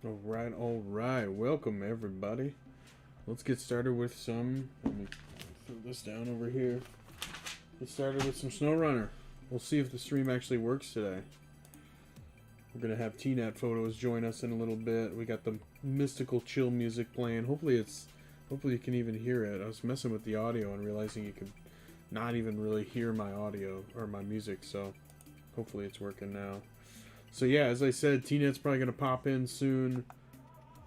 All right. Welcome, everybody. Let's get started with some... Let me throw this down over here. Get started with some SnowRunner. We'll see if the stream actually works today. We're going to have TNet Photos join us in a little bit. We got the mystical chill music playing. Hopefully you can even hear it. I was messing with the audio and realizing you could not even really hear my audio or my music, so hopefully it's working now. So yeah, as I said, TNet's probably gonna pop in soon,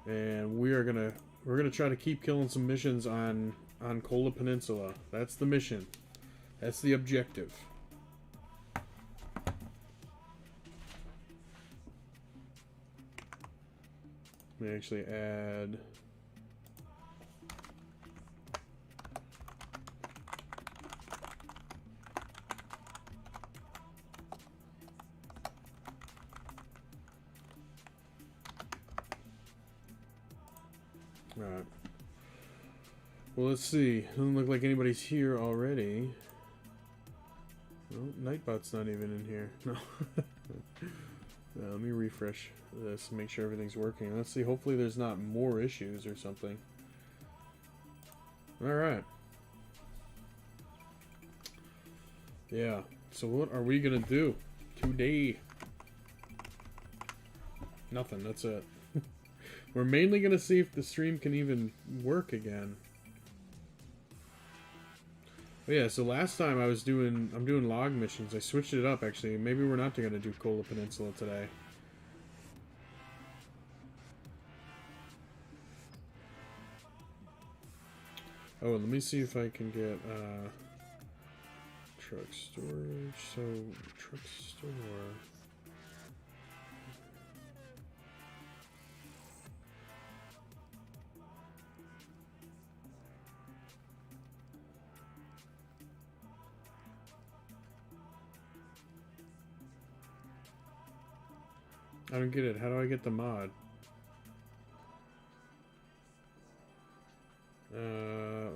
and we're gonna try to keep killing some missions on Kola Peninsula. That's the mission. That's the objective. Let me actually add. Alright. Well, let's see. Doesn't look like anybody's here already. Well, Nightbot's not even in here. No. Let me refresh this and make sure everything's working. Let's see. Hopefully there's not more issues or something. Alright. Yeah. So what are we gonna do today? Nothing. That's it. We're mainly gonna see if the stream can even work again. But yeah, so last time I'm doing log missions. I switched it up actually. Maybe we're not gonna do Kola Peninsula today. Oh, let me see if I can get truck storage. So truck store. I don't get it. How do I get the mod?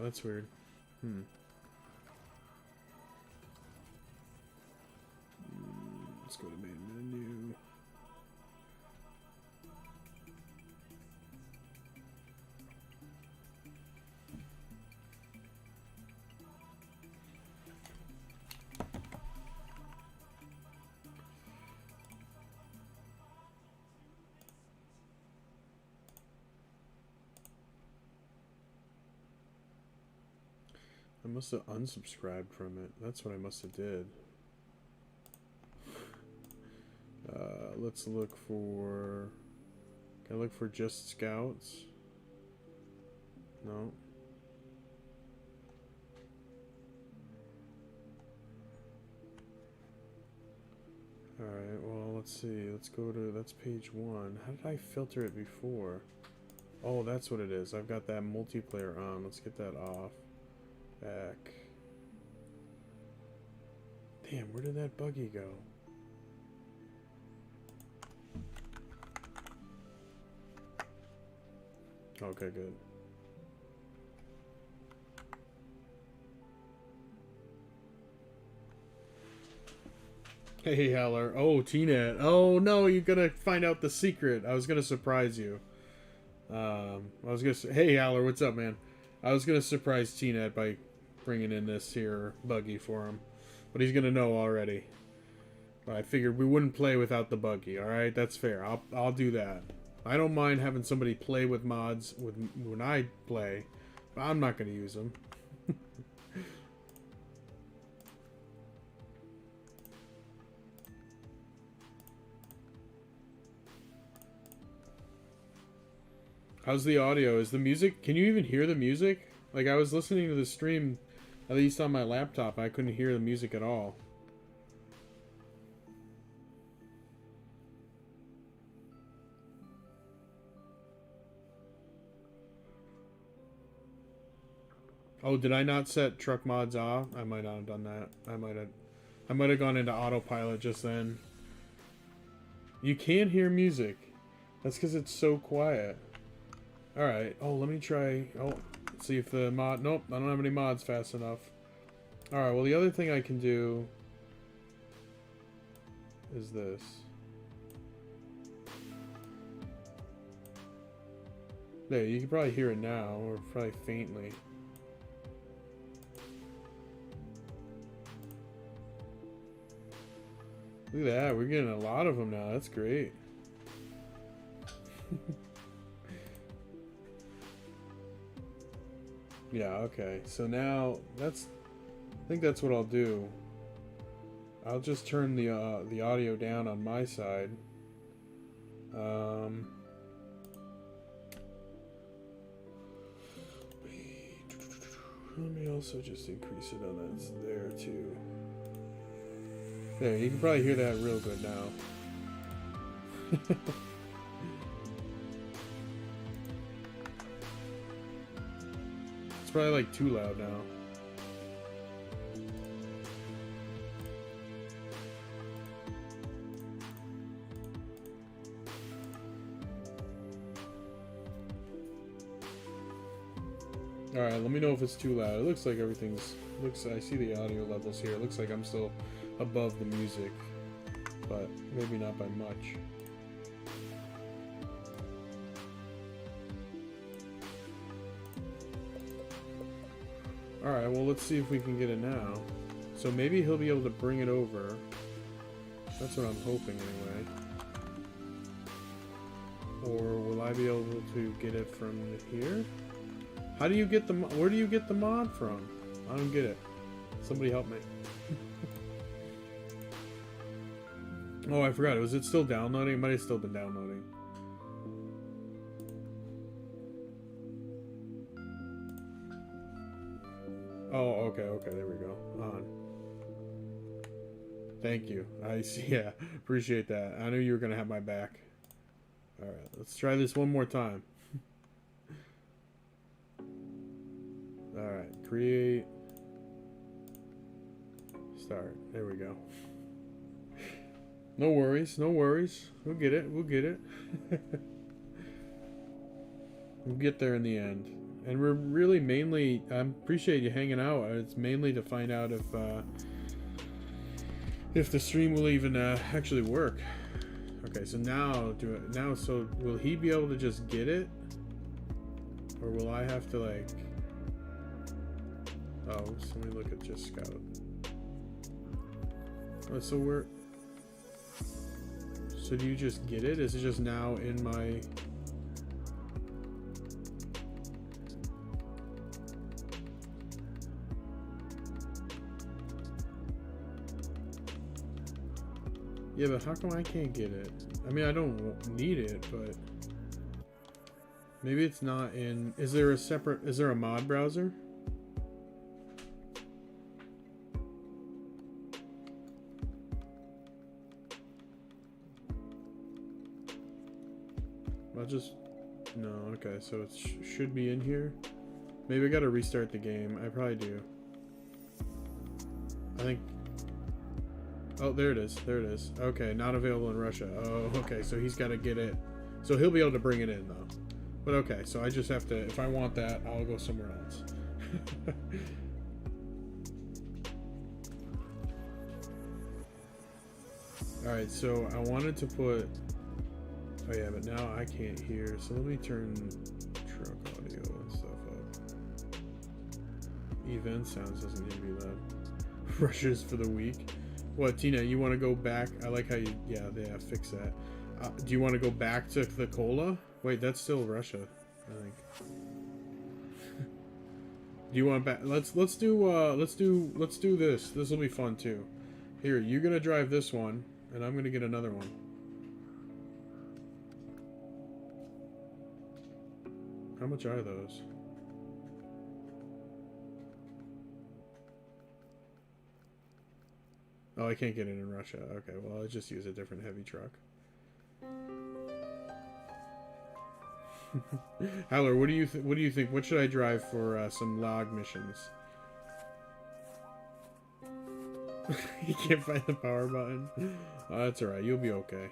That's weird. Let's go to main menu. I must have unsubscribed from it. That's what I must have did. Let's look for... Can I look for just scouts? No. Alright, well, let's see. Let's go to... That's page 1. How did I filter it before? Oh, that's what it is. I've got that multiplayer on. Let's get that off. Back. Damn, where did that buggy go? Okay, good. Hey, Heller. Oh, T-Net. Oh, no, you're gonna find out the secret. I was gonna surprise you. I was gonna say, hey, Heller, what's up, man? I was gonna surprise T-Net by bringing in this here buggy for him. But he's gonna know already. But I figured we wouldn't play without the buggy, alright? That's fair. I'll do that. I don't mind having somebody play with mods when I play, but I'm not going to use them. How's the audio? Is the music... Can you even hear the music? Like, I was listening to the stream, at least on my laptop, I couldn't hear the music at all. Oh, did I not set truck mods off? I might not have done that. I might have gone into autopilot just then. You can't hear music. That's because it's so quiet. Alright. Oh, let me try... Oh, let's see if the mod... Nope, I don't have any mods fast enough. Alright, well, the other thing I can do is this. There, you can probably hear it now, or probably faintly. Look at that, we're getting a lot of them now. That's great. Yeah, okay. So now, I think that's what I'll do. I'll just turn the audio down on my side. Let me also just increase it on that there too. There, you can probably hear that real good now. It's probably like too loud now. Alright, let me know if it's too loud. It looks like everything's... I see the audio levels here. It looks like I'm still above the music, but maybe not by much. Alright, well, let's see if we can get it now. So maybe he'll be able to bring it over. That's what I'm hoping anyway. Or will I be able to get it from here? How do you get the... Where do you get the mod from? I don't get it. Somebody help me. Oh, I forgot. Was it still downloading? It might have still been downloading. Oh, okay, okay. There we go. On. Thank you. I see. Yeah, appreciate that. I knew you were going to have my back. Alright, let's try this one more time. Alright, create. Start. There we go. No worries, no worries. We'll get it, we'll get it. We'll get there in the end. And we're really mainly, I appreciate you hanging out. It's mainly to find out if the stream will even actually work. Okay, so now so will he be able to just get it? Or will I have to like... Oh, so let me look at just Scout. Oh, so we're... So do you just get it? Is it just now in my... Yeah, but how come I can't get it? I mean, I don't need it, but... Maybe it's not in... Is there a separate... Is there a mod browser? I'll just... No, okay, so it should be in here. Maybe I gotta restart the game. I probably do. I think... Oh, there it is. There it is. Okay, not available in Russia. Oh, okay, so he's gotta get it. So he'll be able to bring it in, though. But okay, so I just have to... If I want that, I'll go somewhere else. Alright, so I wanted to put... Oh yeah, but now I can't hear, so let me turn truck audio and stuff up. Event sounds doesn't need to be loud. Rushes for the week. What, Tina, you want to go back? I like how you... Yeah, fix that. Do you want to go back to the cola? Wait, that's still Russia, I think. Do you want back? Let's do this. This will be fun too. Here, you're gonna drive this one, and I'm gonna get another one. How much are those? Oh, I can't get it in Russia. Okay, well, I'll just use a different heavy truck. Howler, what do you think? What should I drive for some log missions? You can't find the power button. Oh, that's alright. You'll be okay.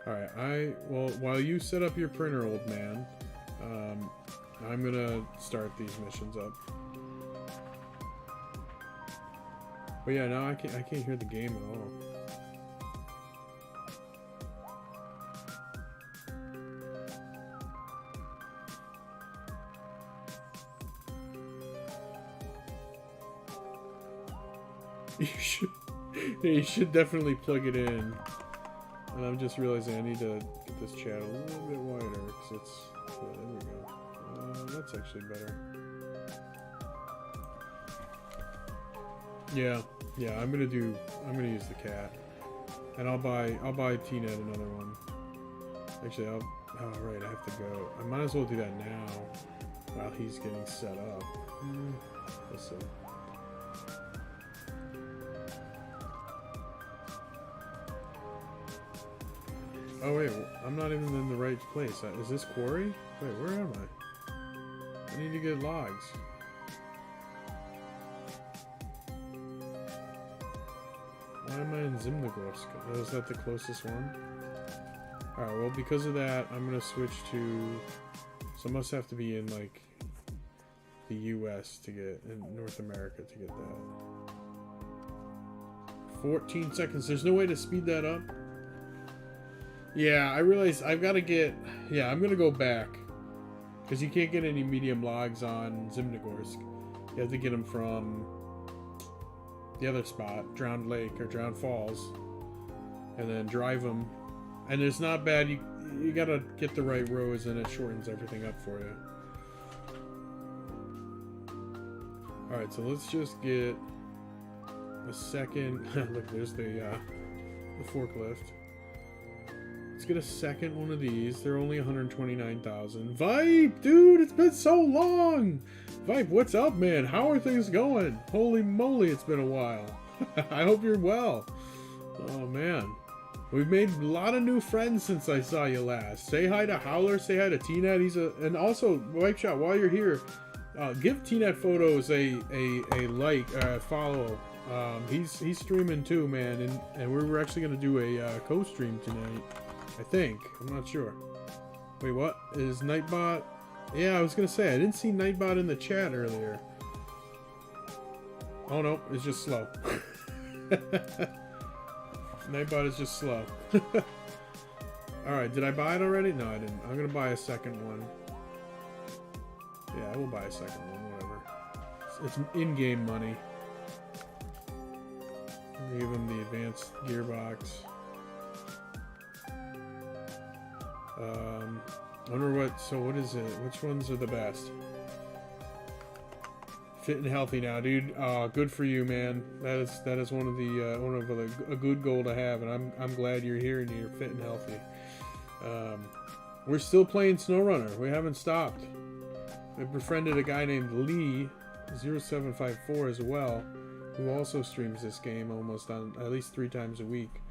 Alright, well, while you set up your printer, old man, I'm gonna start these missions up. But yeah, now I can't hear the game at all. You should definitely plug it in. And I'm just realizing I need to get this chat a little bit wider because it's... Yeah, there we go. That's actually better. Yeah, I'm gonna use the cat. And I'll buy Tina another one. Actually, oh right, I have to go. I might as well do that now while he's getting set up. Let's see. Oh wait, I'm not even in the right place. Is this quarry? Wait, where am I? I need to get logs. Why am I in Zimnogorsk? Oh, is that the closest one? Alright, well because of that, I'm gonna switch to... So it must have to be in like the US to get, in North America to get that. 14 seconds, there's no way to speed that up? Yeah, I realize I've got to get... Yeah, I'm going to go back. Because you can't get any medium logs on Zimnogorsk. You have to get them from the other spot, Drowned Lake or Drowned Falls, and then drive them. And it's not bad. You gotta get the right roads, and it shortens everything up for you. All right, so let's just get a second. Look, there's the forklift. Let's get a second one of these. They're only 129,000. Vipe, dude, it's been so long. Vipe, what's up, man? How are things going? Holy moly, it's been a while. I hope you're well. Oh man, we've made a lot of new friends since I saw you last. Say hi to Howler. Say hi to T-Net. And also Vipe Shot. While you're here, give T-Net Photos a follow. He's streaming too, man, and we're actually gonna do a co-stream tonight. I think. I'm not sure. Wait, what? Is Nightbot? Yeah, I was gonna say, I didn't see Nightbot in the chat earlier. Oh no, it's just slow. Nightbot is just slow. Alright, did I buy it already? No, I didn't. I'm gonna buy a second one. Yeah, I will buy a second one, whatever. It's in-game money. Give him the advanced gearbox. I wonder what is it? Which ones are the best? Fit and healthy now, dude. Good for you, man. That is one of a good goal to have, and I'm glad you're here and you're fit and healthy. We're still playing SnowRunner. We haven't stopped. I befriended a guy named Lee0754 as well, who also streams this game almost on at least 3 times a week.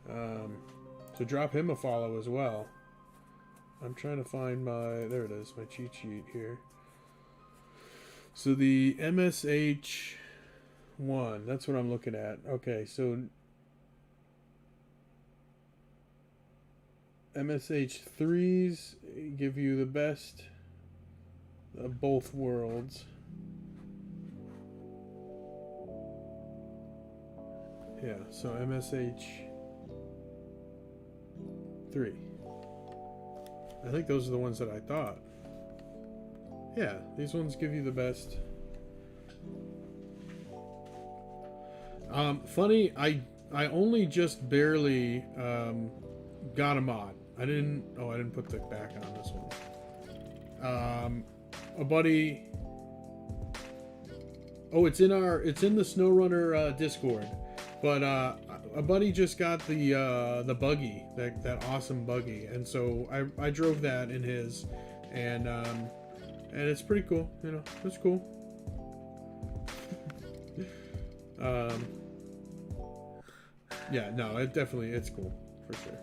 So drop him a follow as well. I'm trying to find there it is, my cheat sheet here. So the MSH1, that's what I'm looking at. Okay, so MSH3s give you the best of both worlds. Yeah, so MSH3. I think those are the ones that I thought. Yeah, these ones give you the best. Funny, I only just barely got a mod. I didn't put the back on this one. A buddy. Oh, it's in the SnowRunner Discord. But a buddy just got the buggy, that awesome buggy, and so I drove that in his, and it's pretty cool. You know, it's cool. Yeah, no, it's cool for sure.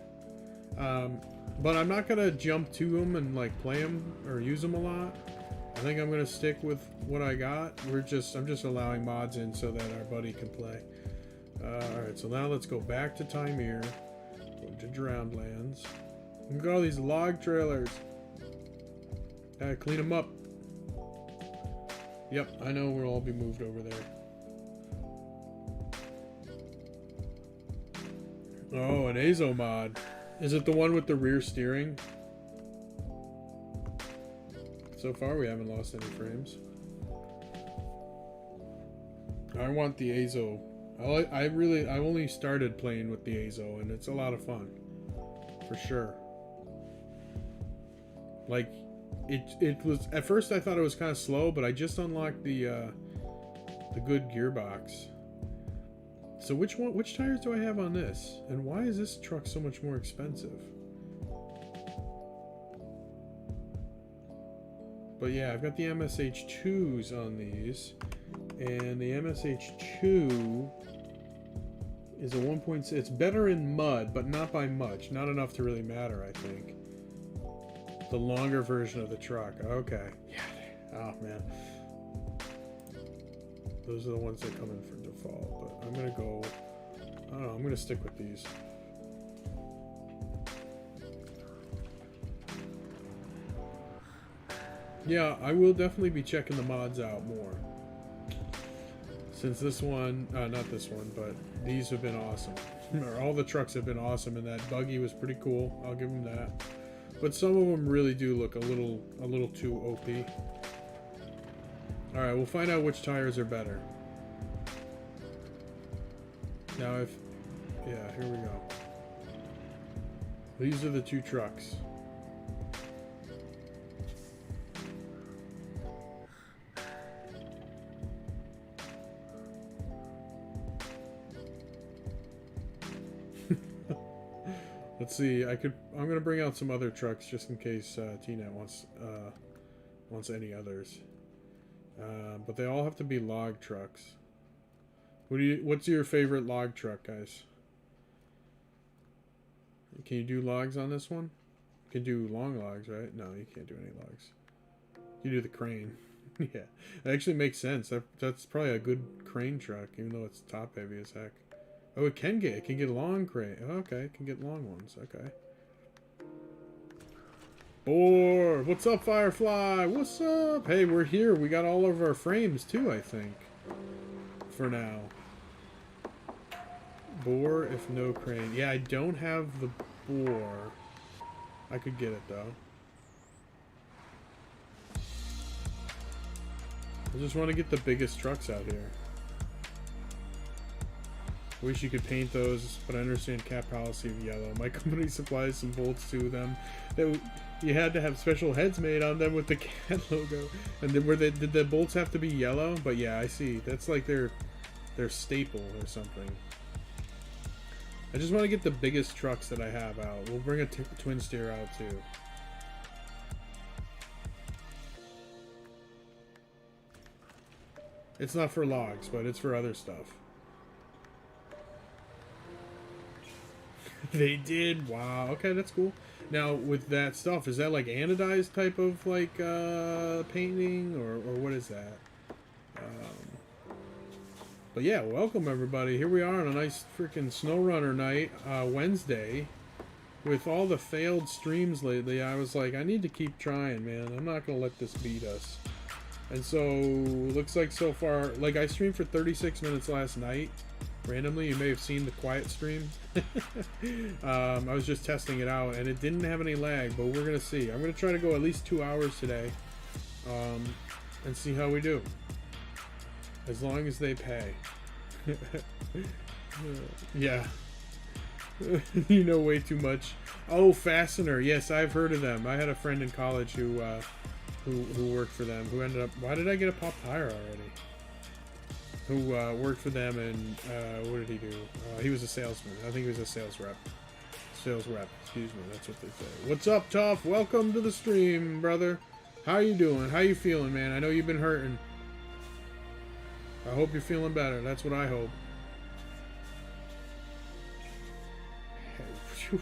But I'm not gonna jump to them and like play them or use them a lot. I think I'm gonna stick with what I got. I'm just allowing mods in so that our buddy can play. Alright, so now let's go back to Timir. Go to Drowned Lands. Look at all these log trailers. Gotta clean them up. Yep, I know we'll all be moved over there. Oh, an Azo mod. Is it the one with the rear steering? So far we haven't lost any frames. I want the Azo. I only started playing with the Azo, and it's a lot of fun, for sure. Like, it was at first I thought it was kind of slow, but I just unlocked the good gearbox. So which tires do I have on this, and why is this truck so much more expensive? But yeah, I've got the MSH2s on these, and the MSH2 is a 1.6. It's better in mud, but not by much. Not enough to really matter, I think. The longer version of the truck. Okay. Yeah. Oh, man. Those are the ones that come in for default. But I'm going to go... I don't know. I'm going to stick with these. Yeah, I will definitely be checking the mods out more. Since this one, not this one, but these have been awesome. Or all the trucks have been awesome, and that buggy was pretty cool. I'll give them that. But some of them really do look a little too OP. Alright, we'll find out which tires are better. Now if... Yeah, here we go. These are the two trucks. Let's see. I'm gonna bring out some other trucks just in case T-Net wants any others. But they all have to be log trucks. What's your favorite log truck, guys? Can you do logs on this one? You can do long logs, right? No, you can't do any logs. You do the crane. Yeah, it actually makes sense. That's probably a good crane truck, even though it's top heavy as heck. Oh, it can get long crane. Oh, okay, it can get long ones. Okay. Boar, what's up, Firefly? What's up? Hey, we're here. We got all of our frames too, I think. For now. Boar, if no crane. Yeah, I don't have the boar. I could get it though. I just want to get the biggest trucks out here. Wish you could paint those, but I understand cap policy of yellow. My company supplies some bolts to them. You had to have special heads made on them with the cat logo. And then did the bolts have to be yellow? But yeah, I see. That's like their staple or something. I just want to get the biggest trucks that I have out. We'll bring a twin steer out too. It's not for logs, but it's for other stuff. They did? Wow. Okay, that's cool. Now, with that stuff, is that like anodized type of like painting, or what is that? But yeah, welcome everybody. Here we are on a nice freaking SnowRunner night, Wednesday. With all the failed streams lately, I was like, I need to keep trying, man. I'm not going to let this beat us. And so, looks like so far, like I streamed for 36 minutes last night. Randomly, you may have seen the quiet stream. I was just testing it out, and it didn't have any lag, but we're going to see. I'm going to try to go at least 2 hours today, and see how we do. As long as they pay. Yeah. You know way too much. Oh, Fastener. Yes, I've heard of them. I had a friend in college who worked for them, who ended up... Why did I get a pop tire already? Who worked for them, and what did he do? He was a salesman. I think he was a sales rep. Sales rep, excuse me. That's what they say. What's up, Tough? Welcome to the stream, brother. How you doing? How you feeling, man? I know you've been hurting. I hope you're feeling better. That's what I hope.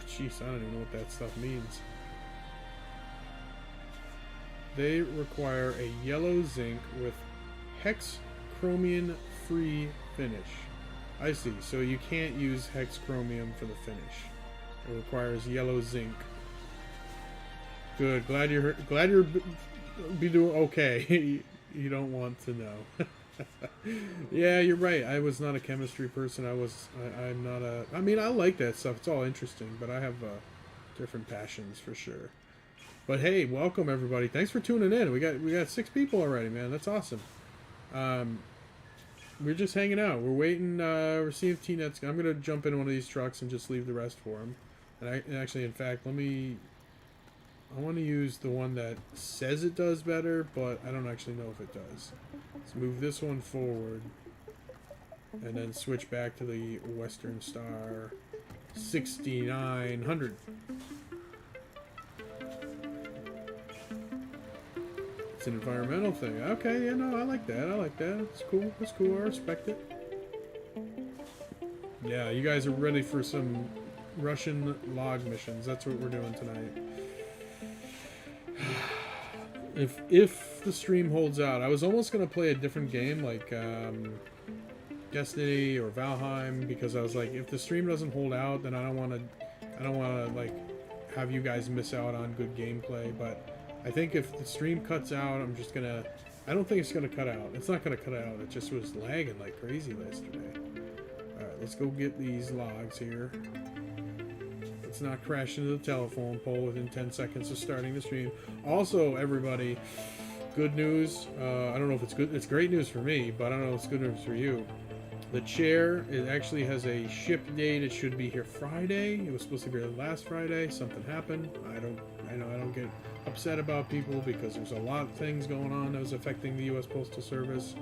Jeez, I don't even know what that stuff means. They require a yellow zinc with hex chromium free finish. I see. So you can't use hex chromium for the finish. It requires yellow zinc. Good. Glad you're be doing okay. You don't want to know. Yeah, you're right. I was not a chemistry person. I'm not a... I mean, I like that stuff. It's all interesting, but I have different passions for sure. But hey, welcome everybody. Thanks for tuning in. We got 6 people already, man. That's awesome. We're just hanging out. We're waiting. We're seeing if T-Net's... I'm gonna jump in one of these trucks and just leave the rest for him. And actually, in fact, I want to use the one that says it does better, but I don't actually know if it does. Let's move this one forward. And then switch back to the Western Star 6900. It's an environmental thing. Okay, yeah, no, I like that. I like that. It's cool. That's cool. I respect it. Yeah, you guys are ready for some Russian log missions. That's what we're doing tonight. If the stream holds out, I was almost gonna play a different game like Destiny or Valheim, because I was like, if the stream doesn't hold out, then I don't want to like have you guys miss out on good gameplay. But I think if the stream cuts out, I don't think it's gonna cut out. It's not gonna cut out. It just was lagging like crazy yesterday. All right, let's go get these logs here. Let's not crash into the telephone pole within 10 seconds of starting the stream. Also, everybody, good news. I don't know if it's good. It's great news for me, but I don't know if it's good news for you. The chair, it actually has a ship date. It should be here Friday. It was supposed to be here last Friday. Something happened. I don't get upset about people because there's a lot of things going on that was affecting the U.S. Postal Service.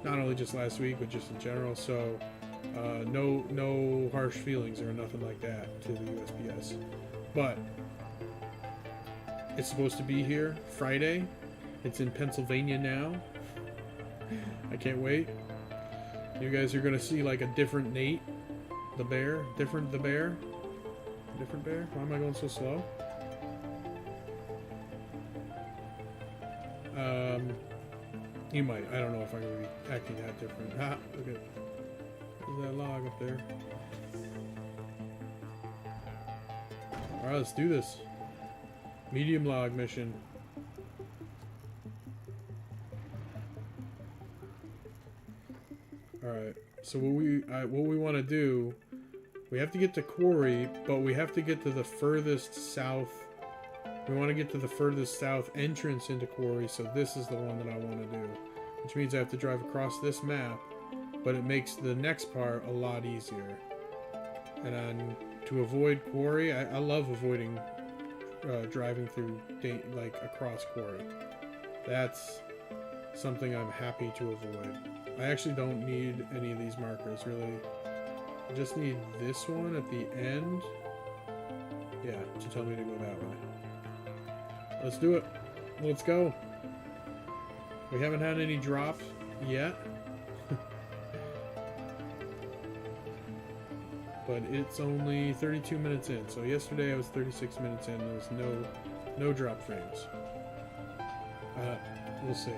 Not only just last week, but just in general. So, no harsh feelings or nothing like that to the USPS. But it's supposed to be here Friday. It's in Pennsylvania now. I can't wait. You guys are gonna see like a different Nate, the bear, different bear. Why am I going so slow? You might. I don't know if I'm gonna be acting that different. Ha! Look at there's that log up there. All right, let's do this. Medium log mission. Alright, so what we want to do, we have to get to Quarry, but we have to get to the furthest south. We want to get to the furthest south entrance into Quarry, so this is the one that I want to do. Which means I have to drive across this map, but it makes the next part a lot easier. And then to avoid Quarry, I love avoiding driving through, like, across Quarry. That's something I'm happy to avoid. I actually don't need any of these markers, really. I just need this one at the end. Yeah, to tell me to go that way. Let's do it. Let's go. We haven't had any drops yet. But it's only 32 minutes in. So yesterday I was 36 minutes in. There was no drop frames. We'll see.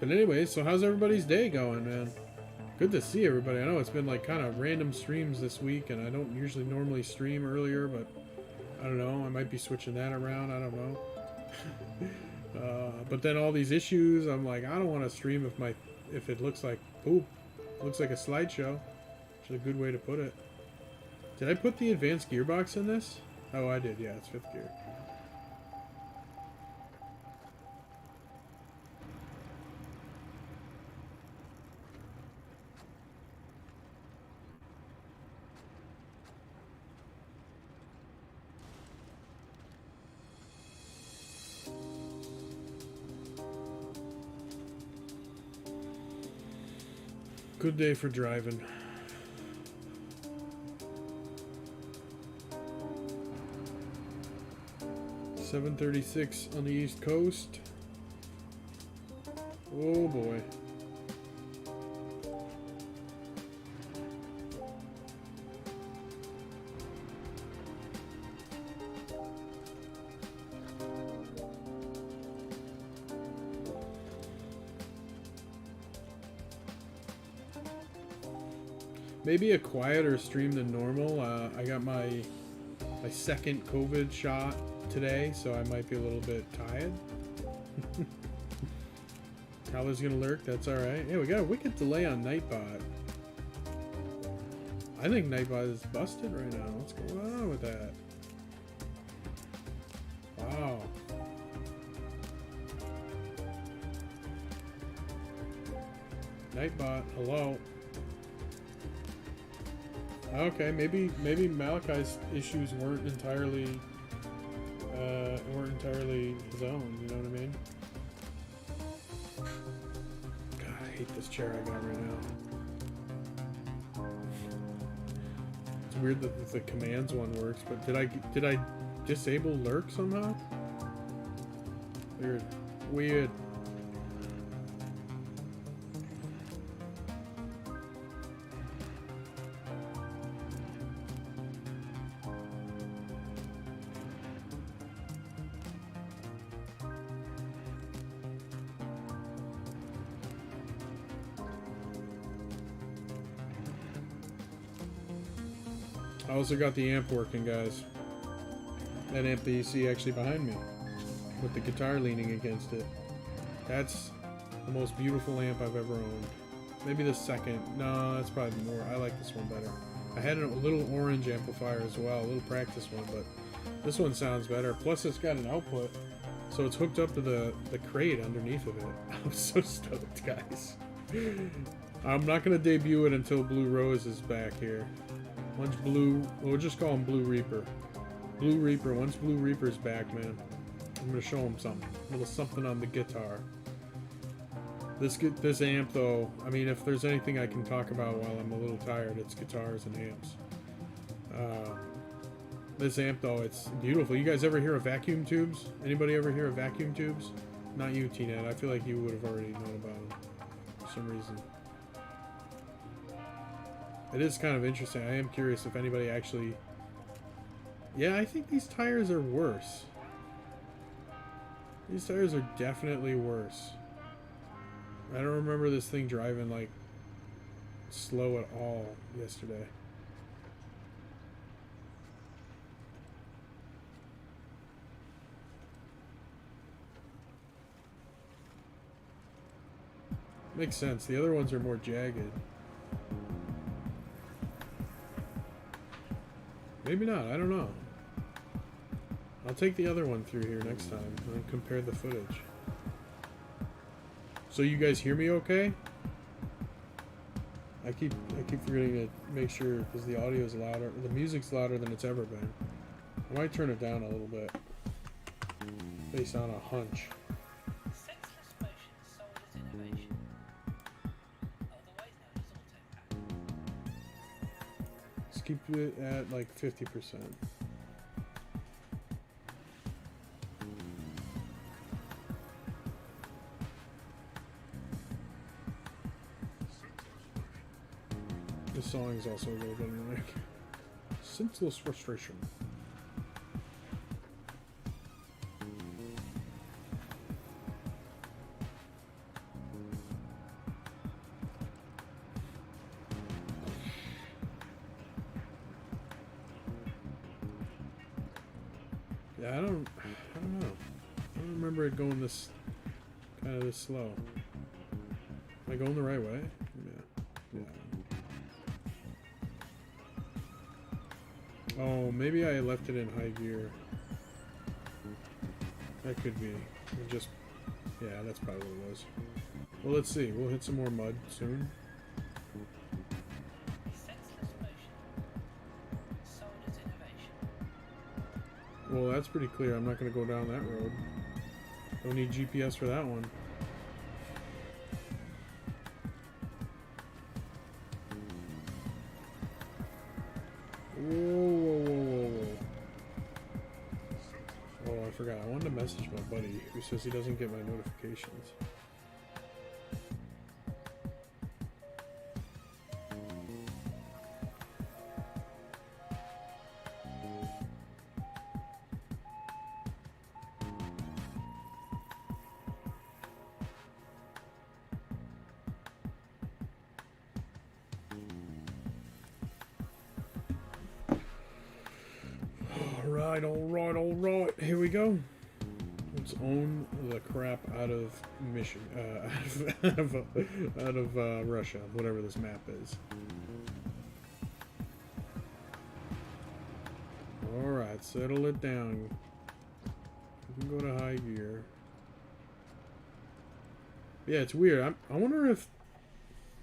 But anyway, so how's everybody's day going, man? Good to see everybody. I know it's been like kind of random streams this week, and I don't usually normally stream earlier, but I don't know. I might be switching that around. I don't know. But then all these issues, I'm like, I don't want to stream if it looks like poop. Looks like a slideshow. Which is a good way to put it. Did I put the advanced gearbox in this? Oh, I did. Yeah, it's 5th gear. Good day for driving. $7:36 on the East Coast. Oh boy. Maybe a quieter stream than normal. I got my second COVID shot today, so I might be a little bit tired. Howler's gonna lurk, that's alright. Hey, we got a wicked delay on Nightbot. I think Nightbot is busted right now. What's going on with that? Wow. Nightbot, hello. Okay, maybe Malachi's issues weren't entirely his own, you know what I mean? God, I hate this chair I got right now. It's weird that the commands one works, but did I disable lurk somehow? Weird. I also got the amp working, guys. That amp that you see actually behind me, with the guitar leaning against it. That's the most beautiful amp I've ever owned. Maybe the second. No, that's probably more. I like this one better. I had a little orange amplifier as well, a little practice one, but This one sounds better. Plus, it's got an output, so it's hooked up to the crate underneath of it. I'm so stoked, guys. I'm not gonna debut it until Blue Rose is back here. Once Blue, we'll just call him Blue Reaper. Blue Reaper. Once Blue Reaper's back, man, I'm gonna show him something. A little something on the guitar. This amp, though, I mean, if there's anything I can talk about while I'm a little tired, it's guitars and amps. This amp, though, it's beautiful. You guys ever hear of vacuum tubes? Anybody ever hear of vacuum tubes? Not you, T-Net. I feel like you would have already known about them for some reason. It is kind of interesting. I am curious if anybody actually... Yeah, I think these tires are worse. These tires are definitely worse. I don't remember this thing driving, like, slow at all yesterday. Makes sense. The other ones are more jagged. Maybe not. I don't know. I'll take the other one through here next time and compare the footage. So you guys hear me okay? I keep forgetting to make sure because the audio is louder. The music's louder than it's ever been. I might turn it down a little bit based on a hunch. Let's keep it at like 50%. This song is also a little bit annoying. Senseless frustration. Yeah, I don't know. I don't remember it going this kind of this slow. Am I going the right way? Yeah. Oh, maybe I left it in high gear. That could be. Yeah, that's probably what it was. Well, let's see. We'll hit some more mud soon. Well, that's pretty clear. I'm not going to go down that road. Don't need GPS for that one. Whoa. Oh, I forgot. I wanted to message my buddy who says he doesn't get my notifications. Alright. Here we go. Let's own the crap out of out of Russia, whatever this map is. Alright, settle it down. We can go to high gear. Yeah, it's weird. I wonder if...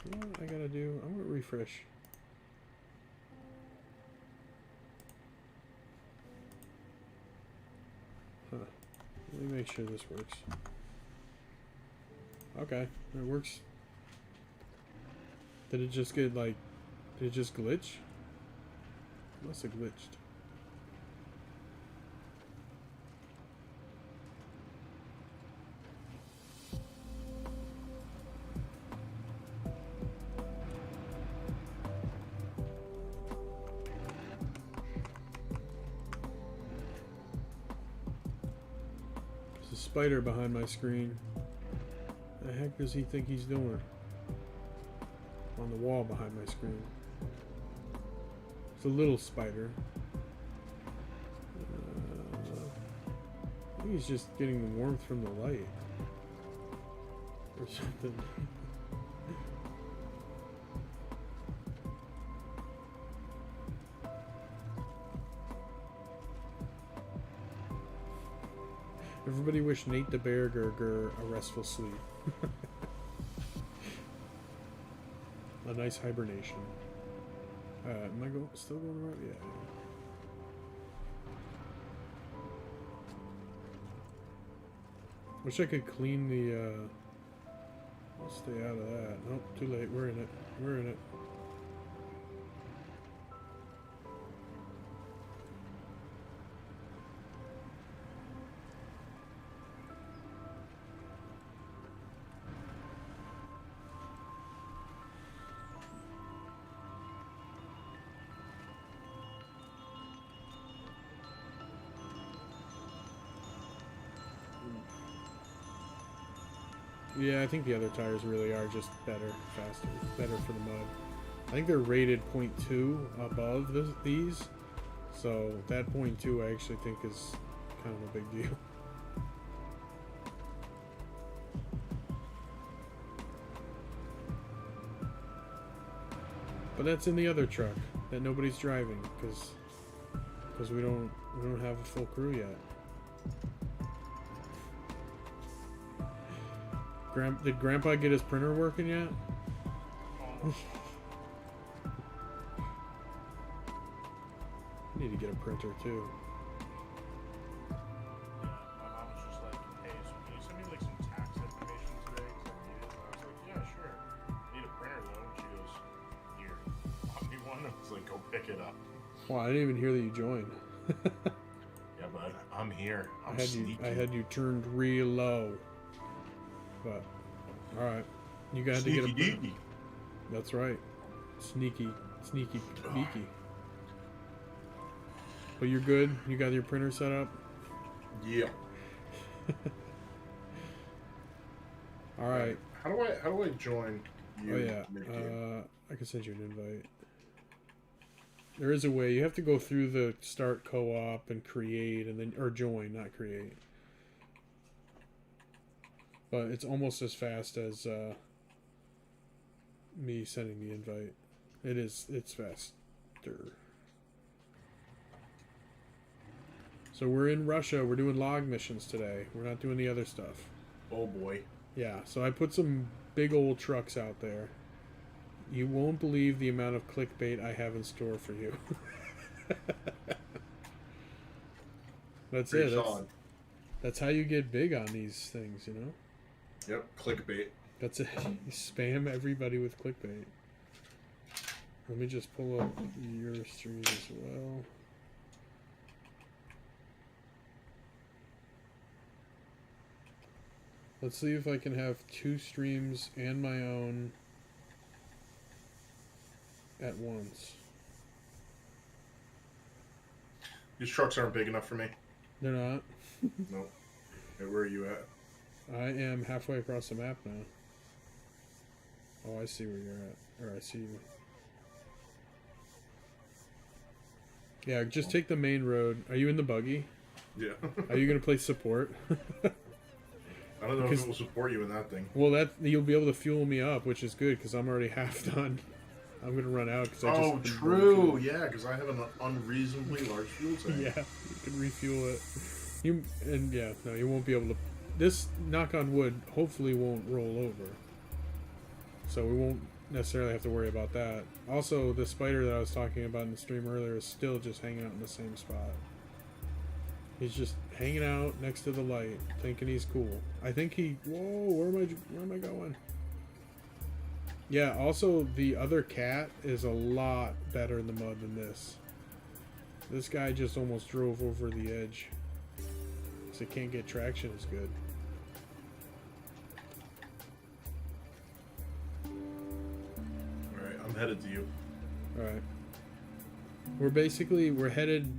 What I gotta do? I'm gonna refresh. Let me make sure this works. Okay, it works. Did it just get like... Did it just glitch? It must have glitched. Spider behind my screen. The heck does he think he's doing? On the wall behind my screen. It's a little spider. I think he's just getting the warmth from the light. Or something. Everybody wish Nate the Bear Gurger a restful sleep. A nice hibernation. Am I still going around? Yeah. Wish I could clean the, I'll stay out of that. Nope, too late. We're in it. We're in it. Yeah, I think the other tires really are just better, faster, better for the mud. I think they're rated 0.2 above these, so that 0.2 I actually think is kind of a big deal. But that's in the other truck that nobody's driving because we don't have a full crew yet. Did Grandpa get his printer working yet? I need to get a printer too. Yeah, my mom was just like, hey, so can you send me like some tax information today? Because I need it. And I was like, yeah, sure. I need a printer though. And she goes, here, want me one? I was like, go pick it up. Wow, I didn't even hear that you joined. Yeah, bud, I'm here. I'm sneaky. I had you turned real low. But, alright. You got to get a printer. That's right. Sneaky beaky. But you're good? You got your printer set up? Yeah. Alright. How do I join you? Oh yeah. I can send you an invite. There is a way. You have to go through the start co-op and create and then or join, not create. But it's almost as fast as me sending the invite. It's faster. So we're in Russia. We're doing log missions today. We're not doing the other stuff. Oh boy. Yeah, so I put some big old trucks out there. You won't believe the amount of clickbait I have in store for you. That's Pretty it. solid. That's how you get big on these things, you know? Yep, clickbait. That's it. You spam everybody with clickbait. Let me just pull up your stream as well. Let's see if I can have 2 streams and my own at once. These trucks aren't big enough for me. They're not. Nope. Hey, where are you at? I am halfway across the map now. Oh, I see where you're at. Or I see you. Yeah, just take the main road. Are you in the buggy? Yeah. Are you going to play support? I don't know if it will support you in that thing. Well, you'll be able to fuel me up, which is good, because I'm already half done. I'm going to run out. Cause oh, true. Yeah, because I have an unreasonably large fuel tank. Yeah, you can refuel it. You won't be able to... This, knock on wood, hopefully won't roll over. So we won't necessarily have to worry about that. Also, the spider that I was talking about in the stream earlier is still just hanging out in the same spot. He's just hanging out next to the light, thinking he's cool. I think he... Whoa, where am I going? Yeah, also, the other cat is a lot better in the mud than this. This guy just almost drove over the edge. So it can't get traction as good. Alright, I'm headed to you. Alright. We're headed...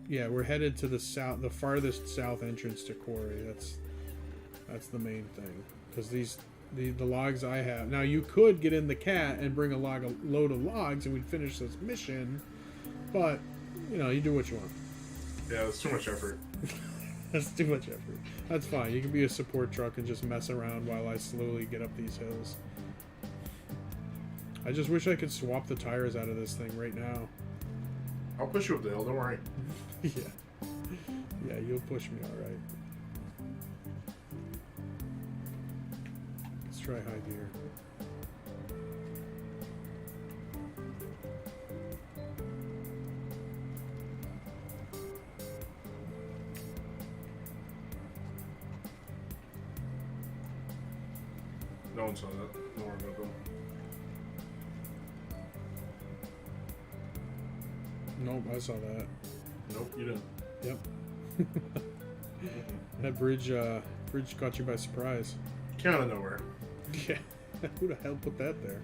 Yeah, we're headed to the south, the farthest south entrance to Quarry. That's the main thing. Because the logs I have... Now, you could get in the cat and bring a load of logs and we'd finish this mission. But, you know, you do what you want. Yeah, that's too much effort. That's too much effort. That's fine. You can be a support truck and just mess around while I slowly get up these hills. I just wish I could swap the tires out of this thing right now. I'll push you up the hill, don't worry. Yeah. Yeah, you'll push me alright. try high gear. No one saw that. Don't worry about them. Nope, I saw that. Nope, you didn't. Yep. That bridge caught you by surprise. Came out of nowhere. Yeah. Who the hell put that there?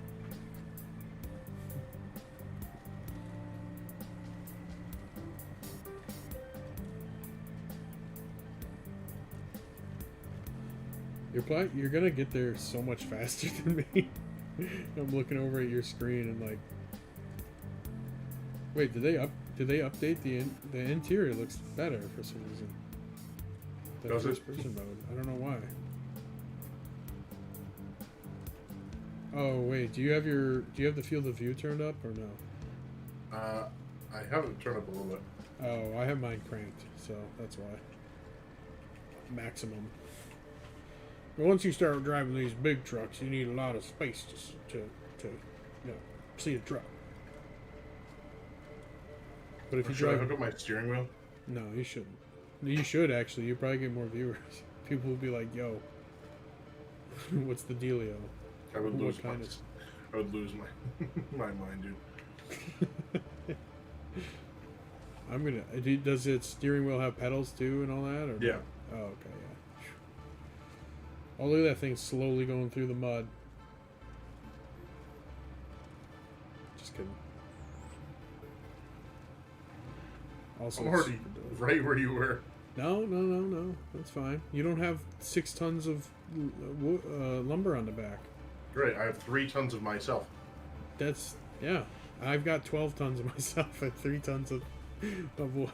You're gonna get there so much faster than me. I'm looking over at your screen and like, wait, did they update the interior? Looks better for some reason. The Does it? first person mode. I don't know why. Oh wait, do you have the field of view turned up or no? I have it turned up a little bit. Oh, I have mine cranked, so that's why. Maximum. But once you start driving these big trucks, you need a lot of space to see a truck. But if you Should I drive, hook up my steering wheel? no, you shouldn't. You should actually. You probably get more viewers. People will be like, "Yo, what's the dealio?" I would lose What kind my, of- I would lose my my mind, dude. I'm gonna. Does its steering wheel have pedals too and all that? Or Yeah. Oh, okay, yeah. Oh, look at that thing slowly going through the mud. Just kidding. Also, I'm it's already super dope. right where you were. No. That's fine. You don't have 6 tons of lumber on the back. Right, I have 3 tons of myself. That's, yeah. I've got 12 tons of myself and 3 tons of wood.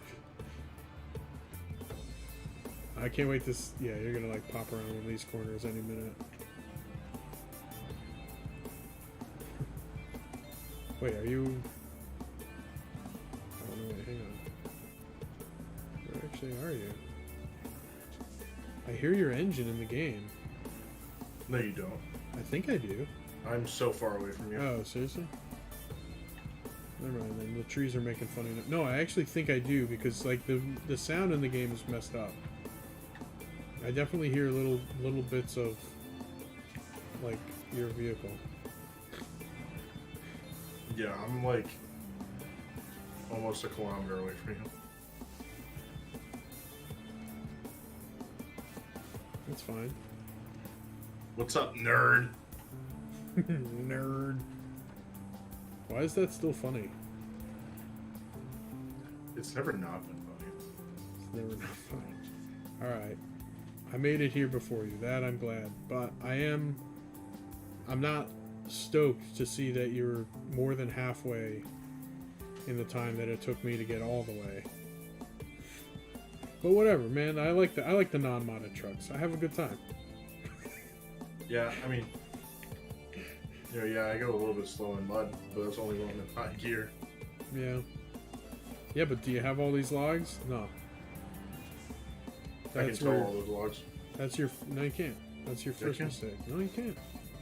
I can't wait to. Yeah, you're gonna like pop around one of these corners any minute. Wait, are you? Oh no! Wait, hang on. Where actually are you? I hear your engine in the game. No, you don't. I think I do. I'm so far away from you. Oh, seriously? Never mind. Then the trees are making funny. No, I actually think I do because like the sound in the game is messed up. I definitely hear little bits of like your vehicle. Yeah, I'm like almost a kilometer away from you. That's fine. What's up, nerd? Nerd. Why is that still funny? It's never not been funny. It's never not funny. Alright. I made it here before you. That I'm glad. But I'm not stoked to see that you're more than halfway in the time that it took me to get all the way. But whatever, man. I like the non-modded trucks. I have a good time. Yeah, I mean, yeah, I go a little bit slow in mud, but that's only going in high gear. Yeah. Yeah, but do you have all these logs? No. I can tell all those logs. That's your. No, you can't. That's your Yeah, I first can. mistake. No, you can't.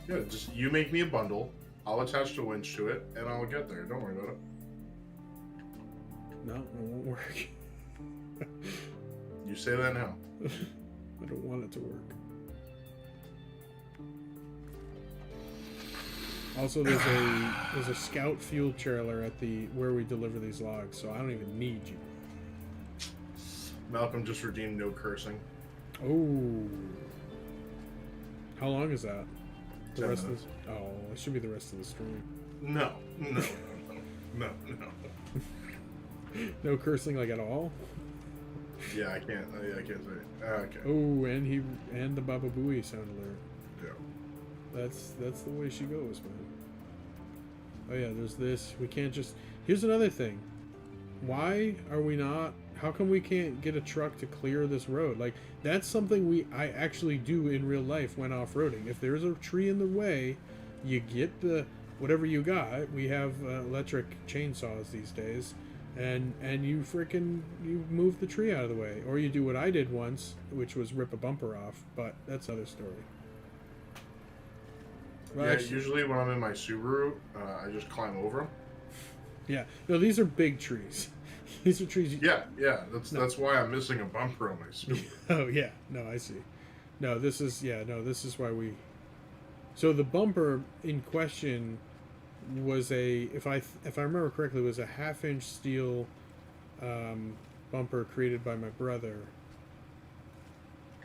Yeah, just you make me a bundle. I'll attach the winch to it, and I'll get there. Don't worry about it. No, it won't work. You say that now. I don't want it to work. Also, there's a scout fuel trailer at where we deliver these logs, so I don't even need you. Malcolm just redeemed no cursing. Oh. How long is that? The 10 rest minutes. of this? Oh, it should be the rest of the stream. No. No cursing like at all. Yeah, I can't. I can't say. Okay. Oh, and the Baba Booey sound alert. Yeah. That's the way she goes, man. Oh yeah, there's this. We can't just. Here's another thing. Why are we not? How come we can't get a truck to clear this road? Like that's something I actually do in real life when off-roading. If there's a tree in the way, you get the whatever you got. We have electric chainsaws these days, and you move the tree out of the way, or you do what I did once, which was rip a bumper off. But that's another story. Well, Yeah, actually, usually when I'm in my Subaru, I just climb over them. yeah. No, these are big trees. These are trees. Yeah, yeah. That's why I'm missing a bumper on my Subaru. Oh yeah. No, I see. No, this is yeah. No, this is why we. So the bumper in question was if I remember correctly, was a half-inch steel bumper created by my brother.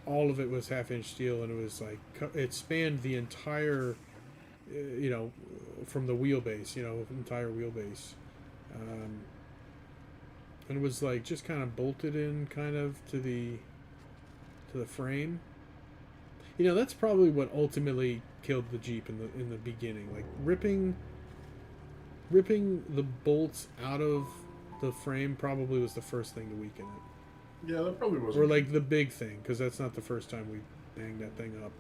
All of it was half-inch steel, and it was like it spanned the entire, from the wheelbase, entire wheelbase, and it was like just kind of bolted in, kind of to the frame. That's probably what ultimately killed the Jeep in the beginning, like ripping the bolts out of the frame probably was the first thing to weaken it. Yeah, that probably wasn't. Or like the big thing, because that's not the first time we banged that thing up.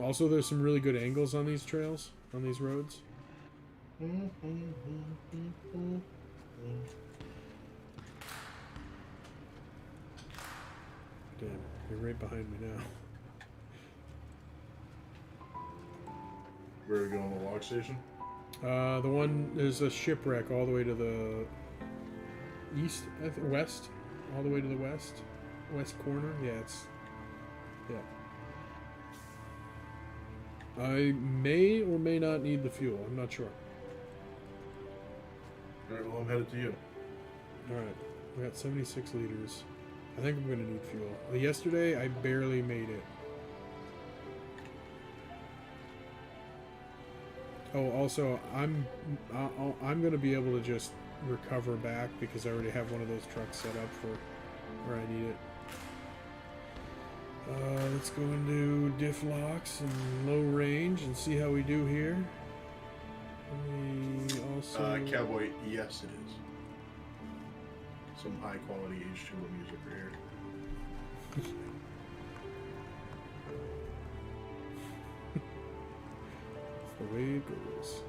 Also, there's some really good angles on these trails, on these roads. Damn, you're right behind me now. Where are we going? The log station? The one, there's a shipwreck all the way to the east, west, all the way to the west corner. Yeah, yeah. I may or may not need the fuel. I'm not sure. All right, well, I'm headed to you. All right, we got 76 liters. I think I'm gonna need fuel. Yesterday, I barely made it. Oh, also, I'm gonna be able to just recover back because I already have one of those trucks set up for where I need it. Let's go into diff locks and low range and see how we do here. We also Cowboy, yes, it is. Some high quality H2O music right here. The way it goes.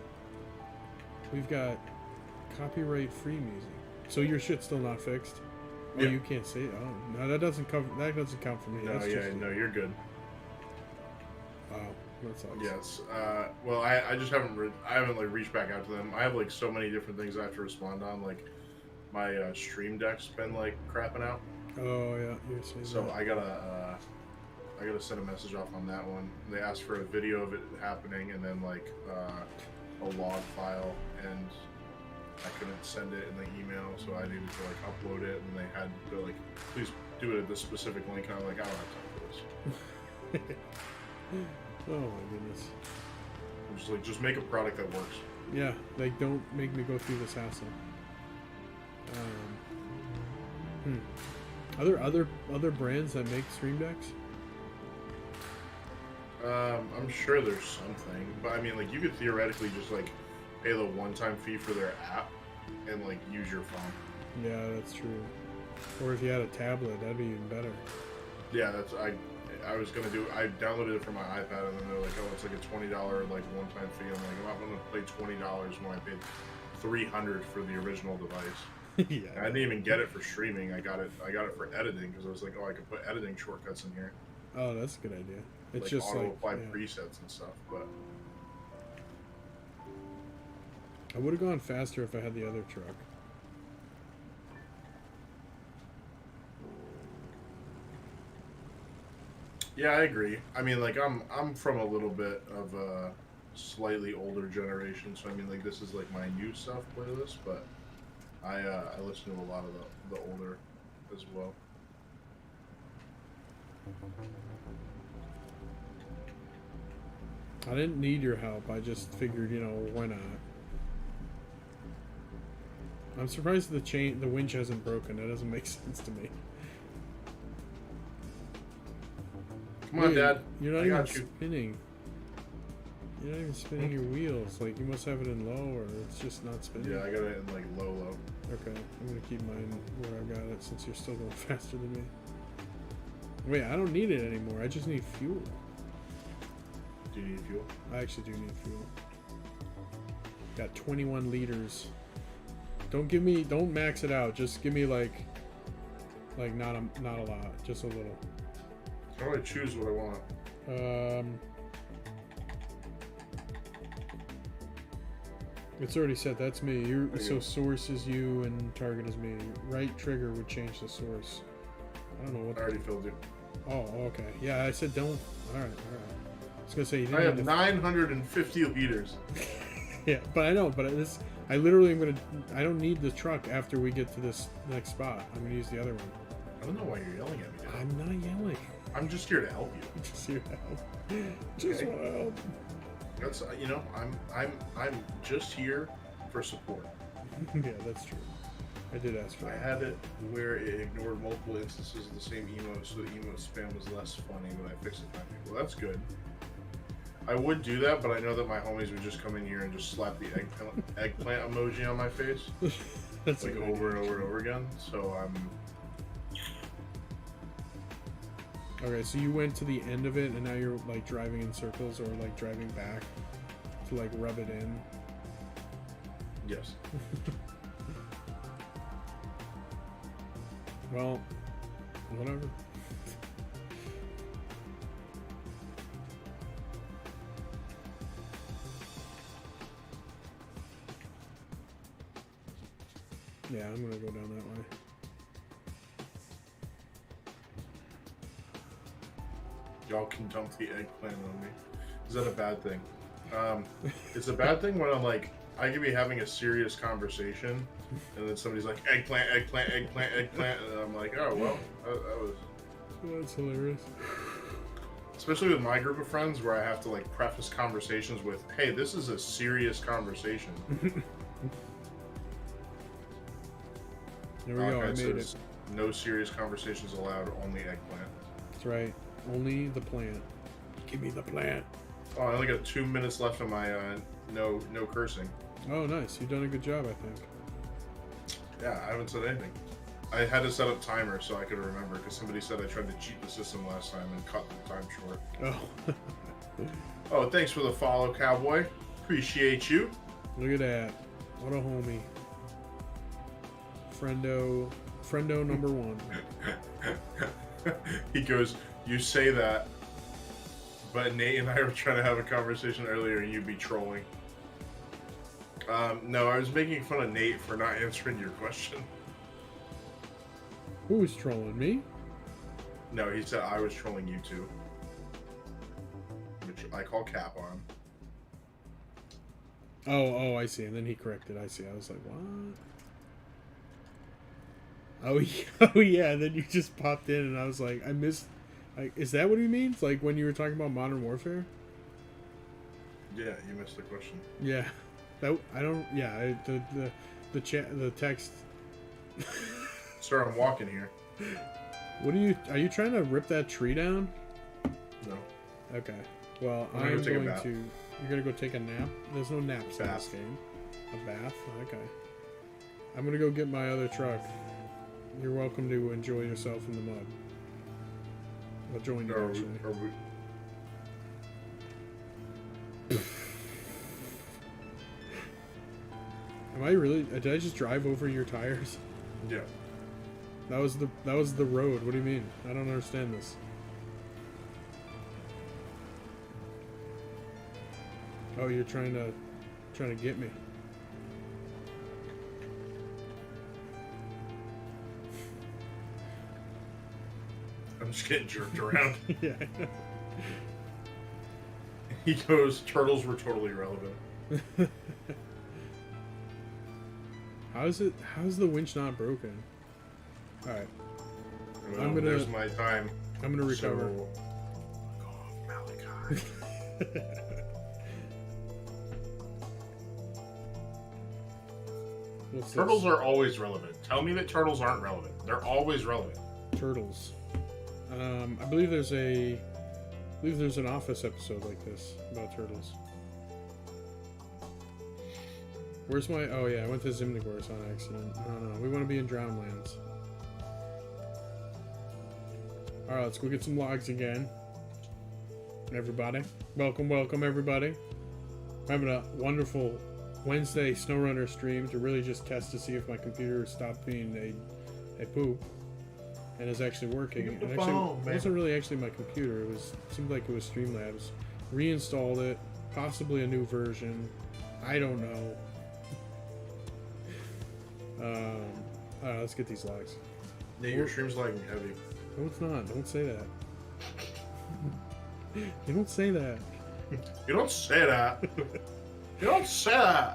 We've got copyright free music. So your shit's still not fixed? Oh, yeah. You can't say it. Oh, no, that doesn't count for me. No, That's yeah, no, you're good. Wow, that sucks. Yes. Well, I just haven't like reached back out to them. I have like so many different things I have to respond on. Like my stream deck's been like crapping out. Oh yeah, you're saying So that. I gotta send a message off on that one. They asked for a video of it happening and then like a log file, and I couldn't send it in the email, so I needed to like upload it, and they're like, please do it at this specific link. And I'm like, I don't have time for this. Oh my goodness. I'm just like, just make a product that works. Yeah, like don't make me go through this hassle. Are there other brands that make stream decks? I'm sure there's something, but I mean, like, you could theoretically just like pay the one-time fee for their app and like use your phone. Yeah, that's true. Or if you had a tablet, that'd be even better. Yeah, I was gonna do. I downloaded it from my iPad, and then they're like, "Oh, it's like a $20 like one-time fee." I'm like, I'm not gonna pay $20 when I paid $300 for the original device. Yeah. And I didn't even get it for streaming. I got it for editing because I was like, oh, I could put editing shortcuts in here. Oh, that's a good idea. It's like just auto apply yeah. presets and stuff, but I would have gone faster if I had the other truck. yeah, I agree. I mean, like, I'm from a little bit of a slightly older generation, so I mean, like, this is like my new stuff playlist, but I listen to a lot of the older as well. I didn't need your help. I just figured, why not? I'm surprised the winch hasn't broken. That doesn't make sense to me. Come on, Dad. You're not I even got you. spinning. You're not even spinning your wheels. Like, you must have it in low, or it's just not spinning. Yeah, I got it in like low. Okay, I'm gonna keep mine where I got it since you're still going faster than me. Wait, I don't need it anymore. I just need fuel. Do you need fuel? I actually do need fuel. Got 21 liters. Don't max it out. Just give me like Like not a lot, just a little. How do I choose what I want? It's already set. That's me. So go. source is you and target is me. Right trigger would change the source. I don't know what. I already filled it. Oh, okay. Yeah, I said don't. All right. I was gonna say you didn't. I have 950 liters. Yeah, but I know. But I literally am gonna. I don't need the truck after we get to this next spot. I'm gonna use the other one. I don't know why you're yelling at me. Dad. I'm not yelling. I'm just here to help you. Just here to help. Just want to help. That's I'm just here for support. Yeah, that's true. I did ask for I that. had it where it ignored multiple instances of the same emote, so the emote spam was less funny when I fixed it finally. Well, that's good. I would do that, but I know that my homies would just come in here and just slap the eggplant emoji on my face, That's like a good over and idea. over and over again. So Okay, so you went to the end of it, and now you're like driving in circles, or like driving back to like rub it in. yes. Well, whatever. Yeah, I'm gonna go down that way. Y'all can dump the eggplant on me. Is that a bad thing? It's a bad thing when I could be having a serious conversation, and then somebody's like, eggplant, eggplant, eggplant, eggplant, and I'm like, oh, well, that was... That's hilarious. Especially with my group of friends, where I have to, like, preface conversations with, hey, this is a serious conversation. There we go, I made it. No serious conversations allowed, only eggplant. That's right. Only the plant. Give me the plant. Oh, I only got 2 minutes left on my no cursing. Oh, nice. You've done a good job, I think. Yeah, I haven't said anything. I had to set up timer so I could remember, because somebody said I tried to cheat the system last time and cut the time short. Oh. Oh, thanks for the follow, Cowboy. Appreciate you. Look at that. What a homie. Friendo number one. He goes, you say that, but Nate and I were trying to have a conversation earlier and you'd be trolling. No, I was making fun of Nate for not answering your question. Who was trolling me? No, he said I was trolling you two. Which I call cap on. Oh, I see. And then he corrected. I see. I was like, what? Oh, yeah. Oh, yeah. And then you just popped in, and I was like, I missed. Like, is that what he means? Like when you were talking about Modern Warfare? Yeah, you missed the question. Yeah. That I don't. Yeah. The chat. The text. Sir, I'm walking here. What are you trying to rip that tree down? No. Okay. Well, I'm gonna go take a bath. You're gonna go take a nap. There's no naps in this game. A bath. Okay. I'm gonna go get my other truck. You're welcome to enjoy yourself in the mud. I'll join you actually. Am I really? Did I just drive over your tires? Yeah. That was the road. What do you mean? I don't understand this. Oh, you're trying to get me. I'm just getting jerked around. Yeah. He goes, turtles were totally relevant. How's the winch not broken? Alright. Well, there's my time. I'm gonna recover. So, go off, Malachi. Turtles are always relevant. Tell me that turtles aren't relevant. They're always relevant. Turtles. I believe there's an Office episode like this about turtles. Where's my? Oh yeah, I went to Zimnigorsk on accident. No, we want to be in Drownlands. All right, let's go get some logs again. Everybody, welcome, everybody. I'm having a wonderful Wednesday SnowRunner stream to really just test to see if my computer stopped being a poop. and is actually working. Pick up the And actually, phone, it man. wasn't really actually my computer. It seemed like it was Streamlabs. Reinstalled it, possibly a new version. I don't know. Let's get these logs. Yeah, your stream's lagging heavy. No, it's not. Don't say that. You don't say that. You don't say that. You don't say that.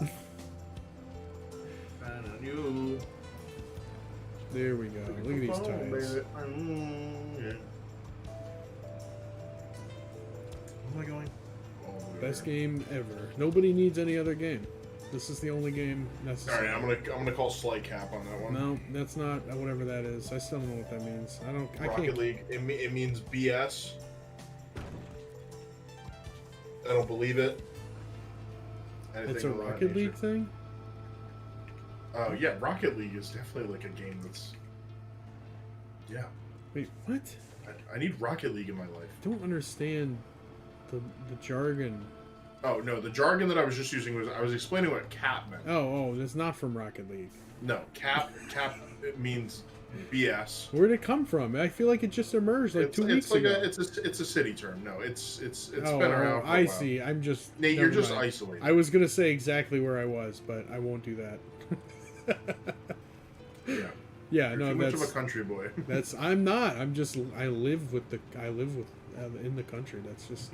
Fan on you. There we go. Look at these ties. Yeah. Where am I going? Oh, Best game ever. Nobody needs any other game. This is the only game necessary. All right, I'm gonna call slight cap on that one. No, that's not whatever that is. I still don't know what that means. I Rocket can't. League. It means BS. I don't believe it. Anything It's a of that Rocket nature. League thing? Oh yeah, Rocket League is definitely like a game that's. Yeah, Wait, what? I need Rocket League in my life. I don't understand the jargon. Oh no, the jargon that I was just using was I was explaining what cap meant. Oh, that's not from Rocket League. No, cap it means BS. Where'd it come from? I feel like it just emerged like 2 weeks ago. it's a city term. No, it's been Oh, around. For a I while. see. I'm just. Nate, you're never just mind. isolated. I was gonna say exactly where I was, but I won't do that. Yeah. Yeah, You're no, too much that's of a country boy. that's. I'm not. I'm just. I live with in the country. That's just.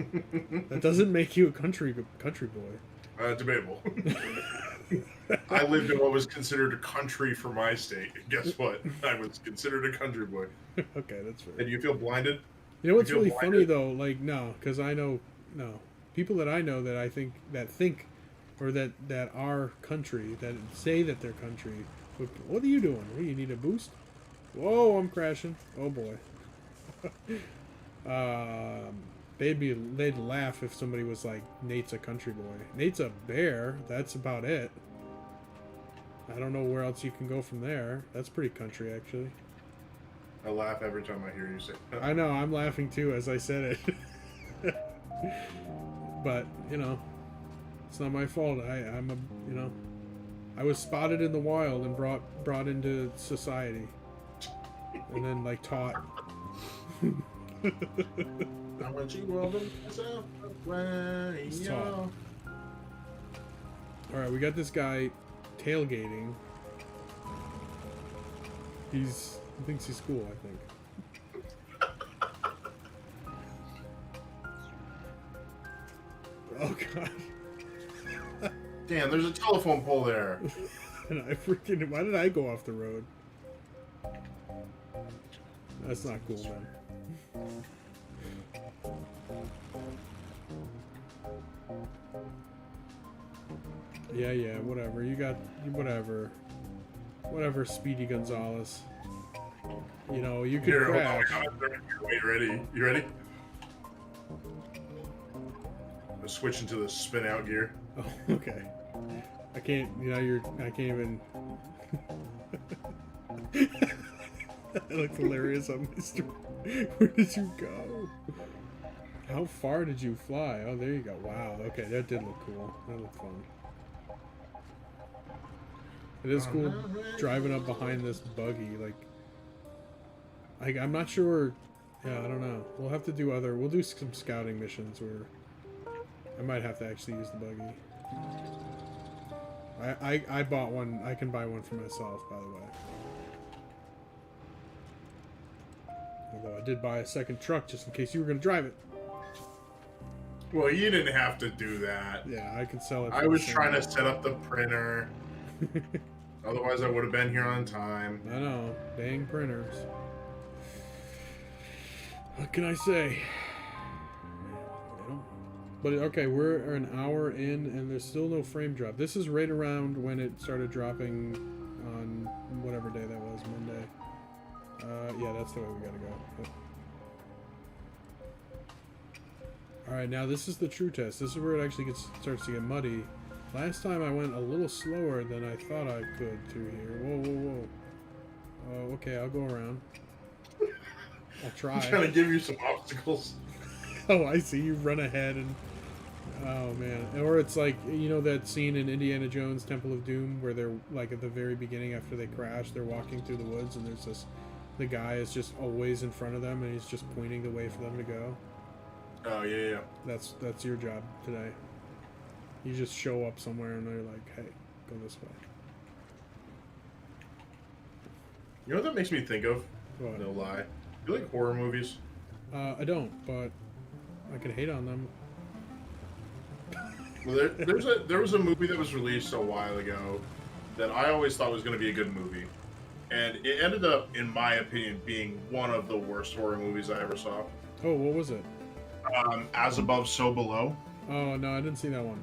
That doesn't make you a country boy. Debatable. I lived in what was considered a country for my state. Guess what? I was considered a country boy. Okay, that's fair. And you feel blinded? You know what's You feel really funny blinded? though? Like no, because I know people that I know that I think or that are country that say that they're country. What are you doing? What, you need a boost? Whoa, I'm crashing. Oh boy. They'd laugh if somebody was like, Nate's a country boy. Nate's a bear. That's about it. I don't know where else you can go from there. That's pretty country, actually. I laugh every time I hear you say that. I know, I'm laughing too as I said it. But, it's not my fault. I was spotted in the wild and brought into society. And then, like, taught. I want you rolling myself away. It's taught. Alright, we got this guy tailgating. He thinks he's cool, I think. Oh god. Damn, there's a telephone pole there. And why did I go off the road? That's not cool, man. Yeah, whatever. Whatever, Speedy Gonzalez. You could Here, hold on, crash. wait, ready? You ready? I'm switching to the spin out gear. Oh, okay. I can't, I can't even. That looks hilarious on Mr. Where did you go? How far did you fly? Oh, there you go. Wow. Okay, that did look cool. That looked fun. It is cool driving up behind this buggy. I'm not sure. Yeah, I don't know. We'll have to do we'll do some scouting missions where I might have to actually use the buggy. I bought one. I can buy one for myself, by the way. Although I did buy a second truck just in case you were going to drive it. Well, you didn't have to do that. Yeah, I could sell it. I was trying to set up the printer. Otherwise, I would have been here on time. I know. Dang printers. What can I say? But okay, we're an hour in and there's still no frame drop. This is right around when it started dropping on whatever day that was, Monday. Yeah, that's the way we gotta go. Yep. Alright, now this is the true test. This is where it actually starts to get muddy. Last time I went a little slower than I thought I could through here. Whoa. Oh, okay, I'll go around. I'll try. I'm trying to give you some obstacles. Oh, I see. You run ahead and... Oh, man. Or it's like, that scene in Indiana Jones Temple of Doom where they're, like, at the very beginning after they crash, they're walking through the woods and there's this the guy is just always in front of them and he's just pointing the way for them to go. Oh yeah. That's your job today. You just show up somewhere and they're like, hey, go this way. You know what that makes me think of? What? No lie. You like horror movies? I don't, but I can hate on them. Well, there was a movie that was released a while ago that I always thought was going to be a good movie, and it ended up, in my opinion, being one of the worst horror movies I ever saw. Oh, what was it? As Above, So Below. Oh no, I didn't see that one.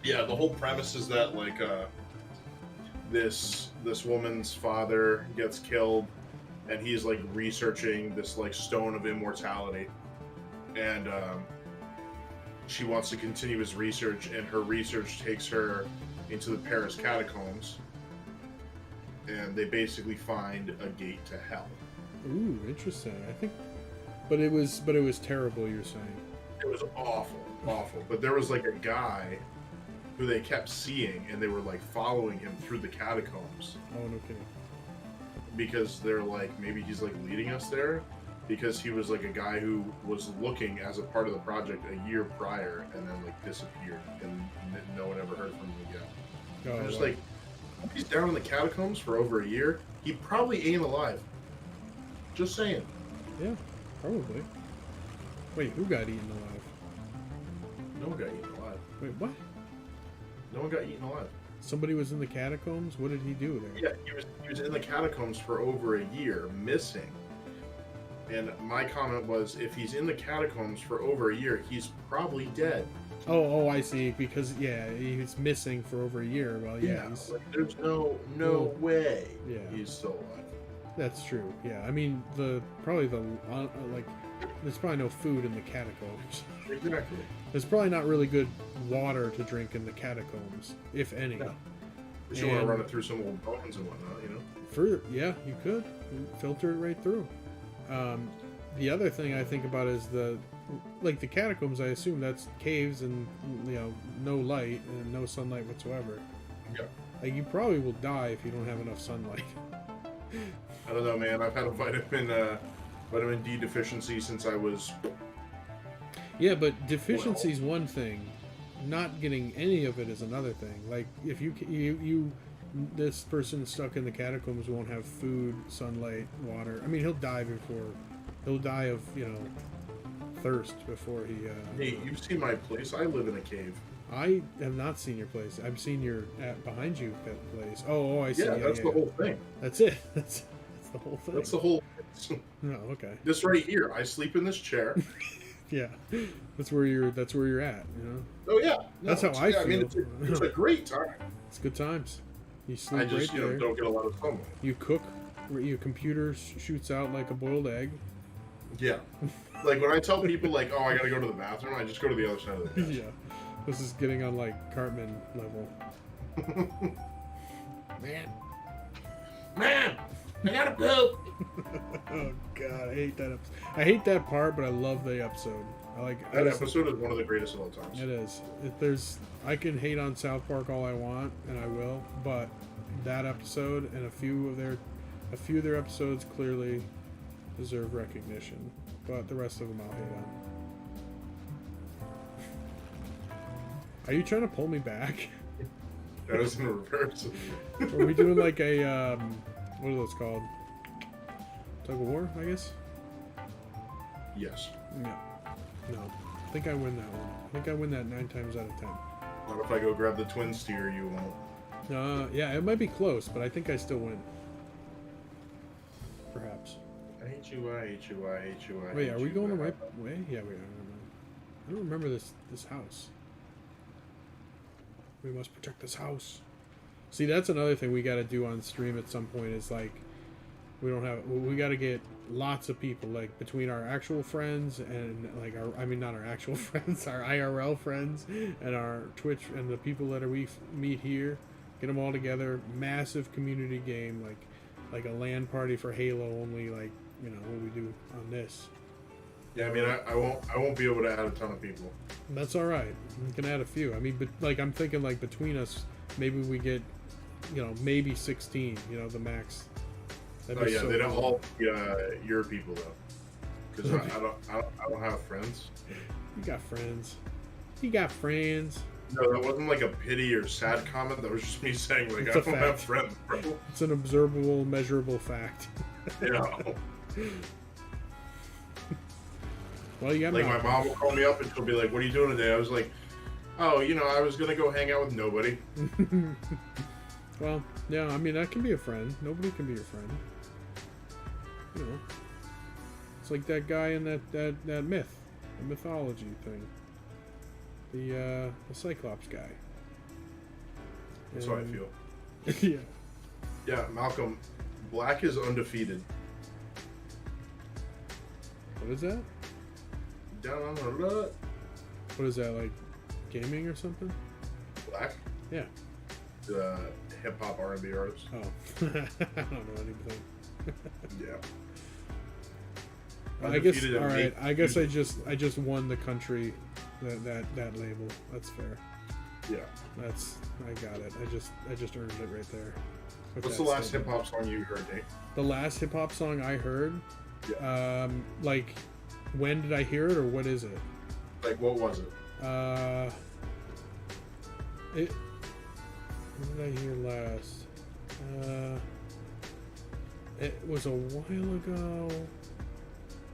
Yeah, the whole premise is that this woman's father gets killed, and he's like researching this like stone of immortality, and she wants to continue his research, and her research takes her into the Paris catacombs, and they basically find a gate to hell. Ooh, interesting. I think, but it was terrible. You're saying it was awful. But there was like a guy who they kept seeing, and they were like following him through the catacombs. Oh, no kidding. Because they're like, maybe he's like leading us there, because he was like a guy who was looking as a part of the project a year prior, and then like disappeared, and no one ever heard from him again. Oh, I'm just wow. like, if he's down in the catacombs for over a year, he probably ain't alive. Just saying. Yeah, probably. Wait, who got eaten alive? No one got eaten alive. Wait, what? No one got eaten alive. Somebody was in the catacombs? What did he do there? Yeah, he was in the catacombs for over a year, missing. And my comment was, if he's in the catacombs for over a year, he's probably dead. Oh, I see. Because he was missing for over a year. Well, yeah, he's, like, there's no way yeah, he's still alive. That's true. Yeah, I mean there's probably no food in the catacombs. Exactly. There's probably not really good water to drink in the catacombs, if any. No. You should want to run it through some old bones and whatnot, you know? Yeah, you could filter it right through. The other thing I think about is the catacombs. I assume that's caves and no light and no sunlight whatsoever. Yeah. Like, you probably will die if you don't have enough sunlight. I don't know, man. I've had a vitamin D deficiency since I was. Yeah, but deficiency is one thing. Not getting any of it is another thing. Like, if this person stuck in the catacombs won't have food, sunlight, water. I mean, he'll die of thirst before he. Hey, you've seen my place. I live in a cave. I have not seen your place. I've seen your behind you place. Oh, I see. Yeah, that's the whole thing. That's it. That's the whole thing. That's the whole. No, okay. This right here. I sleep in this chair. Yeah, that's where you're at. Oh yeah. No, that's how I feel. I mean, it's a great time. It's good times. You sleep I just right there. don't get a lot of sunlight. You cook. Your computer shoots out like a boiled egg. Yeah. Like when I tell people like, oh, I gotta go to the bathroom, I just go to the other side of the desk. Yeah. This is getting on like Cartman level. Man, I gotta poop. Oh god, I hate that episode. I hate that part, but I love the episode. That episode is one of the greatest of all times. It is. I can hate on South Park all I want, and I will, but that episode and a few of their episodes clearly deserve recognition. But the rest of them I'll hate on. Are you trying to pull me back? That was in reverse. Are we doing like a what are those called? Tug of war, I guess? Yes. No. I think I win that one. I think I win that 9 times out of 10. What if I go grab the twin steer? You won't. Yeah, it might be close, but I think I still win. Perhaps. I hate you. I hate you. I hate you. Wait, are we going the right way? Yeah, we are. I don't remember this house. We must protect this house. See, that's another thing we got to do on stream at some point. Is like, we got to get lots of people, like between our actual friends and like not our actual friends, our IRL friends and our Twitch and the people that we meet here. Get them all together, massive community game, like a LAN party for Halo, only like what we do on this. Yeah, I mean, I won't be able to add a ton of people. That's all right. We can add a few. I mean, but like I'm thinking, like between us, maybe we get, maybe 16. The max. That'd Oh be yeah, so they don't cool. all your people though, because I don't have friends. You got friends. You got friends. No, that wasn't like a pity or sad comment. That was just me saying like It's I a don't have fact. friends, bro. It's an observable, measurable fact. Yeah. Well, you got Like my Malcolm. mom will call me up and she'll be like, "What are you doing today?" I was like, "Oh, I was gonna go hang out with nobody." Well, yeah, I mean, that can be a friend. Nobody can be your friend. You know. It's like that guy in that myth. The mythology thing. The Cyclops guy. That's how I And- feel. Yeah. Yeah, Malcolm, Black is undefeated. What is that? Down on the lot. What is that, like gaming or something? Black, Yeah. the hip hop R&B artist. Oh. I don't know anything. Yeah. I guess, Undefeated at alright, make I guess music. I just won the country that label. That's fair. Yeah. I got it. I just earned it right there. with What's that the last statement. hip hop song you heard, Nate? The last hip hop song I heard, Yeah. like, when did I hear it or what is it? Like, what was it? When did I hear last? It was a while ago.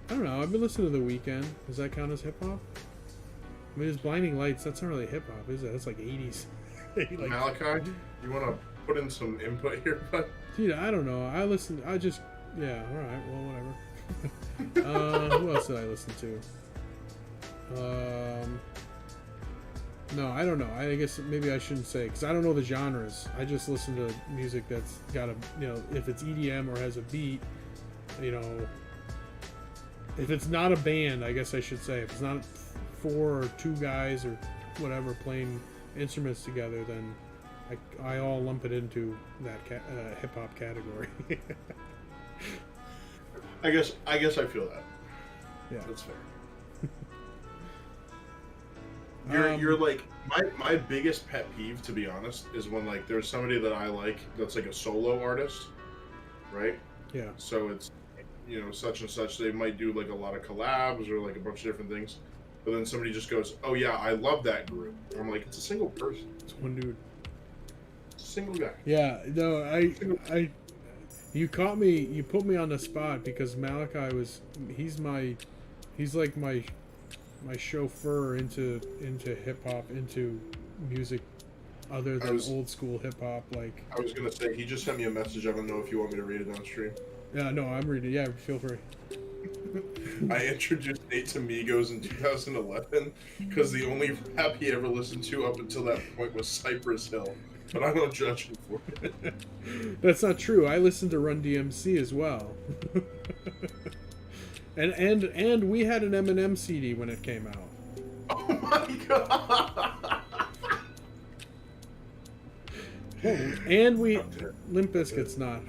I don't know. I've been listening to The Weeknd. Does that count as hip hop? I mean, it's Blinding Lights. That's not really hip hop, is it? That's like 80s. like, Malachi, you want to put in some input here, bud? dude, I don't know. Yeah, alright, well, whatever. Who else did I listen to? No, I don't know. I guess maybe I shouldn't say, because I don't know the genres. I just listen to music that's got a, if it's EDM or has a beat, if it's not a band, I guess I should say. If it's not 4 or 2 guys or whatever playing instruments together, then I all lump it into that hip hop category. I guess I feel that. Yeah. That's fair. Um, You're like my biggest pet peeve, to be honest, is when like there's somebody that I like that's like a solo artist, right? Yeah. So it's such and such. They might do like a lot of collabs or like a bunch of different things, but then somebody just goes, "Oh yeah, I love that group." And I'm like, it's a single person, It's one dude. it's a single guy. Yeah, no, you caught me, you put me on the spot because Malachi he's like my chauffeur into hip hop, into music other than old school hip hop. Like, I was gonna say, he just sent me a message. I don't know if you want me to read it on stream. yeah, no, I'm reading. Yeah, feel free. I introduced Nate to Migos in 2011 because the only rap he ever listened to up until that point was Cypress Hill. But I don't judge him for it. That's not true. I listened to Run DMC as well. and we had an Eminem CD when it came out. Oh my god! And Limp Bizkit's not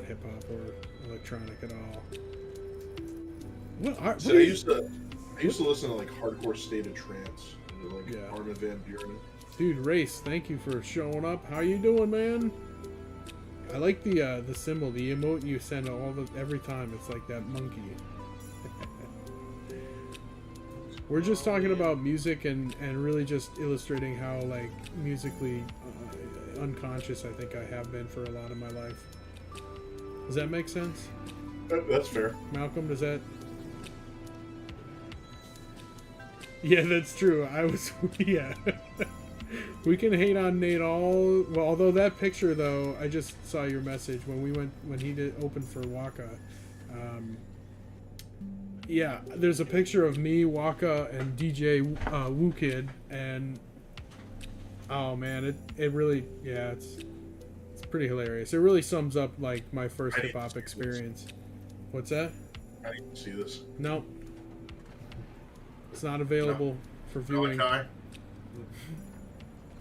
hip hop or electronic at all. So I used to listen to like hardcore State of Trance, or like Yeah. Armin van Buren. Dude, Race, thank you for showing up. How you doing, man? I like the symbol, the emote you send every time. It's like that monkey. We're just talking about music and really just illustrating how like musically unconscious I think I have been for a lot of my life. Does that make sense? That's fair. Malcolm, does that? Yeah, that's true. Yeah. We can hate on Nate all. Well, although that picture though, I just saw your message when he did open for Waka. Yeah, there's a picture of me, Waka, and DJ Woo Kid, and oh man, it really, yeah, it's pretty hilarious. It really sums up like my first hip hop experience. What's that? I need to see this. No, it's not available for viewing. Malachi.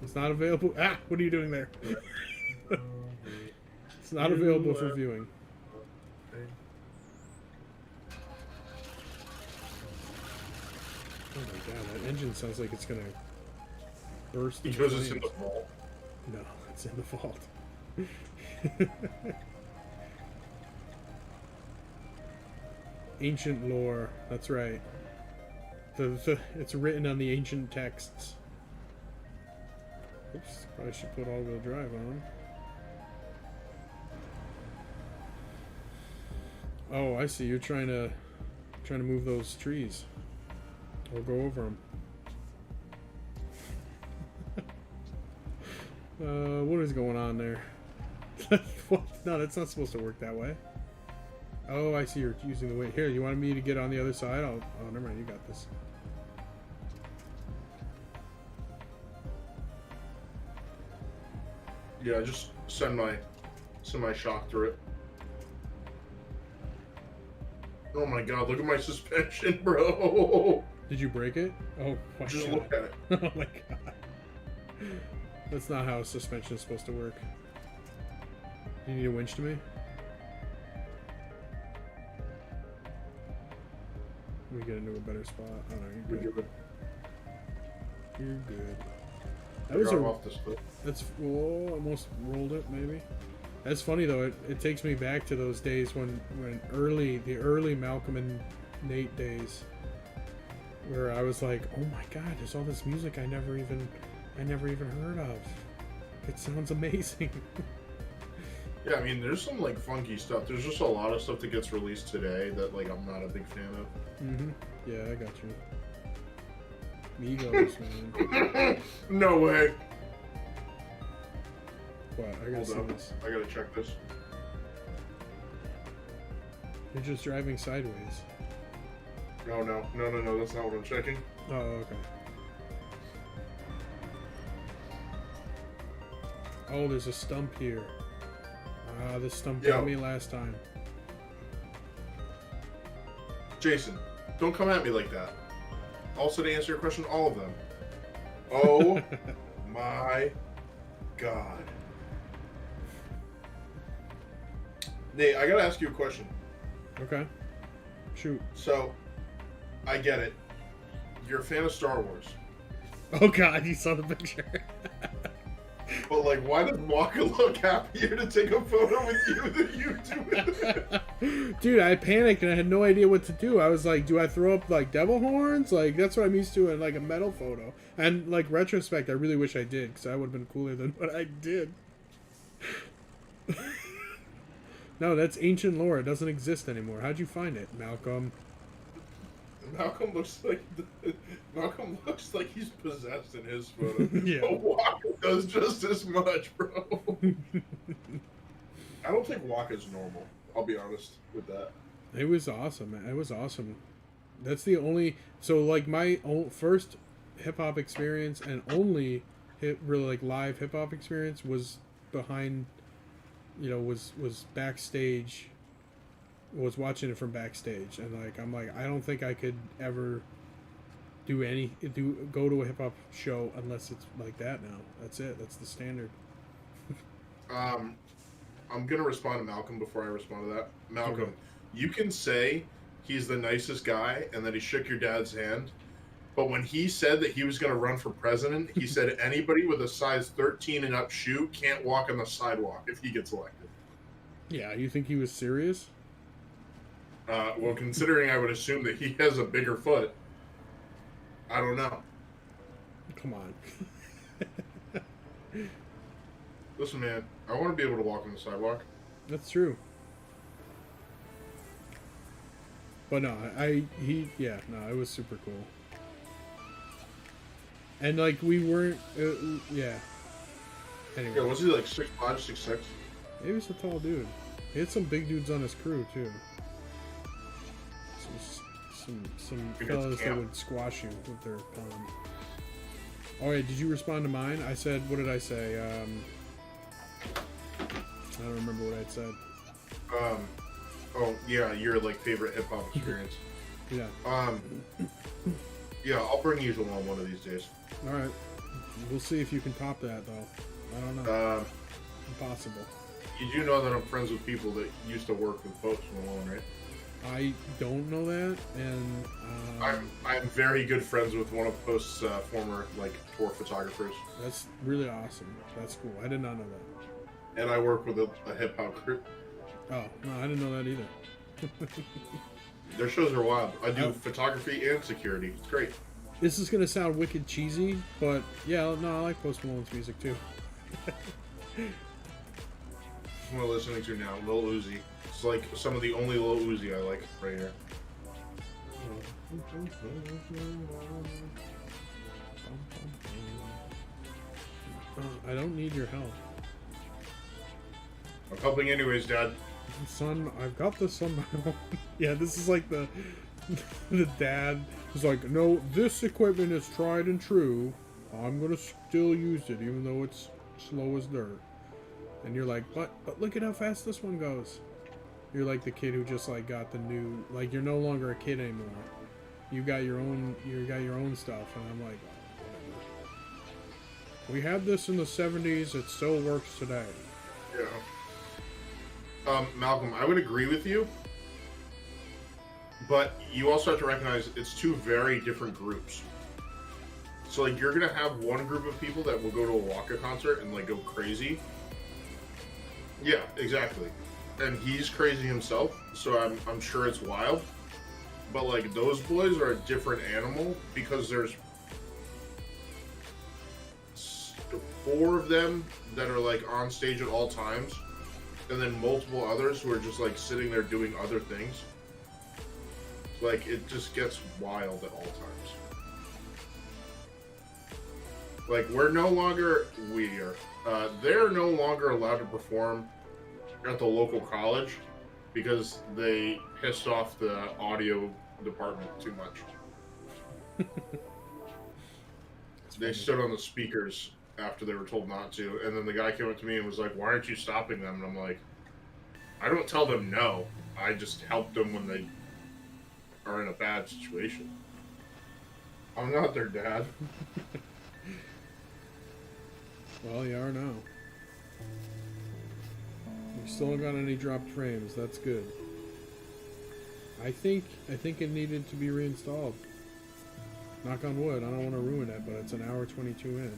It's not available. Ah, what are you doing there? It's not available for viewing. Oh my god, that engine sounds like it's gonna burst. into Because it's in flames. the vault. No, it's in the vault. Ancient lore. That's right. It's written on the ancient texts. Oops. Probably should put all-wheel drive on. Oh, I see. You're trying to move those trees. Or go over them. What is going on there? No, that's not supposed to work that way. Oh, I see. You're using the weight. Here, you wanted me to get on the other side? Oh, never mind. You got this. Yeah, just send my shock through it. Oh my god, look at my suspension, bro. Did you break it? Oh my Just god. look at it. Oh my god. That's not how suspension is supposed to work. You need a winch to me? Let me get into a better spot. Oh no, you're good. You're good. That was off this cliff. That's almost rolled it maybe. That's funny though. It takes me back to those days when the early Malcolm and Nate days, where I was like, oh my god, there's all this music I never even heard of. It sounds amazing. Yeah, I mean, there's some like funky stuff. There's just a lot of stuff that gets released today that like I'm not a big fan of. Yeah, I got you. Migos, man. No way. What? I gotta see this. I gotta check this. You're just driving sideways. No, that's not what I'm checking. Oh, okay. Oh, there's a stump here. Ah, this stump got me last time. Jason, don't come at me like that. Also, to answer your question, all of them. Oh my god. Nate, I gotta ask you a question. Okay. Shoot. So, I get it. You're a fan of Star Wars. Oh god, you saw the picture. But like, why does Walker look happier to take a photo with you than you do with it? Dude, I panicked and I had no idea what to do. I was like, do I throw up like devil horns? Like, that's what I'm used to in like a metal photo. And like retrospect, I really wish I did, because I would have been cooler than what I did. No, that's ancient lore. It doesn't exist anymore. How'd you find it, Malcolm? Malcolm looks like he's possessed in his photo. Yeah. But Walker does just as much, bro. I don't think Walker's normal. I'll be honest with that. It was awesome, man. It was awesome. That's the only... So, like, my first hip-hop experience and only really, like, live hip-hop experience was behind... You know, was backstage... Was watching it from backstage. And, like, I'm like, I don't think I could ever go to a hip-hop show unless it's like that now. That's it. That's the standard. I'm gonna respond to Malcolm before I respond to that. Malcolm, Okay. You can say he's the nicest guy and that he shook your dad's hand, but when he said that he was gonna run for president, he said anybody with a size 13 and up shoe can't walk on the sidewalk if he gets elected. Yeah, you think he was serious? Well, considering I would assume that he has a bigger foot, I don't know. Come on. Listen, man, I want to be able to walk on the sidewalk. That's true. But no, it was super cool. And like we weren't, yeah. Anyway. Yeah, was he like 6'5", 6'6"? He was a tall dude. He had some big dudes on his crew too. Some fellas that would squash you with their palm. Alright, did you respond to mine? I said, what did I say? I don't remember what I said. Oh yeah, your like favorite hip hop experience. Yeah. Yeah, I'll bring you to one of these days. All right. We'll see if you can top that though. I don't know. Impossible. You do know that I'm friends with people that used to work with Post Malone, right? I don't know that, and I'm very good friends with one of Post's former like tour photographers. That's really awesome. That's cool. I did not know that. And I work with a hip hop group. Oh no, I didn't know that either. Their shows are wild. I do photography and security. It's great. This is gonna sound wicked cheesy, but yeah, no, I like Post Malone's music too. What I'm listening to now, Lil Uzi. It's like some of the only Lil Uzi I like right here. I don't need your help. I'm helping anyways, Dad. Son, I've got this somehow. Yeah, this is like the the dad who's like, no, this equipment is tried and true. I'm gonna still use it, even though it's slow as dirt. And you're like, but look at how fast this one goes. You're like the kid who just like got the new, like you're no longer a kid anymore. You got your own stuff, and I'm like, oh, whatever. We had this in the 70s. It still works today. Yeah. Malcolm, I would agree with you, but you also have to recognize it's two very different groups. So like you're gonna have one group of people that will go to a Waka concert and like go crazy. Yeah, exactly. And he's crazy himself, so I'm sure it's wild. But like those boys are a different animal because there's 4 of them that are like on stage at all times, and then multiple others who are just like sitting there doing other things. Like it just gets wild at all times. Like they're no longer allowed to perform at the local college because they pissed off the audio department too much. They stood on the speakers after they were told not to, and then the guy came up to me and was like, why aren't you stopping them? And I'm like, I don't tell them no, I just help them when they are in a bad situation. I'm not their dad. Well, you are now. You still don't got any dropped frames. That's good. I think it needed to be reinstalled. Knock on wood. I don't want to ruin it, but it's an hour 22 in.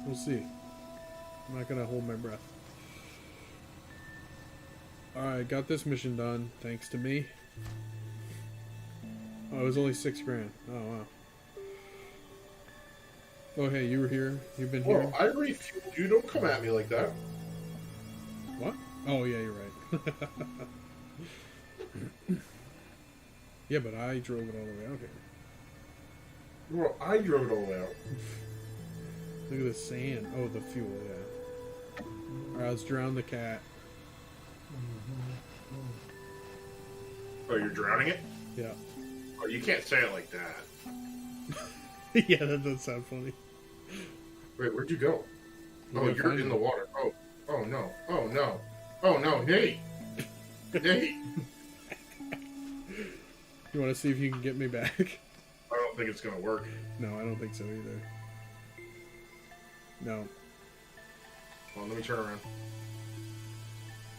We'll see. I'm not gonna hold my breath. Alright, got this mission done, thanks to me. Oh, it was only $6 grand. Oh, wow. Oh, hey, you were here? You've been here? Oh, I refueled you. Don't come at me like that. What? Oh, yeah, you're right. Yeah, but I drove it all the way out here. Well, I drove it all the way out. Look at the sand. Oh, the fuel, yeah. Alright, let's drown the cat. Oh, you're drowning it? Yeah. Oh, you can't say it like that. Yeah, that does sound funny. Wait, where'd you go? You're you're in the water. Oh no. Oh no. Oh no, Nate! Nate! You want to see if you can get me back? I don't think it's gonna work. No, I don't think so either. No. Hold on, let me turn around.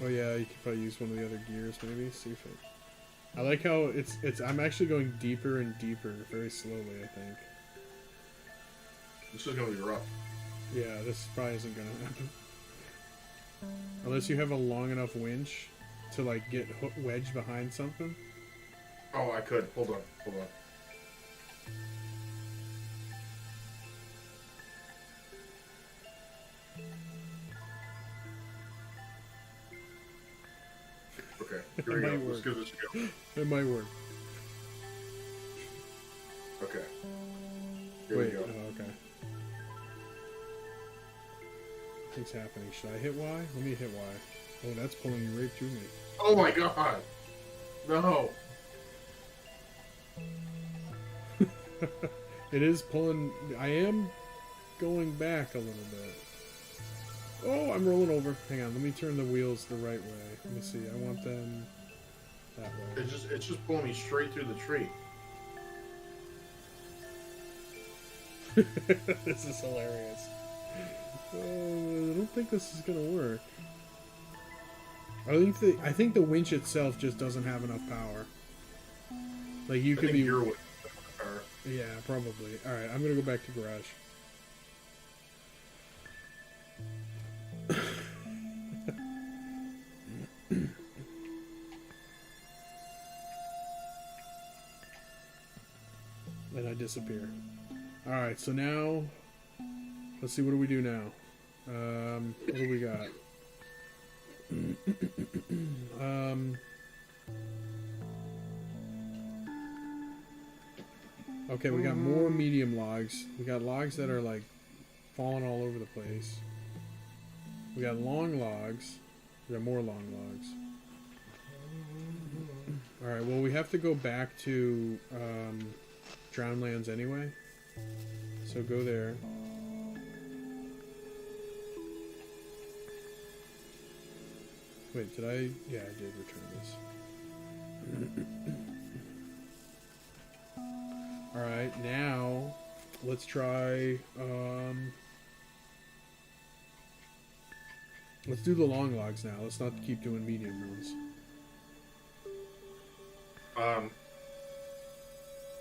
Oh yeah, you could probably use one of the other gears maybe, see if it... I like how I'm actually going deeper and deeper, very slowly, I think. This is gonna be rough. Yeah, this probably isn't gonna happen. Unless you have a long enough winch to like get wedged behind something. Oh, I could. Hold on. Okay, here we go. Let's give this a go. It might work. Okay. Here Wait, we go. oh, okay. What's happening? Should I hit Y? Let me hit Y. Oh, that's pulling you right to me. Oh my god! No! It is pulling... I am going back a little bit. Oh, I'm rolling over. Hang on, let me turn the wheels the right way. Let me see. I want them that way. It's just pulling me straight through the tree. This is hilarious. I don't think this is gonna work. I think the winch itself just doesn't have enough power. Like you could be. Your winch. Yeah, probably. All right, I'm gonna go back to garage. disappear. Alright, so now, let's see, what do we do now? What do we got? Okay, we got more medium logs. We got logs that are like falling all over the place. We got long logs. We got more long logs. Alright, well, we have to go back to Drownlands anyway. So go there. Wait, did I? Yeah, I did return this. Alright, now let's try, let's do the long logs now. Let's not keep doing medium ones.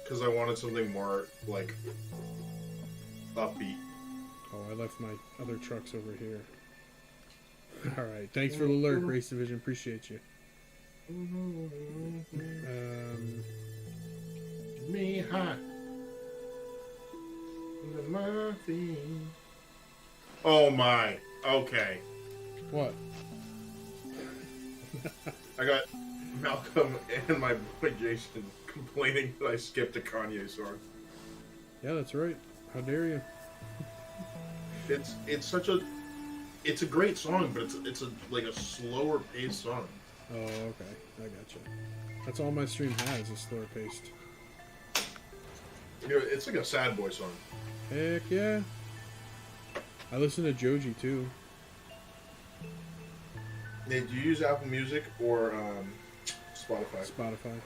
Because I wanted something more, like, upbeat. Oh, I left my other trucks over here. Alright, thanks for the alert, Race Division. Appreciate you. Me hot. Oh my. Okay. What? I got Malcolm and my boy Jason complaining that I skipped a Kanye song. Yeah, that's right. How dare you? It's such a great song, but it's like a slower paced song. Oh, okay. I gotcha. That's all my stream has is slower paced. You know, it's like a sad boy song. Heck yeah. I listen to Joji too. Hey, do you use Apple Music or Spotify? Spotify.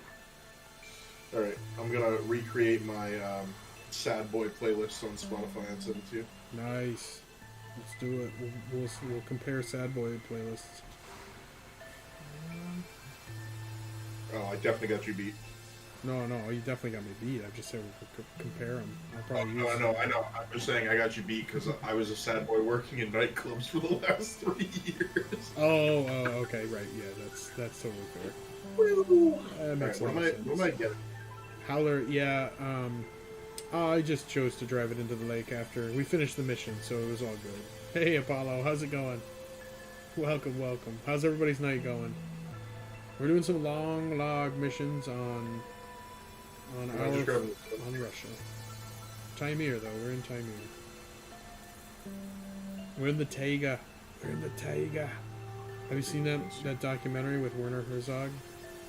Alright, I'm gonna recreate my sad boy playlist on Spotify and send it to you. Nice. Let's do it. We'll compare sad boy playlists. Oh, I definitely got you beat. No, you definitely got me beat. I just said we could compare them. I'll probably use. I know. I'm just saying I got you beat because I was a sad boy working in nightclubs for the last 3 years. Oh, okay, right. Yeah, that's totally fair. That makes what am I getting? Howler, yeah. I just chose to drive it into the lake after we finished the mission, so it was all good. Hey, Apollo, how's it going? Welcome. How's everybody's night going? We're doing some long log missions on Russia. Taimyr, though. We're in Taimyr. We're in the Taiga. Have you seen that documentary with Werner Herzog,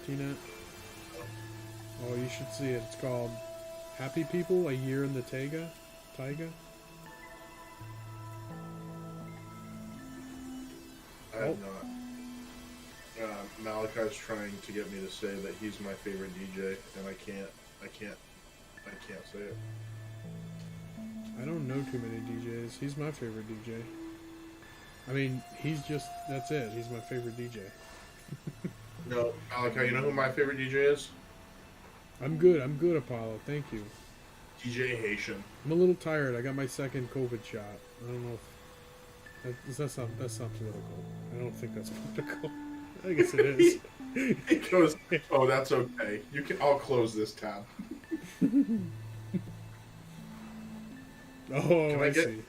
T-Net? Oh, you should see it. It's called Happy People, A Year in the Taiga. I have not. Malachi's trying to get me to say that he's my favorite DJ, and I can't say it. I don't know too many DJs. He's my favorite DJ. I mean, that's it. He's my favorite DJ. No, Malachi, you know who my favorite DJ is? I'm good, Apollo. Thank you. DJ Haitian. I'm a little tired. I got my second COVID shot. I don't know if... That's not political. I don't think that's political. I guess it is. He goes, oh, that's okay. I'll close this tab. Oh, I see.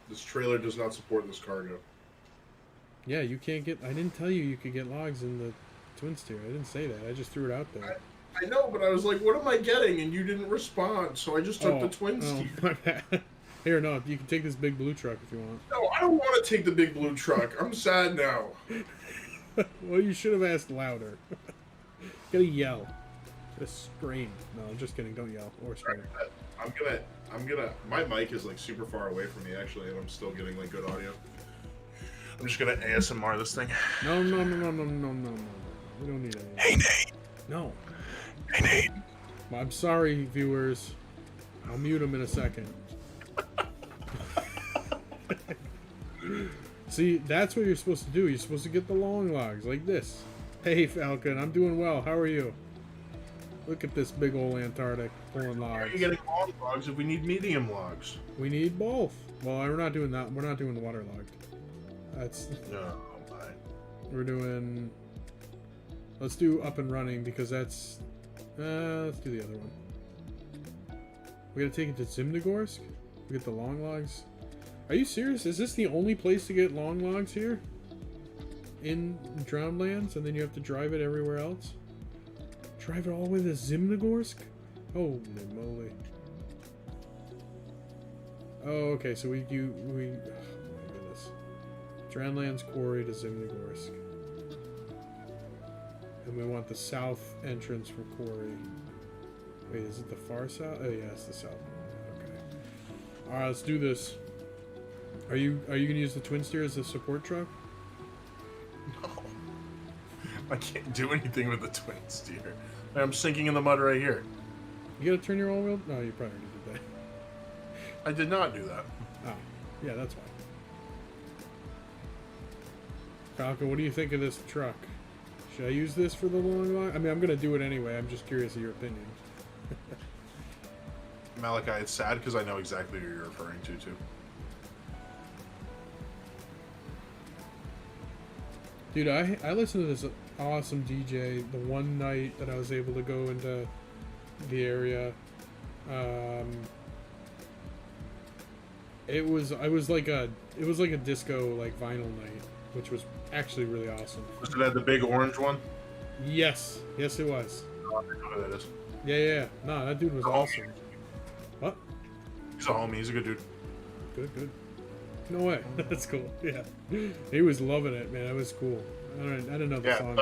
This trailer does not support this cargo. Yeah, you can't get... I didn't tell you could get logs in the twin steer. I didn't say that. I just threw it out there. I know, but I was like, what am I getting? And you didn't respond, so I just took the twin steer. My bad. Here, no, you can take this big blue truck if you want. No, I don't want to take the big blue truck. I'm sad now. Well, you should have asked louder. Gotta yell. Gotta scream. No, I'm just kidding. Don't yell or scream. I'm gonna. My mic is like super far away from me actually, and I'm still getting like good audio. I'm just gonna ASMR this thing. No. We don't need any. Hey Nate. No. Hey Nate. I'm sorry, viewers. I'll mute him in a second. See, that's what you're supposed to do. You're supposed to get the long logs like this. Hey, Falcon, I'm doing well. How are you? Look at this big old Antarctic pulling logs. Why are you getting long logs if we need medium logs? We need both. Well, we're not doing that. We're not doing the waterlogged. That's... No, my. We're doing... Let's do up and running because that's Let's do the other one. We gotta take it to Zimnogorsk? We get the long logs? Are you serious? Is this the only place to get long logs here? In Drownlands? And then you have to drive it everywhere else? Drive it all the way to Zimnogorsk? Holy moly. Oh, okay, so oh my goodness. Drownlands Quarry to Zimnogorsk. And we want the south entrance for Quarry. Wait, is it the far south? Oh yeah, it's the south. Okay. Alright, let's do this. Are you gonna use the twin steer as the support truck? No. I can't do anything with the twin steer. I'm sinking in the mud right here. You gotta turn your all-wheel? No, you probably already did that. I did not do that. Oh, yeah, that's fine. Falcon, what do you think of this truck? Should I use this for the long log? I mean, I'm gonna do it anyway. I'm just curious of your opinion. Malachi, it's sad because I know exactly who you're referring to, too. Dude, I listened to this awesome DJ the one night that I was able to go into the area. It was like a disco like vinyl night, which was actually really awesome. Was that the big orange one? Yes, yes it was. Oh, I know who that is. Yeah. No, that dude was awesome. What? He's a homie. He's a good dude. Good. No way. That's cool. Yeah. He was loving it, man. That was cool. I didn't know the song.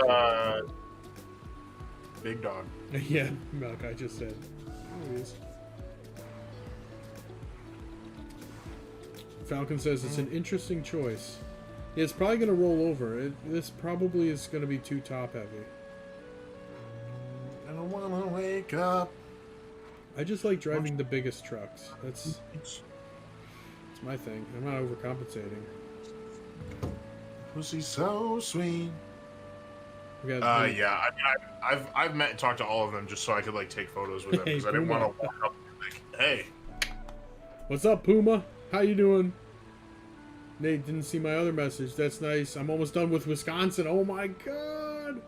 Big Dog. Yeah, Malachi just said. Oh, he is. Falcon says it's an interesting choice. Yeah, it's probably going to roll over. This probably is going to be too top heavy. I don't want to wake up. I just like driving the biggest trucks. That's my thing. I'm not overcompensating. Pussy so sweet. We got yeah. I mean, I've met and talked to all of them just so I could like take photos with them because I didn't want to walk up and be like, hey. What's up, Puma? How you doing? Nate didn't see my other message. That's nice. I'm almost done with Wisconsin. Oh my god.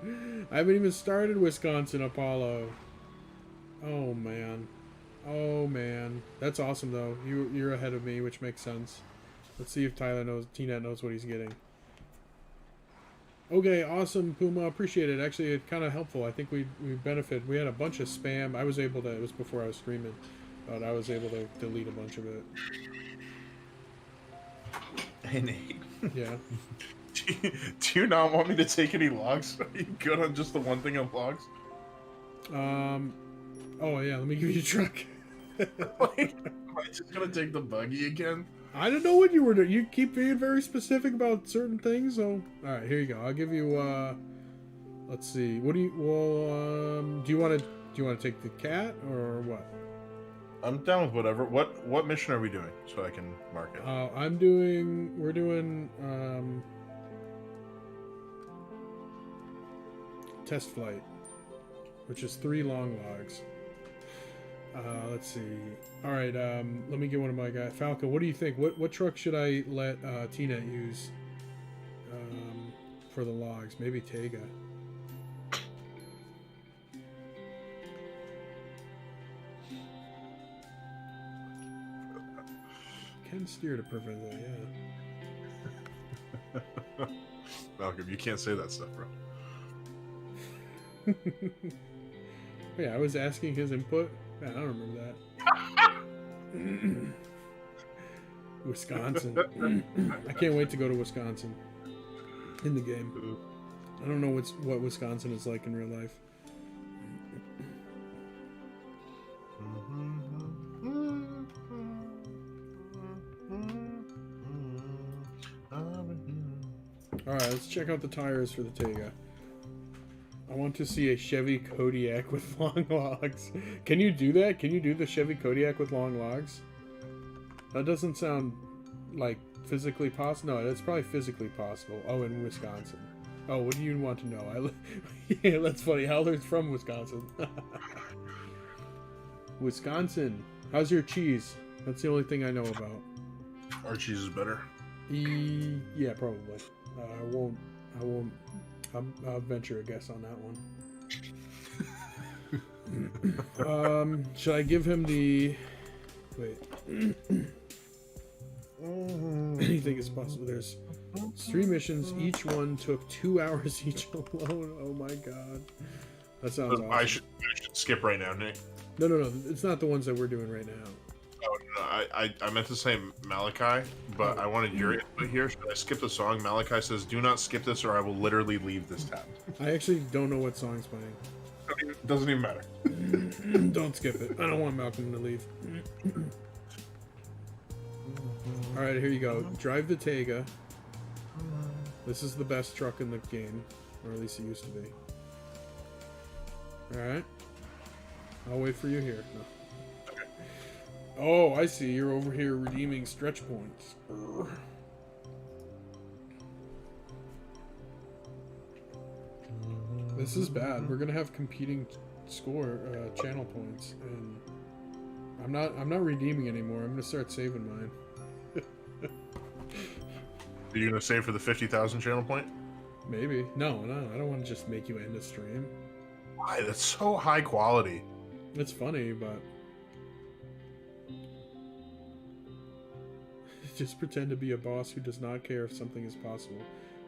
I haven't even started Wisconsin, Apollo. Oh man. Oh man. That's awesome though. You're ahead of me, which makes sense. Let's see if T-Net knows what he's getting. Okay, awesome, Puma. Appreciate it. Actually, it's kind of helpful. I think we benefit. We had a bunch of spam. I was able to. It was before I was streaming, but I was able to delete a bunch of it. Hey, Nate. Yeah. Do you not want me to take any logs? Are you good on just the one thing of logs? Oh yeah. Let me give you a truck. Like, am I just gonna take the buggy again? I don't know what you were doing. You keep being very specific about certain things. So, all right, here you go. I'll give you. Let's see. What do you? Well, do you want to take the cat or what? I'm down with whatever. What mission are we doing so I can mark it? We're doing test flight, which is 3 long logs. Let's see. All right, let me get one of my guys. Falco, what do you think? What truck should I let T-Net use for the logs? Maybe Tega. Can steer to prevent that, yeah. Malcolm, you can't say that stuff, bro. Yeah, I was asking his input. Man, I don't remember that. Wisconsin. I can't wait to go to Wisconsin in the game. I don't know what Wisconsin is like in real life. Alright, let's check out the tires for the Tega. I want to see a Chevy Kodiak with long logs. Can you do that? Can you do the Chevy Kodiak with long logs? That doesn't sound like physically possible. No, that's probably physically possible. Oh, in Wisconsin. Oh, what do you want to know? Yeah, that's funny. Howler's from Wisconsin. Wisconsin. How's your cheese? That's the only thing I know about. Our cheese is better. Yeah, probably. I'll venture a guess on that one. Should I give him the... Wait. Anything is possible. There's 3 missions. Each one took 2 hours each alone. Oh my god. That sounds awesome. I should skip right now, Nick. No. It's not the ones that we're doing right now. Oh, no, I meant to say Malachi, but I wanted your input here. Should I skip the song? Malachi says, do not skip this or I will literally leave this tab. I actually don't know what song's playing. Doesn't even matter. Don't skip it. I don't want Malcolm to leave. Alright, here you go. Drive the Tega. This is the best truck in the game. Or at least it used to be. Alright. I'll wait for you here. No. Okay. Oh, I see. You're over here redeeming stretch points. Brr. This is bad. We're gonna have competing channel points, and I'm not redeeming anymore. I'm gonna start saving mine. Are you gonna save for the 50,000 channel point? Maybe. No. I don't want to just make you end a stream. Why? That's so high quality. It's funny, but just pretend to be a boss who does not care if something is possible.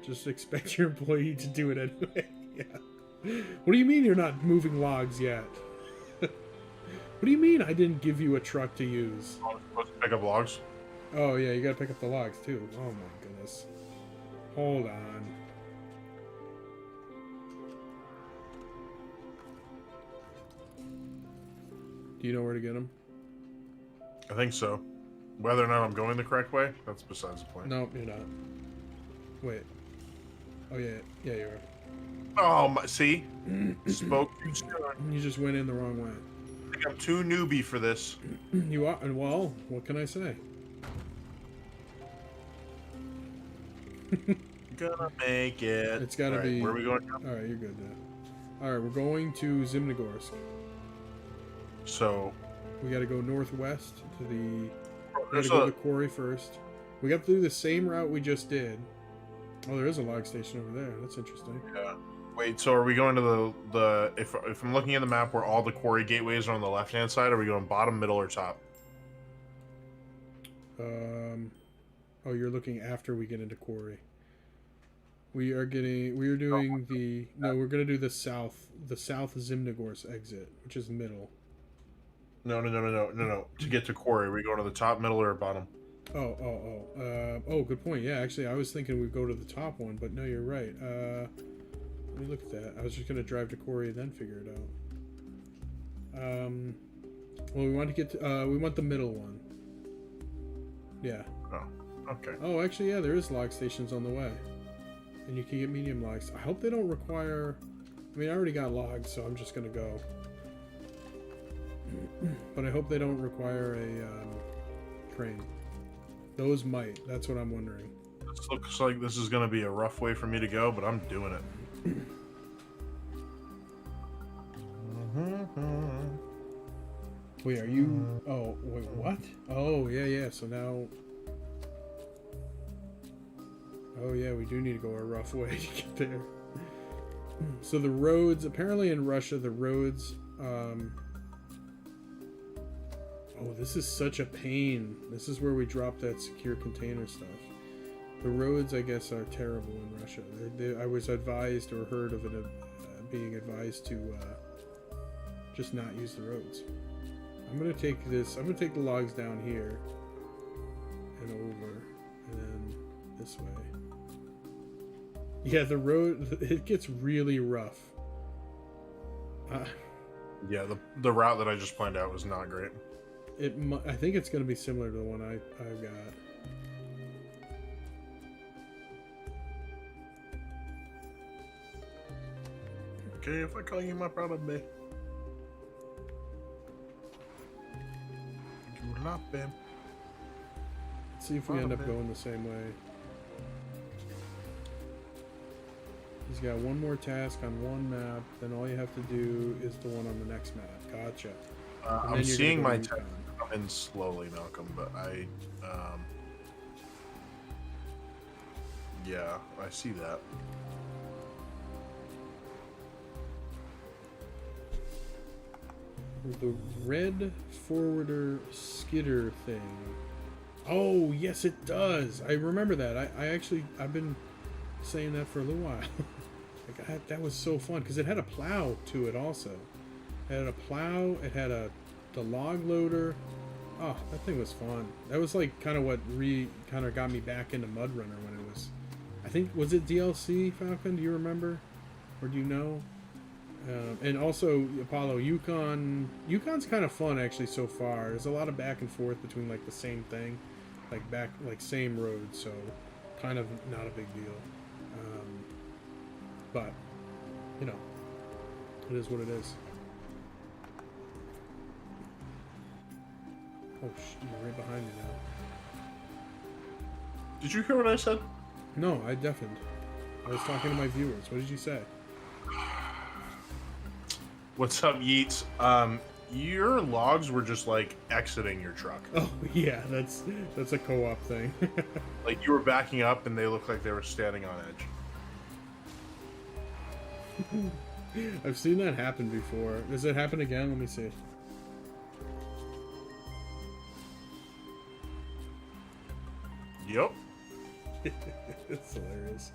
Just expect your employee to do it anyway. Yeah. What do you mean you're not moving logs yet? What do you mean I didn't give you a truck to use? I'm supposed to pick up logs? Oh yeah, you gotta pick up the logs too. Oh my goodness. Hold on. Do you know where to get them? I think so. Whether or not I'm going the correct way, that's besides the point. No, you're not. Wait. Oh yeah, you are. Oh my! See, spoke too soon. You just went in the wrong way. I think I'm too newbie for this. You are. Well, what can I say? Gonna make it. It's gotta be. Where are we going now? All right, you're good now. All right, we're going to Zimnogorsk. So we got to go northwest to the. We got there's to go a- to the quarry first. We got to do the same route we just did. Oh, there is a log station over there. That's interesting. Yeah. Wait. So are we going to the? If I'm looking at the map where all the quarry gateways are on the left hand side, are we going bottom, middle, or top? Oh, you're looking after we get into quarry. We're doing the. No, we're gonna do the south Zimnogorsk exit, which is middle. No. To get to quarry, are we going to the top, middle, or bottom? Oh, good point. Yeah, actually, I was thinking we'd go to the top one, but no, you're right. Let me look at that. I was just gonna drive to quarry and then figure it out. Well, we want to get to, we want the middle one. Yeah. Oh, okay. Oh, actually, yeah, there is log stations on the way, and you can get medium logs. I hope they don't require. I mean, I already got logs, so I'm just gonna go. But I hope they don't require a crane. Those might. That's what I'm wondering. This looks like this is going to be a rough way for me to go, but I'm doing it. Wait, are you... Oh, wait, what? Oh, yeah. So now... Oh, yeah, we do need to go a rough way to get there. So the roads... Apparently in Russia, the roads... Oh, this is such a pain. This is where we drop that secure container stuff. The roads, I guess, are terrible in Russia. I was advised or heard of it being advised to just not use the roads. I'm gonna take this. I'm gonna take the logs down here and over, and then this way. Yeah, the road, it gets really rough. Yeah, the route that I just planned out was not great. I think it's gonna be similar to the one I've got. Okay, if I call you my brother, babe. You not, babe. Let's see if we end up going the same way. He's got one more task on one map, then all you have to do is the one on the next map. Gotcha. I'm seeing my task come in slowly, Malcolm, but yeah, I see that. The red forwarder skidder thing. Oh, yes, it does. I remember that. I've been saying that for a little while. Like that was so fun because it had a plow to it also. It had a plow. It had the log loader. Oh, that thing was fun. That was like kind of what kind of got me back into Mud Runner when it was. I think was it DLC Falcon? Do you remember, or do you know? And also Apollo Yukon. Yukon's kind of fun actually so far. There's a lot of back and forth between like the same thing, like same road, so kind of not a big deal. But you know, it is what it is. Oh, you're right behind me now. Did you hear what I said? No, I deafened. I was talking to my viewers. What did you say? What's up, Yeats? Your logs were just like exiting your truck. Oh yeah, that's a co-op thing. Like you were backing up and they looked like they were standing on edge. I've seen that happen before. Does it happen again? Let me see. Yep. It's hilarious.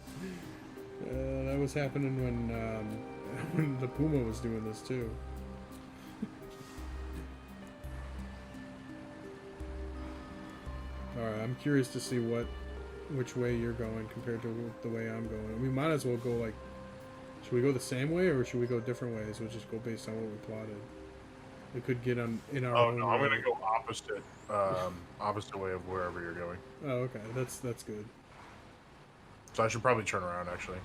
That was happening when the Puma was doing this too. Alright, I'm curious to see which way you're going compared to the way I'm going. We might as well go like, should we go the same way or should we go different ways? We'll just go based on what we plotted. We could get in our own no, way. I'm gonna go opposite way of wherever you're going. Oh, okay, that's good. So I should probably turn around actually.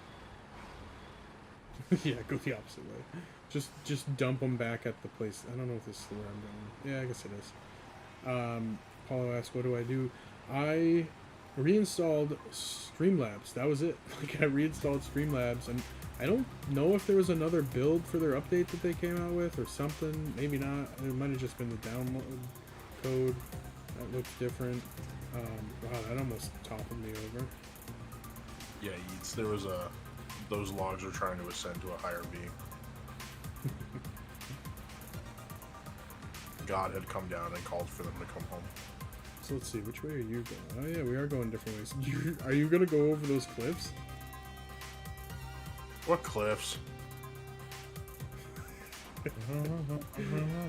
Yeah, go the opposite way. Just dump them back at the place. I don't know if this is where I'm going. Yeah, I guess it is. Paulo asked, what do I do? I reinstalled Streamlabs. That was it. Like, I reinstalled Streamlabs, and I don't know if there was another build for their update that they came out with or something. Maybe not. It might have just been the download code. That looks different. Wow, that almost toppled me over. Yeah, Yeats, there was those logs are trying to ascend to a higher beam. God had come down and called for them to come home. So let's see, which way are you going? Oh yeah, we are going different ways. Are you gonna go over those cliffs? What cliffs?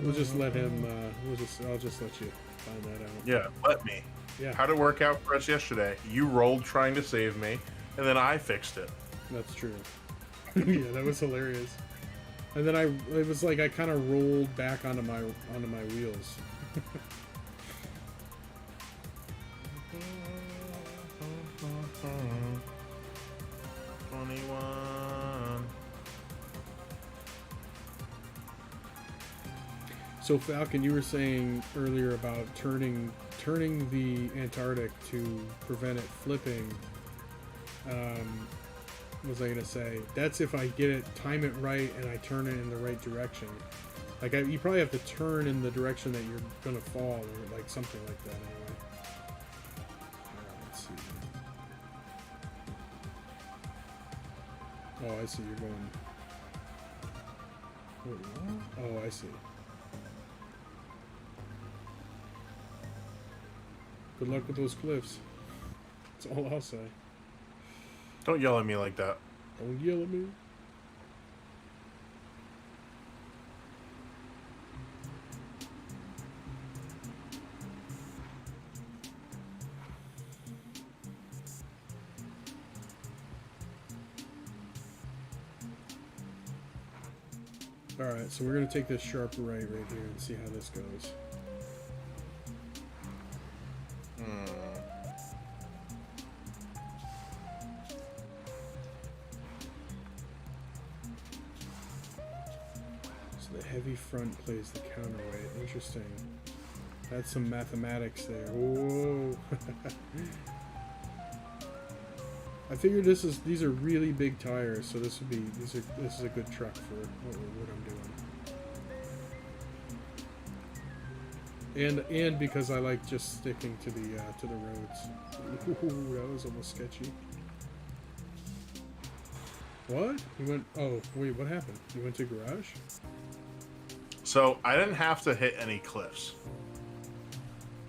We'll just let him. I'll just let you find that out. Yeah, let me. Yeah. How'd it work out for us yesterday? You rolled trying to save me, and then I fixed it. That's true. Yeah, that was hilarious. And then it was like I kind of rolled back onto my wheels. 21. So Falcon, you were saying earlier about turning the Antarctic to prevent it flipping. What was I gonna say? That's if I time it right, and I turn it in the right direction. Like you probably have to turn in the direction that you're gonna fall, or like something like that. Anyway. Let's see. Oh, I see. You're going. Wait, what? Oh, I see. Good luck with those cliffs. That's all I'll say. Don't yell at me like that. Don't yell at me. Alright, so we're going to take this sharp right here and see how this goes. So the heavy front plays the counterweight. Interesting. That's some mathematics there. Whoa. I figured these are really big tires, so this is a good truck for what I'm doing. And because I like just sticking to the roads. Ooh, that was almost sketchy. What? You went? Oh wait, what happened? You went to garage? So I didn't have to hit any cliffs,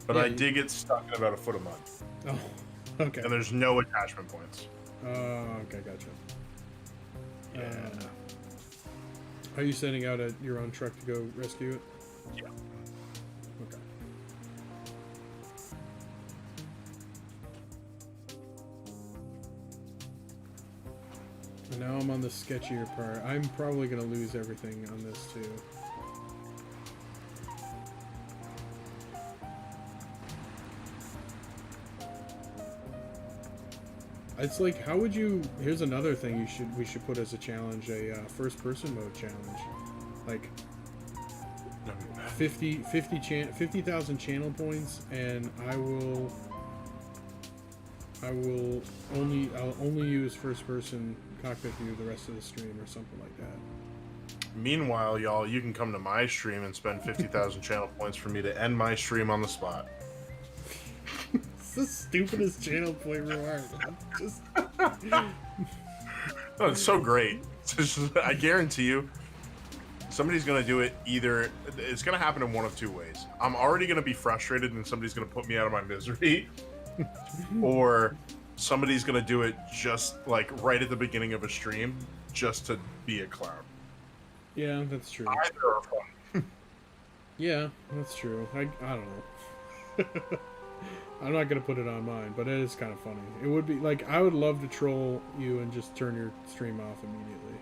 but Yeah, I did get stuck in about a foot of mud. Oh, okay. And there's no attachment points. Okay, gotcha. Yeah. Are you sending out your own truck to go rescue it? Yeah. Okay. And now I'm on the sketchier part. I'm probably going to lose everything on this too. It's like, how would you? Here's another thing we should put as a challenge: a first-person mode challenge, like 50,000 channel points, and I'll only use first-person cockpit view the rest of the stream, or something like that. Meanwhile, y'all, you can come to my stream and spend 50,000 channel points for me to end my stream on the spot. It's the stupidest channel point reward. Just... Oh, it's so great. It's just, I guarantee you, somebody's going to do it either... It's going to happen in one of two ways. I'm already going to be frustrated and somebody's going to put me out of my misery. Or somebody's going to do it just, like, right at the beginning of a stream, just to be a clown. Yeah, that's true. Either are fun. Yeah, that's true. I don't know. I'm not gonna put it on mine, but it is kind of funny. It would be like, I would love to troll you and just turn your stream off immediately.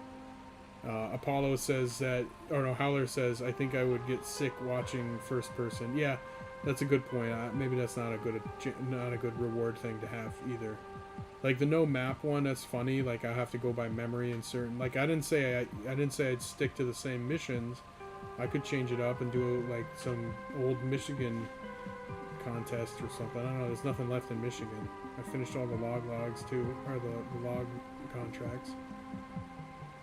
Apollo says that, or no, Howler says, I think I would get sick watching first person. Yeah, that's a good point. Maybe that's not a good reward thing to have either. Like the no map one, that's funny. Like I have to go by memory in certain. Like I didn't say I'd stick to the same missions. I could change it up and do like some old Michigan contest or something. I don't know. There's nothing left in Michigan. I finished all the logs too, or the log contracts.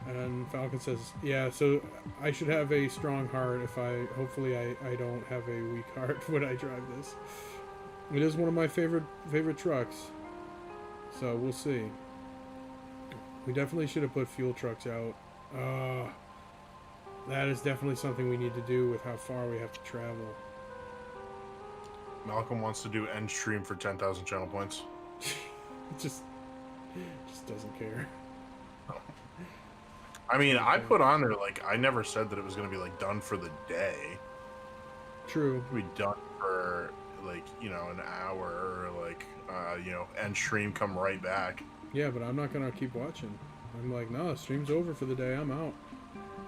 And Falcon says, yeah, so I should have a strong heart if hopefully I don't have a weak heart when I drive this. It is one of my favorite trucks. So we'll see. We definitely should have put fuel trucks out. That is definitely something we need to do with how far we have to travel. Malcolm wants to do end stream for 10,000 channel points. just doesn't care. I mean, I put on there, like, I never said that it was going to be, like, done for the day. True. It would be done for, like, you know, an hour, or, like, you know, end stream, come right back. Yeah, but I'm not going to keep watching. I'm like, no, stream's over for the day. I'm out.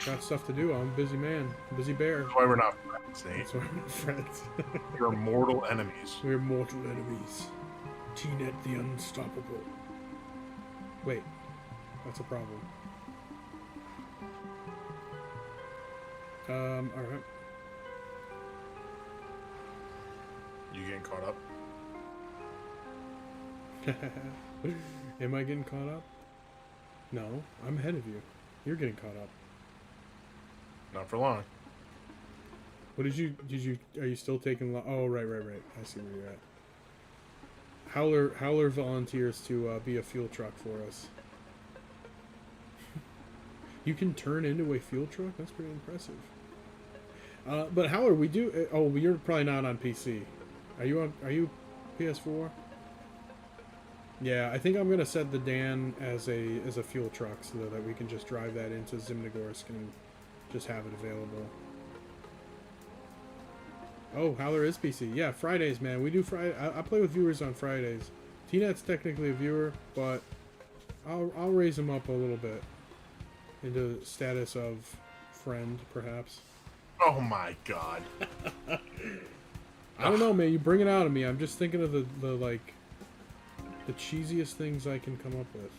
Got stuff to do. I'm a busy man. Busy bear. That's why we're not friends, Nate. That's why we're not friends. We're mortal enemies. We're mortal enemies. T-Net the Unstoppable. Wait. That's a problem. Alright. You getting caught up? Am I getting caught up? No, I'm ahead of you. You're getting caught up. Not for long. What are you still taking oh, right. I see where you're at. Howler volunteers to be a fuel truck for us. You can turn into a fuel truck? That's pretty impressive. But Howler, we do... Oh, you're probably not on PC. Are you PS4? Yeah, I think I'm going to set the Dan as a fuel truck so that we can just drive that into Zimnogorsk and just have it available. Oh, Howler is PC. Yeah, Fridays, man. We do Friday. I play with viewers on Fridays. T-Net's technically a viewer, but I'll raise him up a little bit into status of friend, perhaps. Oh my god. I don't know, man. You bring it out of me. I'm just thinking of the cheesiest things I can come up with.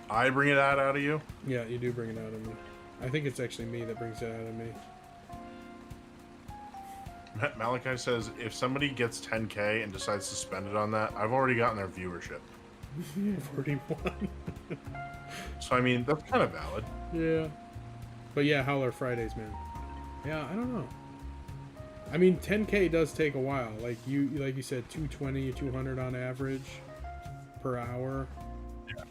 I bring it out of you? Yeah, you do bring it out of me. I think it's actually me that brings it out of me. Malachi says, if somebody gets 10K and decides to spend it on that, I've already gotten their viewership. You've already won. So, I mean, that's kind of valid. Yeah. But yeah, Howler Fridays, man. Yeah, I don't know. I mean, 10K does take a while. Like you said, 220, 200 on average per hour. Yeah.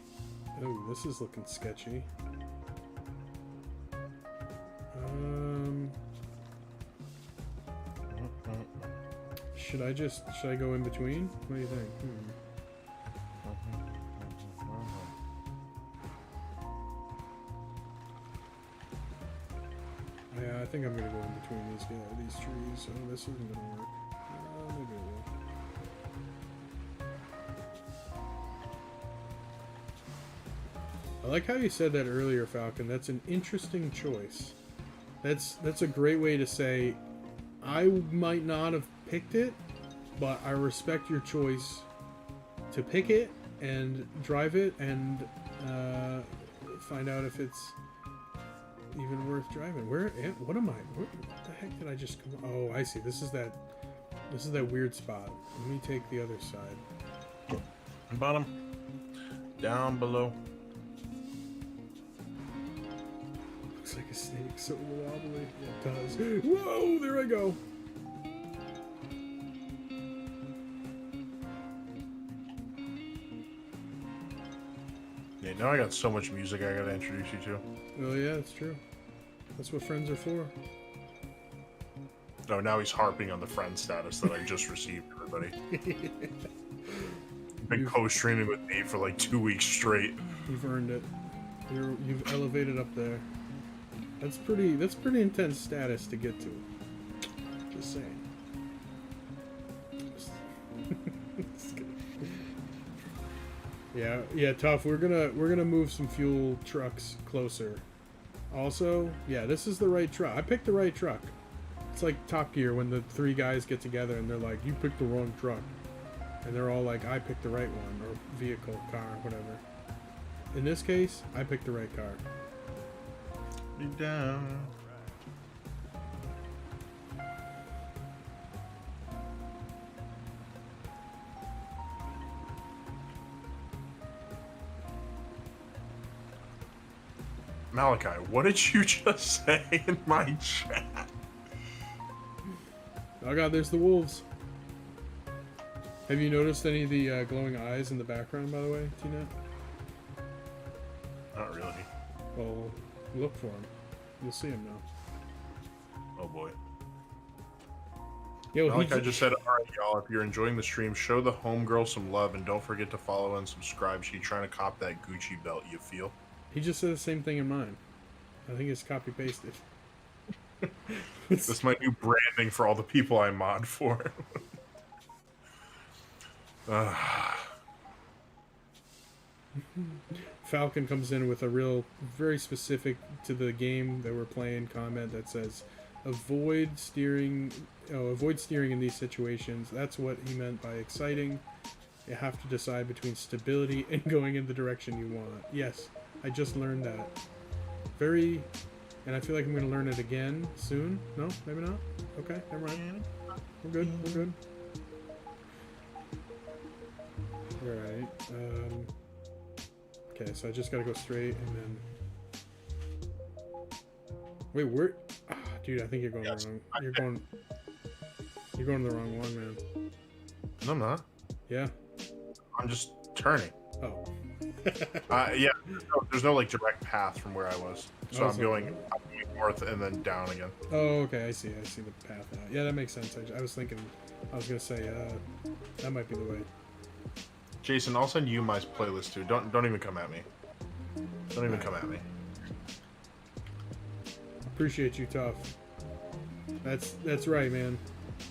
Oh, this is looking sketchy. Should I go in between? What do you think? Yeah, I think I'm gonna go in between these trees. Oh, this isn't gonna work. Maybe it will. I like how you said that earlier, Falcon. That's an interesting choice. That's a great way to say, I might not have picked it, but I respect your choice to pick it and drive it and find out if it's even worth driving. What am I? What the heck did I just come? Oh, I see. This is that weird spot. Let me take the other side. Bottom. Down below. Looks like a snake, so wobbly. It does. Whoa! There I go. Yeah, now I got so much music I gotta introduce you to. Oh yeah, that's true. That's what friends are for. Oh, now he's harping on the friend status that I just received, everybody. You've been co-streaming with me for like 2 weeks straight. You've earned it. You've elevated up there. That's pretty intense status to get to. Just saying. Just kidding. Yeah, tough. We're gonna move some fuel trucks closer. Also, yeah, this is the right truck. I picked the right truck. It's like Top Gear when the 3 guys get together and they're like, "You picked the wrong truck," and they're all like, "I picked the right one," or vehicle, car, whatever. In this case, I picked the right car. Be down. Malachi, what did you just say in my chat? Oh god, there's the wolves. Have you noticed any of the glowing eyes in the background, by the way, Tina? Not really. Well, look for them. You'll see them now. Oh boy. Yo, like I just said, alright y'all, if you're enjoying the stream, show the homegirl some love and don't forget to follow and subscribe. She's trying to cop that Gucci belt, you feel? He just said the same thing in mine. I think it's copy-pasted. That's my new branding for all the people I mod for. Falcon comes in with a very specific to the game that we're playing comment that says, avoid steering in these situations. That's what he meant by exciting. You have to decide between stability and going in the direction you want. Yes, I just learned that. And I feel like I'm going to learn it again soon. No, maybe not. Okay, never mind. We're good. We're good. Alright. Okay, so I just got to go straight and then... Wait, where... Ah, dude, I think you're going wrong. You're going the wrong one, man. No, I'm not. Yeah. I'm just turning. Oh. Yeah, there's no like direct path from where I was, so I'm going north and then down again. Oh, okay, I see the path now. Yeah, that makes sense. I was thinking, I was gonna say, that might be the way. Jason, I'll send you my playlist too. Don't even come at me. Don't even come at me. Appreciate you, tough. That's right, man.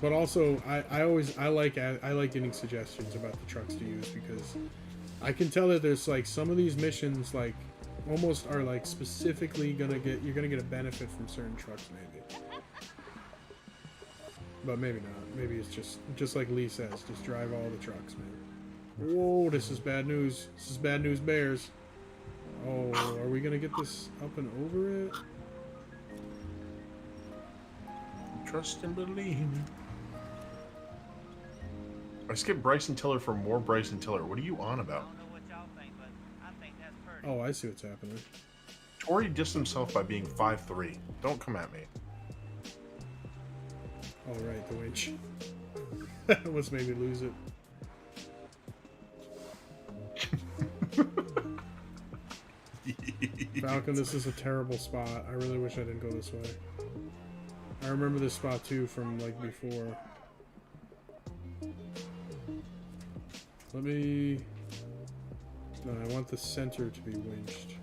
But also, I like getting suggestions about the trucks to use because I can tell that there's like some of these missions like almost are like specifically you're gonna get a benefit from certain trucks maybe. But maybe not. Maybe it's just like Lee says, just drive all the trucks, man. Whoa, this is bad news. This is bad news bears. Oh, are we gonna get this up and over it? Trust and believe. I skipped Bryson Tiller for more Bryson Tiller. What are you on about? Oh, I see what's happening. Tori dissed himself by being 5'3". Don't come at me. Oh, right, the winch. That almost made me lose it. Falcon, this is a terrible spot. I really wish I didn't go this way. I remember this spot too from like before. Let me... No, I want the center to be winched.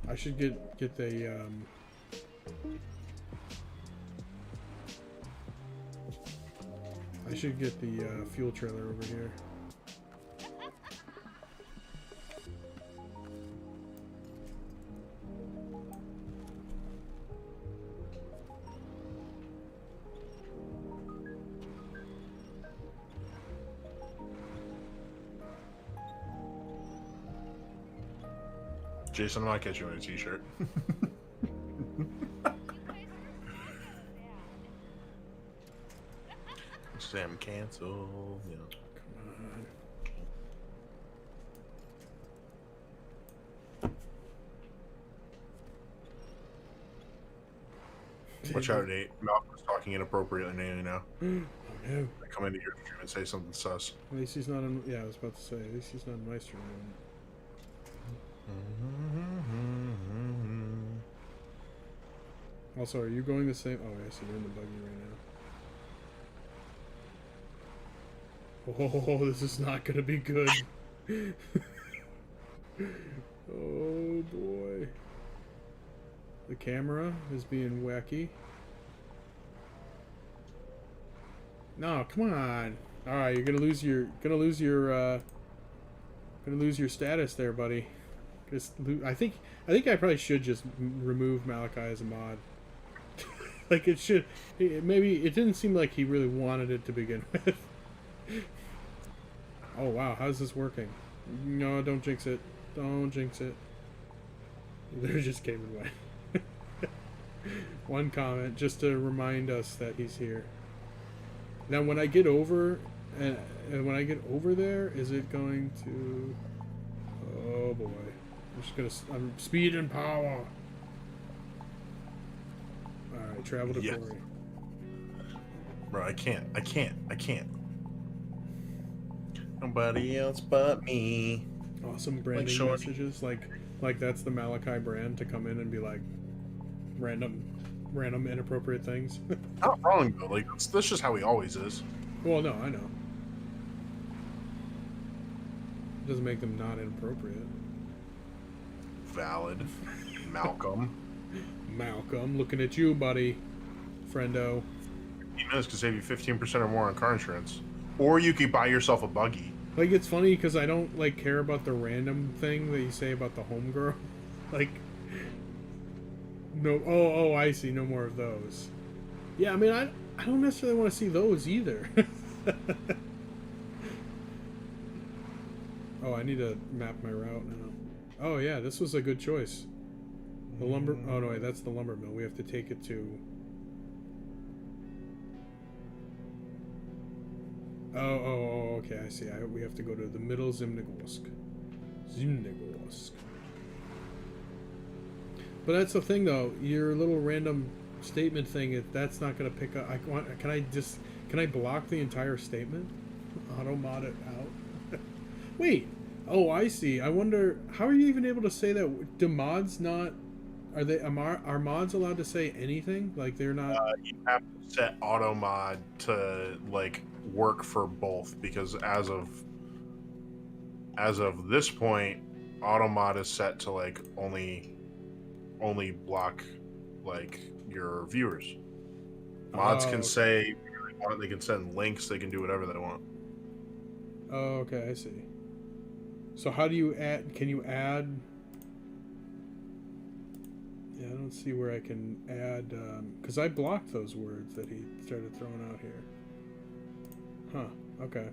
I should get the, I should get the, fuel trailer over here. Jason, I might get you in a t-shirt. Sam cancel. Yeah. Come on. Watch out, Nate. Malcolm's talking inappropriately now. Oh no. I come into your stream and say something sus. At least he's not in... Yeah, I was about to say, at least he's not in my stream. Also, are you going the same... Oh, I see you're in the buggy right now. Oh, this is not going to be good. Oh, boy. The camera is being wacky. No, come on. All right, you're gonna lose your status there, buddy. I think I probably should just remove Malachi as a mod. Like it should. Maybe it didn't seem like he really wanted it to begin with. Oh wow, how's this working? No, don't jinx it. Don't jinx it. There just came away. One comment just to remind us that he's here. Now, when I get over, and when I get over there, is it going to? Oh boy, I'm just gonna. I'm speed and power. All right, travel to Corey. Bro, I can't. Nobody else but me. Awesome branding messages, like that's the Malachi brand to come in and be like random inappropriate things. Not wrong though. Like that's just how he always is. Well, no, I know. It doesn't make them not inappropriate. Valid. Malcolm. Malcolm, looking at you, buddy. Friendo. 15 minutes could save you 15% or more on car insurance. Or you could buy yourself a buggy. Like, it's funny because I don't, like, care about the random thing that you say about the homegirl. Like, no, oh, I see, no more of those. Yeah, I mean, I don't necessarily want to see those either. Oh, I need to map my route now. Oh, yeah, this was a good choice. The lumber, oh, no, wait, that's the lumber mill. We have to take it to... Oh, okay, I see. We have to go to the middle Zimnegorsk. But that's the thing, though. Your little random statement thing, that's not going to pick up. Can I block the entire statement? Auto mod it out. Wait. Oh, I see. I wonder, how are you even able to say that? Do mods not... Are mods allowed to say anything? Like, they're not... You have to set auto mod to, like, work for both, because as of this point, auto mod is set to, like, only block, like, your viewers. Mods can say what they want, they can send links, they can do whatever they want. Oh, okay, I see. So how do you add... Can you add... Yeah, I don't see where I can add... Because I blocked those words that he started throwing out here. Huh, okay.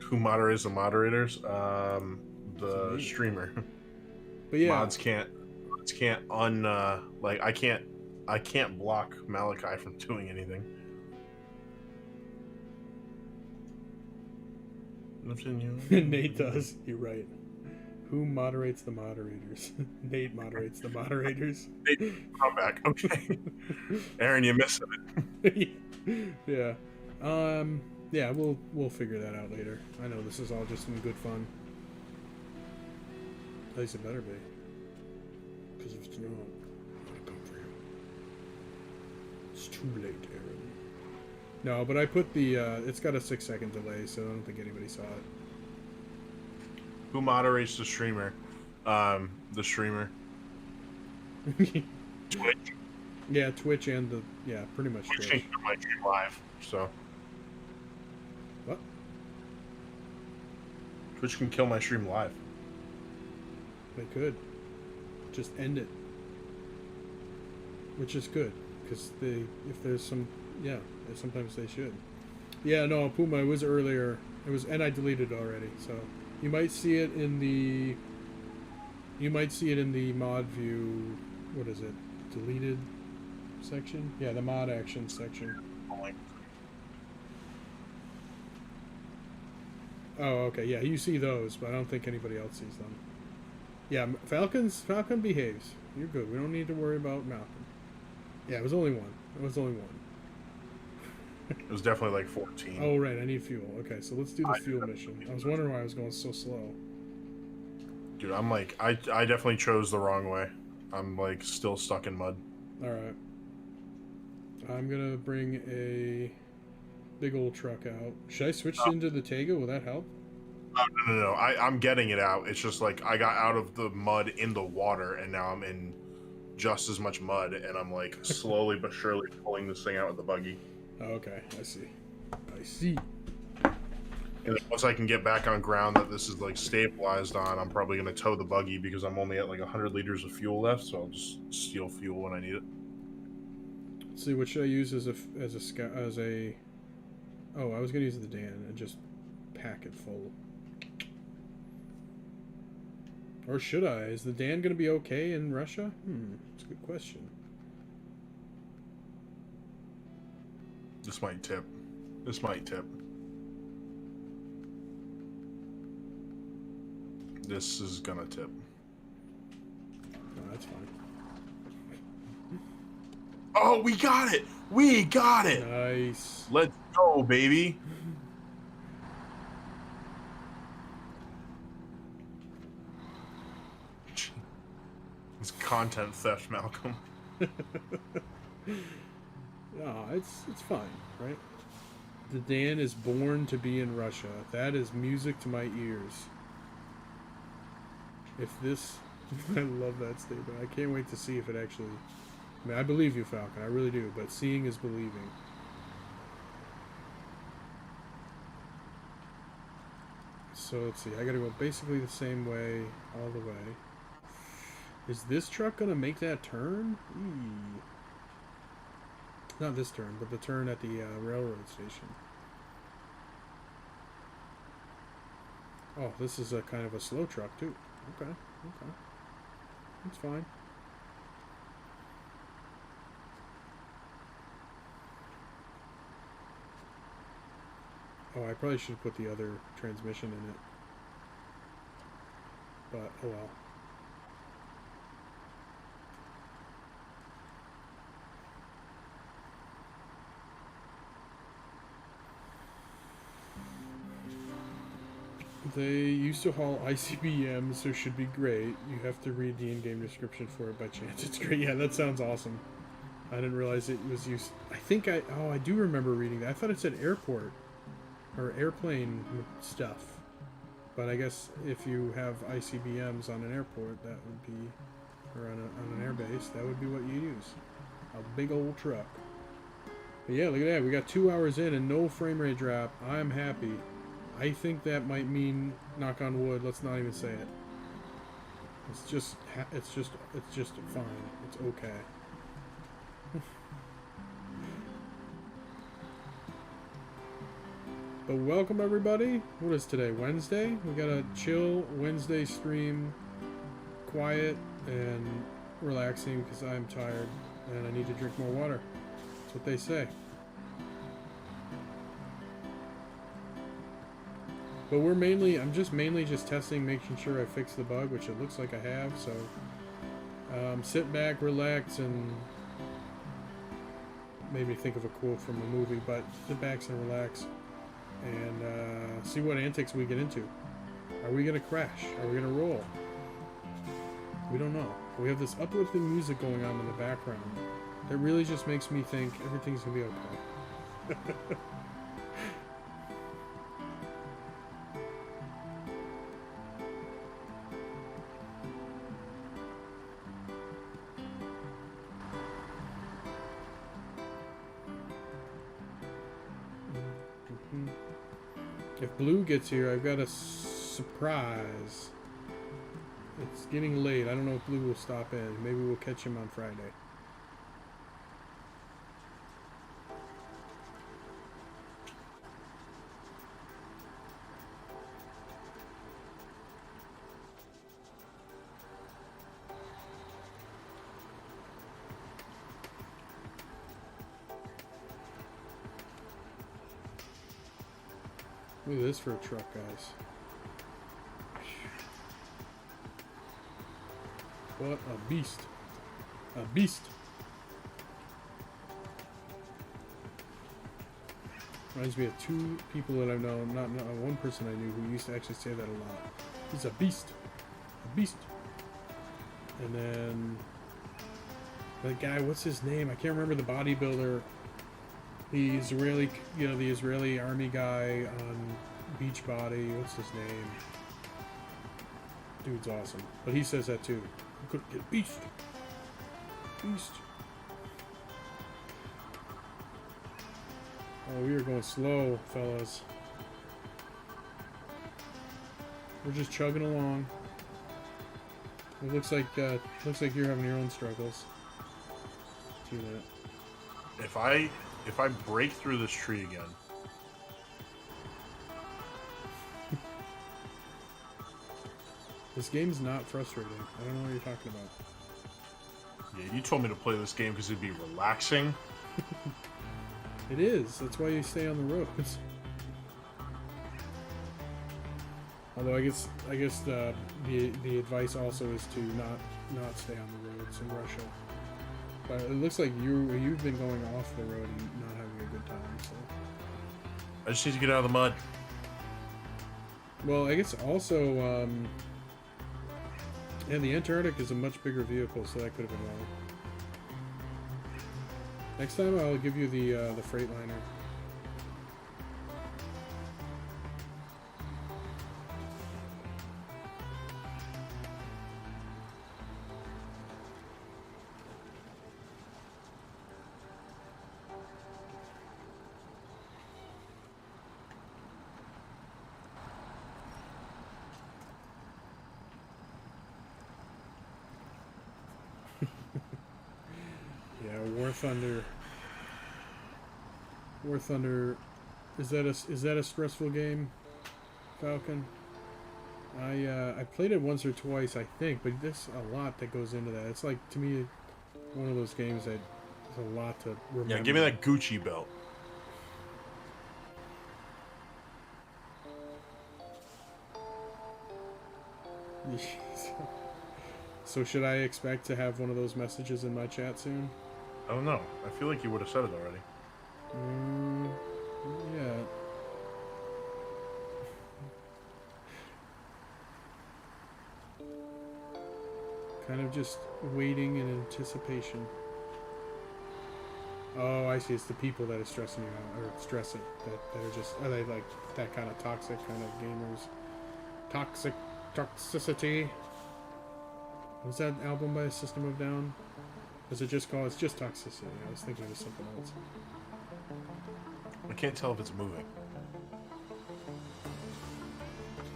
Who moderates the moderators? The streamer. But yeah. Mods can't like, I can't block Malachi from doing anything. Nate does. You're right. Who moderates the moderators? Nate moderates the moderators. Nate, come back. Okay. Aaron, you missed it. Yeah. Yeah, we'll figure that out later. I know this is all just some good fun. At least it better be. Because if it's not, I'm gonna come for you. It's too late, Aaron. No, but I put the, it's got a 6-second delay, so I don't think anybody saw it. Who moderates the streamer? The streamer. Twitch. Yeah, Twitch and the, yeah, pretty much Twitch Twitch. can kill my stream live, so. What? Twitch can kill my stream live. They could. Just end it. Which is good, because they, if there's some, yeah, sometimes they should. Yeah, no, Puma, it was earlier. It was, and I deleted it already, so you might see it in the, mod view, what is it, deleted section? Yeah, the mod action section. Oh, okay, yeah, you see those, but I don't think anybody else sees them. Yeah, Falcon behaves. You're good. We don't need to worry about Malcolm. Yeah, it was only one. It was only one. It was definitely like 14. Oh, right, I need fuel. Okay, so let's do the fuel mission. I was wondering why I was going so slow. Dude, I'm like, I definitely chose the wrong way. I'm like still stuck in mud. Alright. I'm gonna bring a big old truck out. Should I switch into the Tega? Will that help? Oh, no. I'm getting it out. It's just like I got out of the mud in the water, and now I'm in just as much mud, and I'm like slowly but surely pulling this thing out with the buggy. Oh, okay, I see. I see. And then once I can get back on ground that this is like stabilized on, I'm probably gonna tow the buggy because I'm only at like 100 liters of fuel left, so I'll just steal fuel when I need it. Let's see, what should I use as a? Oh, I was gonna use the Dan and just pack it full. Or should I? Is the Dan gonna be okay in Russia? That's a good question. This might tip. This might tip. This is gonna tip. No, that's fine. Oh, we got it! We got it! Nice. Let's go, baby! It's content theft, Malcolm. No, it's fine, right? The Dan is born to be in Russia. That is music to my ears. If this... I love that statement. I can't wait to see if it actually... I mean, I believe you, Falcon. I really do. But seeing is believing. So, let's see. I gotta go basically the same way all the way. Is this truck gonna make that turn? Eee. Not this turn, but the turn at the railroad station. Oh, this is a kind of a slow truck, too. Okay. That's fine. Oh, I probably should put the other transmission in it. But, oh well. They used to haul ICBMs, so should be great. You have to read the in-game description for it by chance. It's great. Yeah, that sounds awesome. I didn't realize it was used. I do remember reading that. I thought it said airport or airplane stuff. But I guess if you have ICBMs on an airport, that would be, or on an airbase, that would be what you use. A big old truck. But yeah, look at that. We got 2 hours in and no frame rate drop. I'm happy. I think that might mean, knock on wood, let's not even say it. It's just fine. It's okay. But welcome everybody. What is today? Wednesday? We got a chill Wednesday stream. Quiet and relaxing because I'm tired and I need to drink more water. That's what they say. But I'm just mainly testing, making sure I fix the bug, which it looks like I have, so sit back, relax, and made me think of a quote from a movie, but sit back and relax, and see what antics we get into. Are we going to crash? Are we going to roll? We don't know. We have this uplifting music going on in the background that really just makes me think everything's going to be okay. If Blue gets here, I've got a surprise. It's getting late. I don't know if Blue will stop in. Maybe we'll catch him on Friday. Look at this for a truck, guys. What a beast. A beast. Reminds me of two people that I know, not one person I knew who used to actually say that a lot. He's a beast. A beast. And then that guy, what's his name? I can't remember the bodybuilder. The Israeli, the Israeli army guy on Beachbody. What's his name? Dude's awesome. But he says that too. I'm gonna get beast. Beast. Oh, we are going slow, fellas. We're just chugging along. It looks like you're having your own struggles. See that? If I break through this tree again. This game's not frustrating. I don't know what you're talking about. Yeah, you told me to play this game because it'd be relaxing. It is. That's why you stay on the roads. Although I guess the advice also is to not stay on the roads in Russia. But it looks like you've been going off the road and not having a good time. So. I just need to get out of the mud. Well, I guess also, and the Antarctic is a much bigger vehicle, so that could have been wrong. Next time I'll give you the Freightliner. War Thunder, is that a stressful game, Falcon? I played it once or twice, I think, but there's a lot that goes into that. It's like, to me, one of those games that there's a lot to remember. Yeah, give me that Gucci belt. So should I expect to have one of those messages in my chat soon? I don't know. I feel like you would have said it already. Yeah. Kind of just waiting in anticipation. Oh, I see. It's the people that are stressing you out, or stress it. That are they like that kind of toxic kind of gamers? Toxicity. Was that album by System of a Down? Was it just called? It's just Toxicity. I was thinking of something else. I can't tell if it's moving.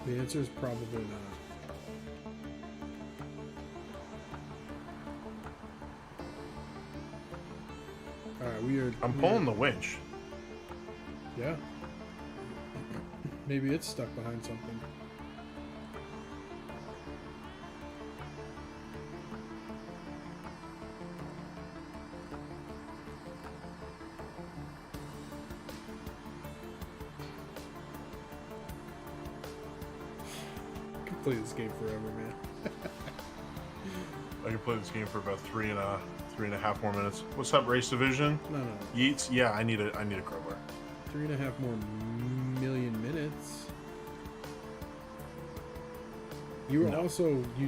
The answer is probably not. Alright, I'm pulling the winch. Yeah. Maybe it's stuck behind something. I could play this game forever, man. I could play this game for about three and a half more minutes. What's up, Race Division? No. Yeats? Yeah, I need a crowbar. 3.5 more million minutes. You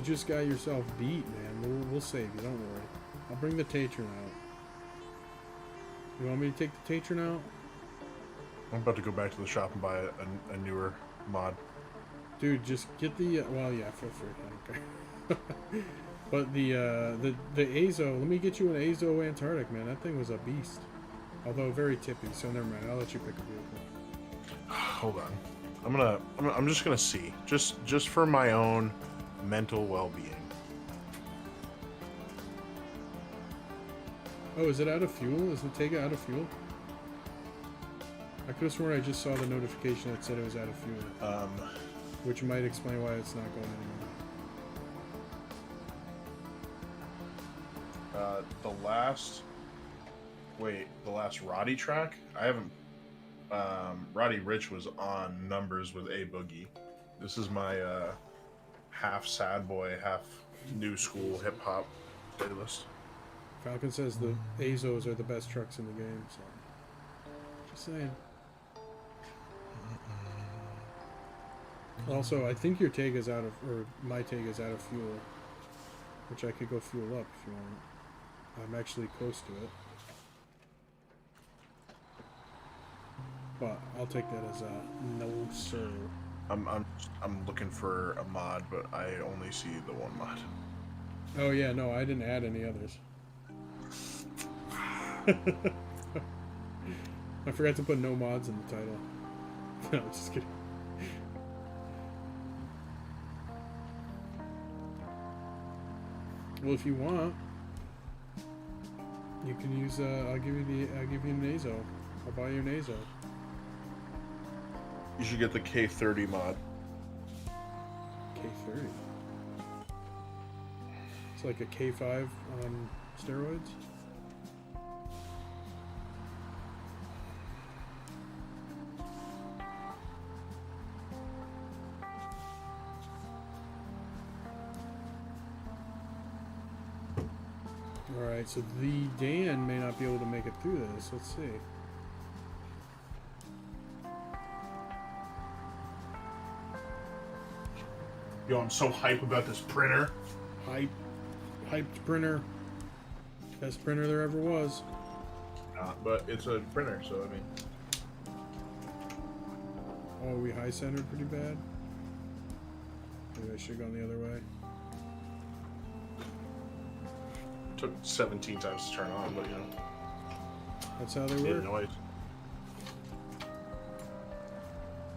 just got yourself beat, man. We'll save you, don't worry. I'll bring the Tatron out. You want me to take the Tatron out? I'm about to go back to the shop and buy a newer mod. Dude, just get the well, yeah, feel free. I don't care. But the Azo, let me get you an Azo Antarctic, man. That thing was a beast. Although very tippy, so never mind. I'll let you pick a vehicle. Hold on. I'm just gonna see. Just for my own mental well-being. Oh, is it out of fuel? Is the Tega out of fuel? I could have sworn I just saw the notification that said it was out of fuel. Which might explain why it's not going anymore. The last Roddy track? I haven't. Roddy Rich was on Numbers with A Boogie. This is my half sad boy, half new school hip hop playlist. Falcon says the Azos are the best trucks in the game, so just saying. Also, I think your Tega's out of, or my Tega's out of fuel, which I could go fuel up if you want. I'm actually close to it, but I'll take that as a no, sir. I'm looking for a mod, but I only see the one mod. Oh yeah, no, I didn't add any others. I forgot to put no mods in the title. No, I'm just kidding. Well, if you want, you can use. I'll give you an Azo. I'll buy you an Azo. You should get the K30 mod. K30. It's like a K5 on steroids. Alright, so the Dan may not be able to make it through this. Let's see. Yo, I'm so hype about this printer. Hyped printer. Best printer there ever was. But it's a printer, so I mean. Oh, we high centered pretty bad. Maybe I should have gone the other way. Took 17 times to turn on, but you know. That's how they Made a work. noise.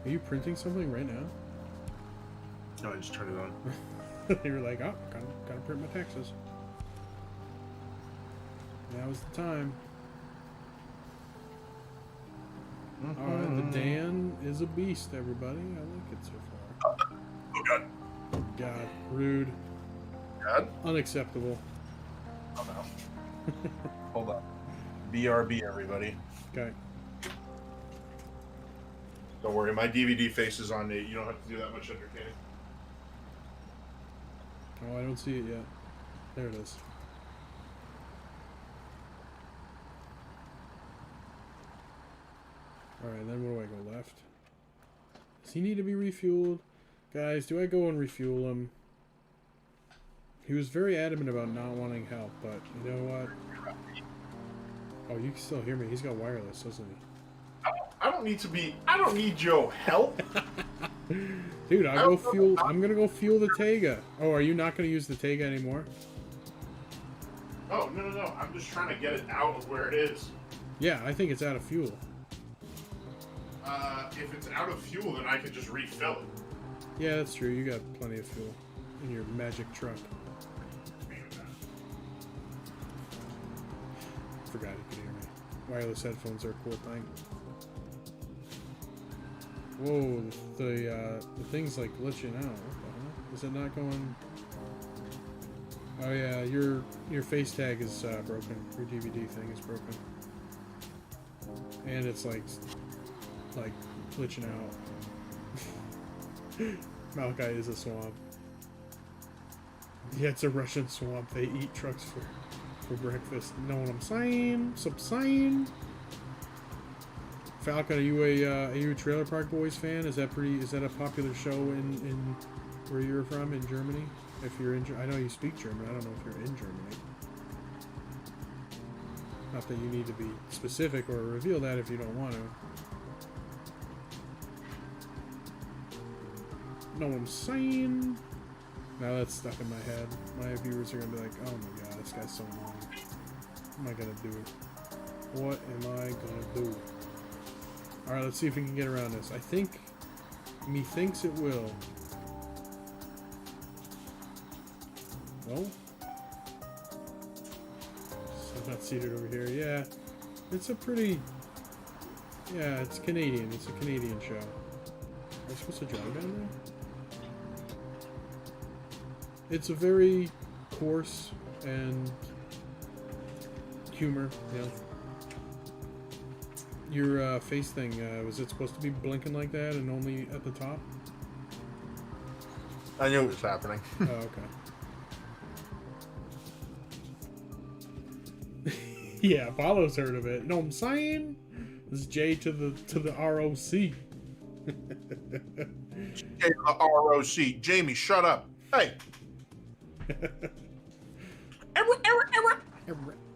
Are you printing something right now? No, I just turned it on. You were like, oh, gotta print my taxes. Now's the time. Alright, the Dan is a beast, everybody. I like it so far. Oh god. God, rude. God? Unacceptable. Oh no. Hold on. BRB, everybody. Okay. Don't worry, my DVD face is on it. You don't have to do that much entertaining. Oh, I don't see it yet. There it is. Alright, then where do I go? Left? Does he need to be refueled? Guys, do I go and refuel him? He was very adamant about not wanting help, but you know what? Oh, you can still hear me. He's got wireless, doesn't he? I don't need your help. Dude, I'm gonna go fuel the Tega. Oh, are you not gonna use the Tega anymore? Oh, no. I'm just trying to get it out of where it is. Yeah, I think it's out of fuel. If it's out of fuel, then I could just refill it. Yeah, that's true. You got plenty of fuel in your magic truck. Forgot you could hear me. Wireless headphones are a cool thing. Whoa, the thing's like glitching out. What the hell? Is it not going? Oh yeah, your face tag is broken. Your DVD thing is broken, and it's like glitching out. Malachi is a swamp. Yeah, it's a Russian swamp. They eat trucks for breakfast. Know what I'm saying? Saying. Falcon, are you a Trailer Park Boys fan? Is that a popular show in where you're from in Germany? If you're in, I know you speak German. I don't know if you're in Germany. Not that you need to be specific or reveal that if you don't want to. Know what I'm saying? Now that's stuck in my head. My viewers are gonna be like, oh my god, this guy's so annoying. What am I gonna do? What am I gonna do? Alright, let's see if we can get around this. I think... Methinks it will. Well... So I'm not seated over here. Yeah. It's a pretty... Yeah, it's Canadian. It's a Canadian show. Am I supposed to drive down there? It's a very coarse and humor, you know. Your face thing, was it supposed to be blinking like that and only at the top? I knew it was happening. Oh, okay. Yeah, Apollo's heard of it. You know what I'm saying? This is J to the ROC. J to the ROC. Jamie, shut up. Hey. Know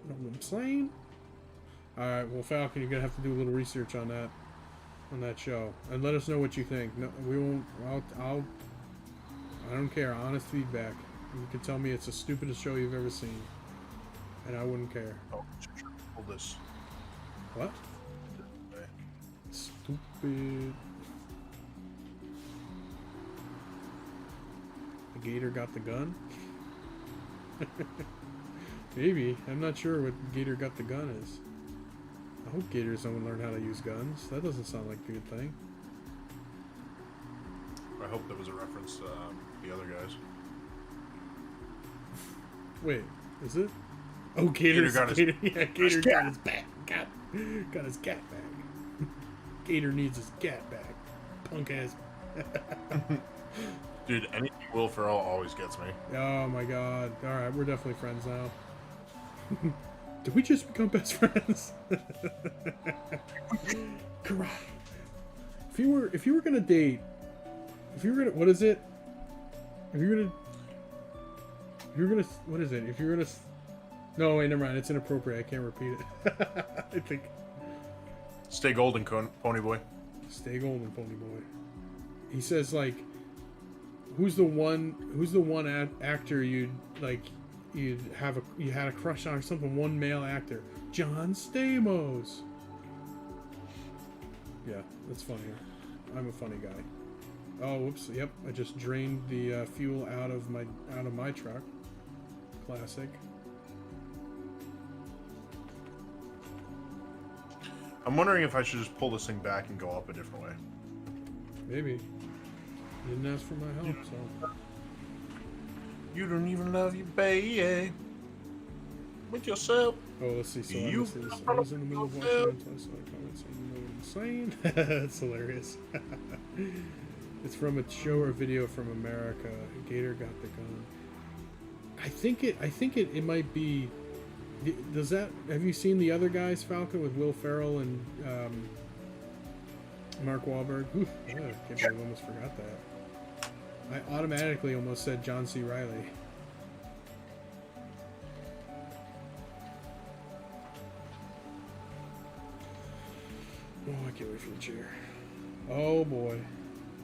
what I'm saying? Alright, well, Falcon, you're gonna have to do a little research on that show. And let us know what you think. No, we won't... I don't care. Honest feedback. You can tell me it's the stupidest show you've ever seen. And I wouldn't care. Oh, hold this. What? Stupid. The gator got the gun? Maybe. I'm not sure what Gator got the gun is. I hope gators don't learn how to use guns. That doesn't sound like a good thing. I hope that was a reference to the other guys. Wait, is it? Oh, Gator got his bat. Got his cat back. Gator needs his cat back. Punk ass. Dude, anything Will Ferrell always gets me. Oh my god. Alright, we're definitely friends now. Did we just become best friends? Karate. If you were gonna date, what is it? What is it? No, wait, never mind. It's inappropriate. I can't repeat it. I think. Stay golden, Pony Boy. Stay golden, Pony Boy. He says like, who's the one actor you had a crush on or something? One male actor, John Stamos. Yeah, that's funnier. I'm a funny guy. Oh, whoops. Yep, I just drained the fuel out of my truck. Classic. I'm wondering if I should just pull this thing back and go up a different way. Maybe. You didn't ask for my help, so. You don't even love your baby with yourself. Oh, let's see. So I was in the middle of watching it, so I saw a comment saying, you know what I'm saying? That's hilarious. It's from a show or video from America. Gator got the gun. I think it might be. Does that? Have you seen the other guys, Falcon, with Will Ferrell and Mark Wahlberg? Oof, yeah, I can't believe I almost forgot that. I automatically almost said John C. Reilly. Oh, I can't wait for the chair. Oh boy.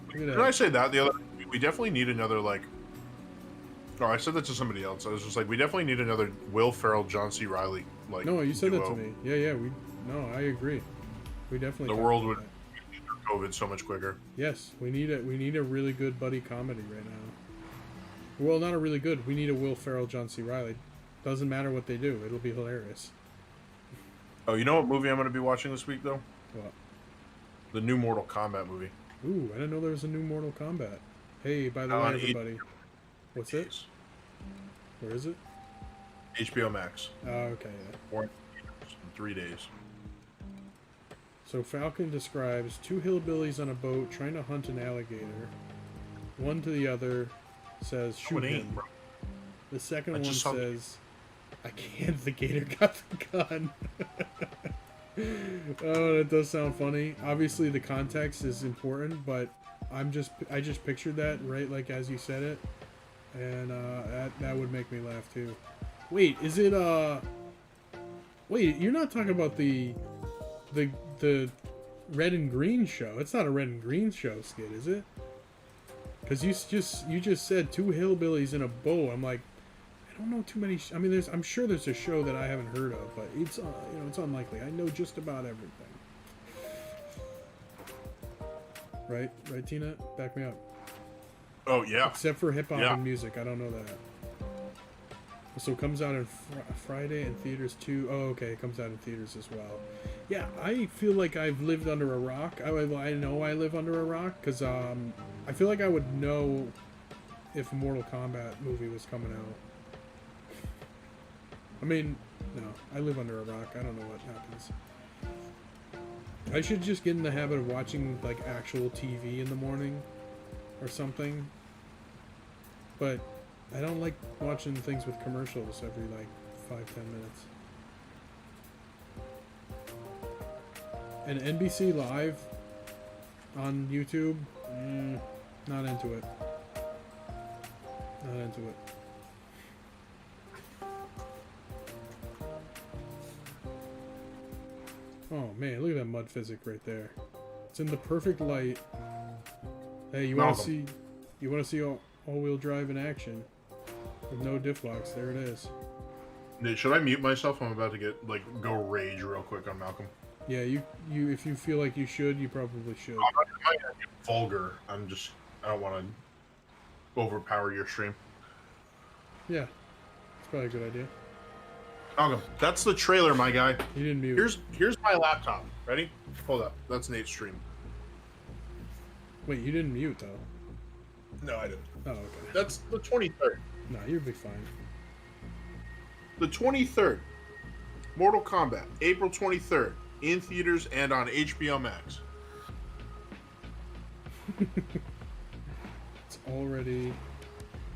Look at that. Did I say that the other? We definitely need another like. No, I said that to somebody else. I was just like, we definitely need another Will Ferrell, John C. Reilly like. No, you said duo. that to me. Yeah. I agree. We definitely. The world would get through COVID so much quicker. Yes, we need a really good buddy comedy right now. Well, not a really good. We need a Will Ferrell, John C. Reilly. Doesn't matter what they do. It'll be hilarious. Oh, you know what movie I'm going to be watching this week though? What? The new Mortal Kombat movie. Ooh, I didn't know there was a new Mortal Kombat. Hey, by the way, everybody. What's it? Where is it? HBO Max. Oh, okay, yeah. In 3 days. So Falcon describes two hillbillies on a boat trying to hunt an alligator. One to the other says, shoot him. The second one says, I can't, the gator got the gun. Oh, that does sound funny. Obviously the context is important, but I just pictured that right like as you said it. And that would make me laugh too. Wait, is it wait, you're not talking about the red and green show. It's not a red and green show skit, is it? Because you just said two hillbillies in a bow. I'm like, I don't know too many. I mean, I'm sure there's a show that I haven't heard of, but it's it's unlikely. I know just about everything. Right, Tina, back me up. Oh yeah. Except for hip hop Yeah. and music, I don't know that. So it comes out on Friday in theaters too. Oh, okay, it comes out in theaters as well. Yeah, I feel like I've lived under a rock. I know I live under a rock because I feel like I would know if a Mortal Kombat movie was coming out. I mean, no, I live under a rock. I don't know what happens. I should just get in the habit of watching like actual TV in the morning or something. But I don't like watching things with commercials every like 5-10 minutes. And NBC Live on YouTube, not into it. Not into it. Oh man, look at that mud physic right there. It's in the perfect light. Hey, you want to see? You want to see all-wheel drive in action with no diff locks? There it is. Should I mute myself? I'm about to go rage real quick on Malcolm. Yeah, you if you feel like you should, you probably should. I'm not gonna get vulgar. I don't want to overpower your stream. Yeah, it's probably a good idea. Malcolm, that's the trailer, my guy. You didn't mute. Here's my laptop. Ready? Hold up. That's Nate's stream. Wait, you didn't mute though. No, I didn't. Oh, okay. That's the 23rd. No, you'll be fine. The 23rd. Mortal Kombat, April 23rd, in theaters and on HBO Max. It's already.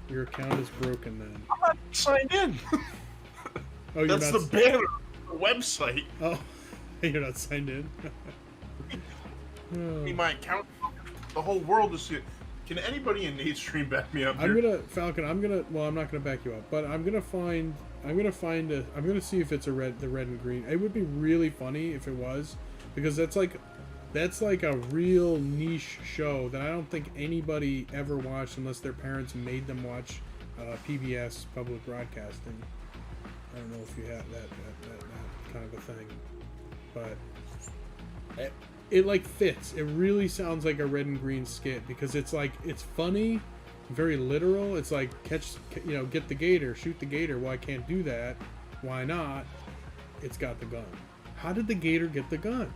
Your account is broken then. I'm not signed in. Oh, That's the banner, the website. Oh, you're not signed in. Oh. My account, the whole world is see it. Can anybody in Nate's stream back me up here? Falcon. Well, I'm not gonna back you up, but I'm gonna see if it's the red and green. It would be really funny if it was, because that's like a real niche show that I don't think anybody ever watched unless their parents made them watch PBS public broadcasting. I don't know if you have that kind of a thing, but it like fits. It really sounds like a red and green skit because it's funny, very literal. It's like get the gator, shoot the gator. Well, I can't do that. Why not? It's got the gun. How did the gator get the gun?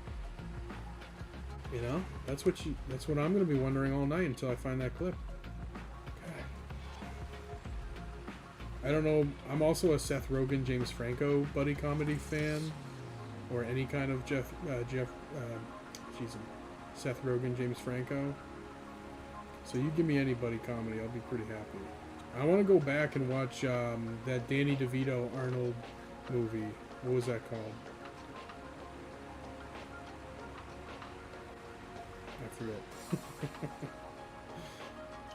That's what I'm gonna be wondering all night until I find that clip. I don't know. I'm also a Seth Rogen, James Franco buddy comedy fan, or any kind of Seth Rogen, James Franco. So you give me any buddy comedy, I'll be pretty happy. I want to go back and watch that Danny DeVito Arnold movie. What was that called? I forget.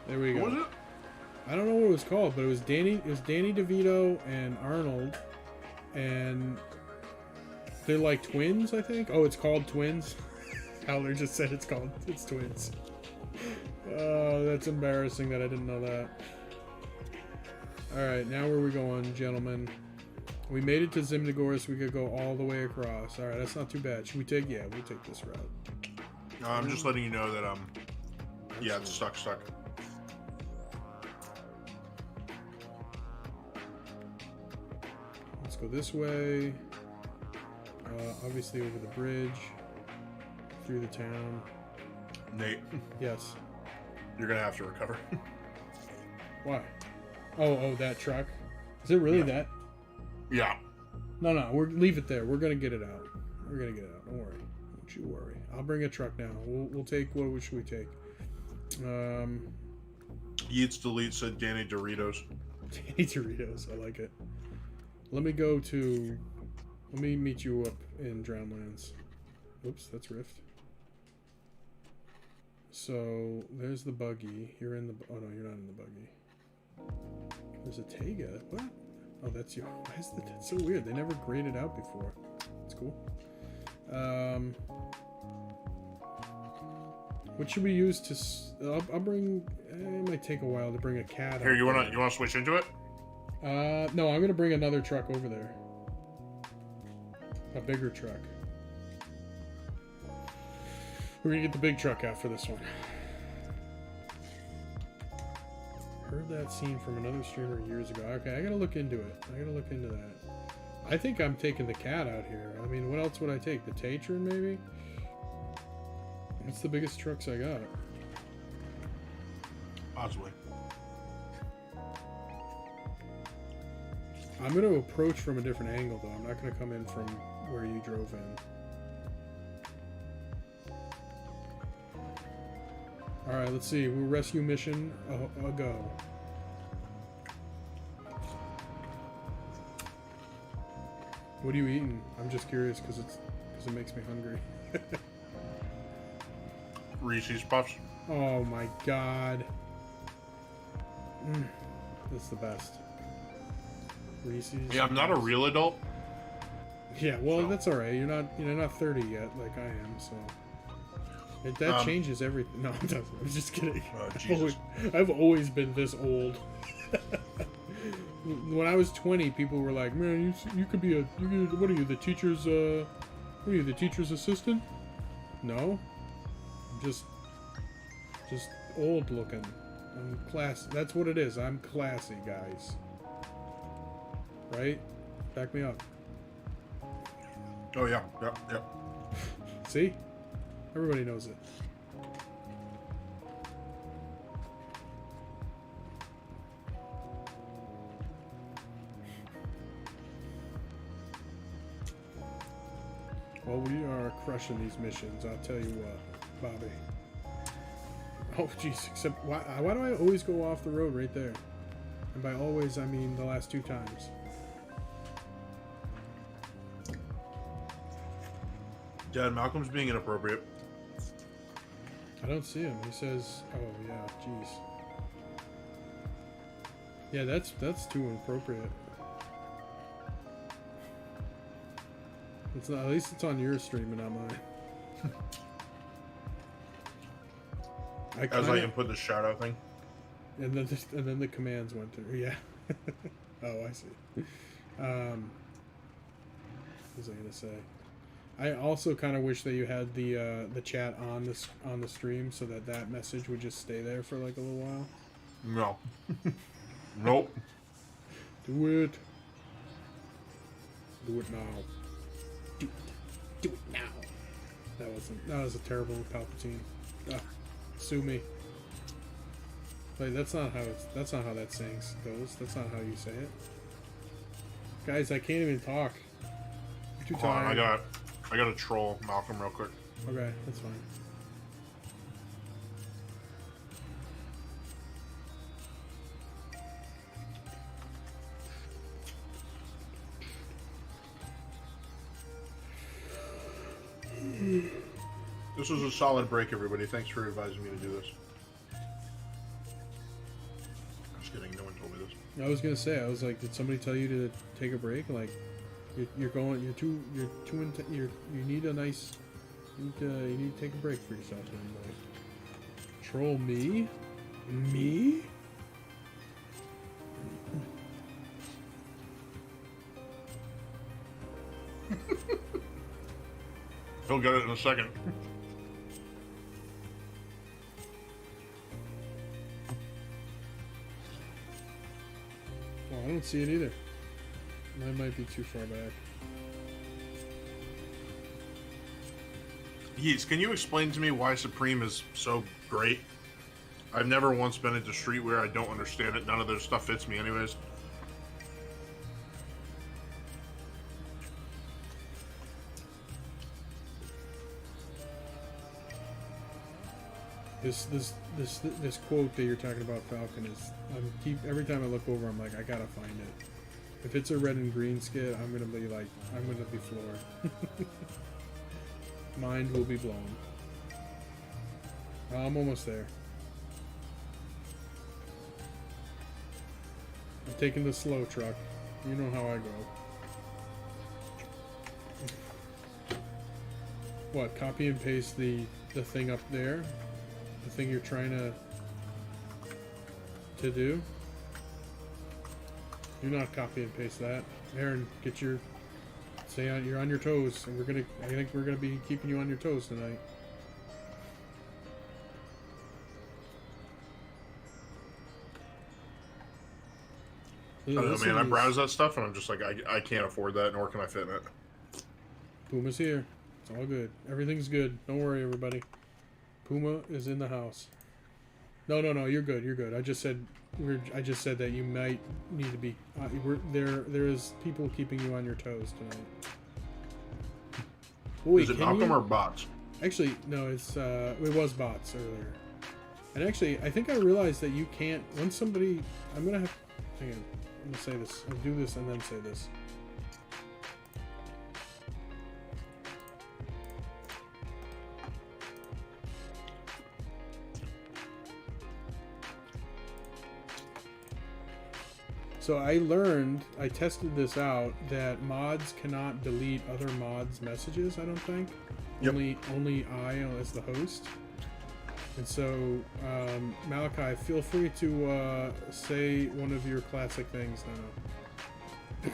There we go. What was it? I don't know what it was called, but it was Danny DeVito and Arnold, and they're like twins, I think. Oh, it's called Twins. Howler just said it's Twins. Oh, that's embarrassing that I didn't know that. Alright, now where are we going, gentlemen? We made it to Zimnigoris. We could go all the way across. Alright, that's not too bad. Should we take? Yeah, we'll take this route. I'm just letting you know that yeah, it's stuck. Let's go this way. Obviously over the bridge, through the town. Nate. Yes. You're gonna have to recover. Why? Oh, that truck. Is it really that? Yeah. No, leave it there. We're gonna get it out. Don't worry. Don't you worry. I'll bring a truck now. We'll take. What should we take? Yeats Delete said Danny Doritos. Danny Doritos. I like it. Let me meet you up in Drownlands. Oops, that's Rift. So there's the buggy. You're in the. Oh no, you're not in the buggy. There's a Tega. What? Oh, that's your. Why is that? That's so weird. They never graded out before. It's cool. What should we use to? I'll bring. It might take a while to bring a cat. Here, you wanna switch into it? No, I'm gonna bring another truck over there. A bigger truck. We're gonna get the big truck out for this one. Heard that scene from another streamer years ago. Okay, I gotta look into it. I gotta look into that. I think I'm taking the cat out here. I mean, what else would I take? The Tatron, maybe? What's the biggest trucks I got? Possibly. I'm going to approach from a different angle, though. I'm not going to come in from where you drove in. Alright, let's see. We'll rescue mission a go. What are you eating? I'm just curious because it makes me hungry. Reese's Puffs. Oh my god. That's the best. Reese's. Yeah, I'm not a real adult. Yeah, well, So. that's all right. You're not 30 yet, like I am. So that changes everything. No, it doesn't. I'm just kidding. Jesus. I've always been this old. When I was 20, people were like, "Man, you could be what are you, the teacher's what are you, the teacher's assistant?" No, I'm just old looking. I'm classy. That's what it is. I'm classy, guys. Right? Back me up. Oh yeah, yeah. See? Everybody knows it. Well, we are crushing these missions, I'll tell you what, Bobby. Oh, jeez, except, why do I always go off the road right there? And by always, I mean the last 2 times. Dad, Malcolm's being inappropriate. I don't see him. He says, oh, yeah, jeez. Yeah, that's too inappropriate. It's not, at least it's on your stream and not mine. As I input the shout out thing. And then the commands went through. Yeah. Oh, I see. What was I gonna say? I also kind of wish that you had the chat on the stream so that message would just stay there for like a little while. No. Nope. Do it. Do it now. Do it now. That was a terrible Palpatine. Sue me. Like that's not how that saying goes. That's not how you say it. Guys, I can't even talk. I'm too tired. I got to troll Malcolm real quick. Okay, that's fine. This was a solid break, everybody. Thanks for advising me to do this. Just kidding. No one told me this. I was gonna say, I was like, did somebody tell you to take a break? Like, you need a nice, you need to take a break for yourself. And like, troll me? Me? He'll get it in a second. Well, I don't see it either. Mine might be too far back. Yeats, can you explain to me why Supreme is so great? I've never once been into streetwear. I don't understand it. None of their stuff fits me anyways. This quote that you're talking about, Falcon, is every time I look over, I'm like, I gotta find it. If it's a red and green skit, I'm gonna be floored. Mind will be blown. I'm almost there. I'm taking the slow truck. You know how I go. What? Copy and paste the thing up there? the thing you're trying to do. Do not copy and paste that. Aaron, get your... you're on your toes. And I think we're gonna be keeping you on your toes tonight. I don't know, man. I browse that stuff and I'm just like, I can't afford that, nor can I fit in it. Puma's here. It's all good. Everything's good. Don't worry, everybody. Puma is in the house. No, you're good. You're good. I just said that you might need to be. There is people keeping you on your toes tonight. Wait, is it Malcolm or bots? Actually, no. It was bots earlier. And actually, I think I realized that you can't. Once somebody, I'm gonna have. Hang on. I'm gonna say this. I'll do this and then say this. So I tested this out, that mods cannot delete other mods' messages, I don't think. Yep. Only I as the host. And so, Malachi, feel free to say one of your classic things now.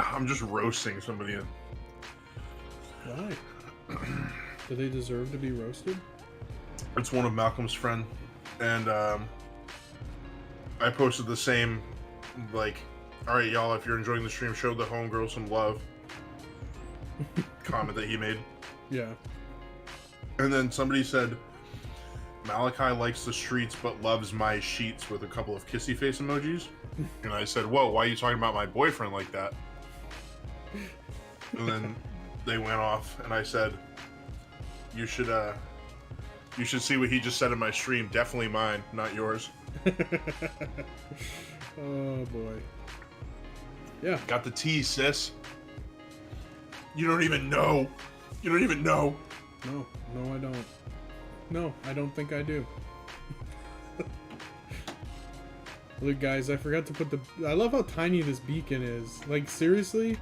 I'm just roasting somebody. Why? Do they deserve to be roasted? It's one of Malcolm's friend, and I posted the same, like, all right, y'all, if you're enjoying the stream, show the homegirl some love. Comment that he made. Yeah. And then somebody said, Malachi likes the streets but loves my sheets, with a couple of kissy face emojis. And I said, whoa, why are you talking about my boyfriend like that? And then they went off, and I said, you should see what he just said in my stream. Definitely mine, not yours. Oh boy. Yeah. Got the tea, sis. You don't even know. You don't even know. No, I don't. No, I don't think I do. Look, guys, I forgot to put the... I love how tiny this beacon is. Like, seriously?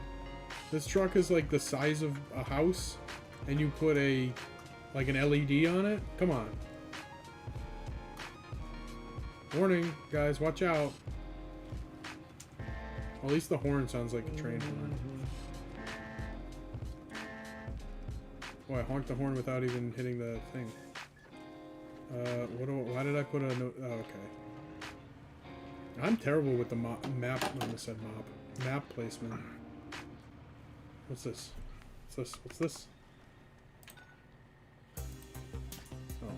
This truck is like the size of a house, and you put an LED on it? Come on. Warning, guys, watch out. Well, at least the horn sounds like a train horn. Oh, I honked the horn without even hitting the thing. Why did I put a note? Oh, okay. I'm terrible with the map. I almost said mop. Map placement. What's this? What's this? Oh man,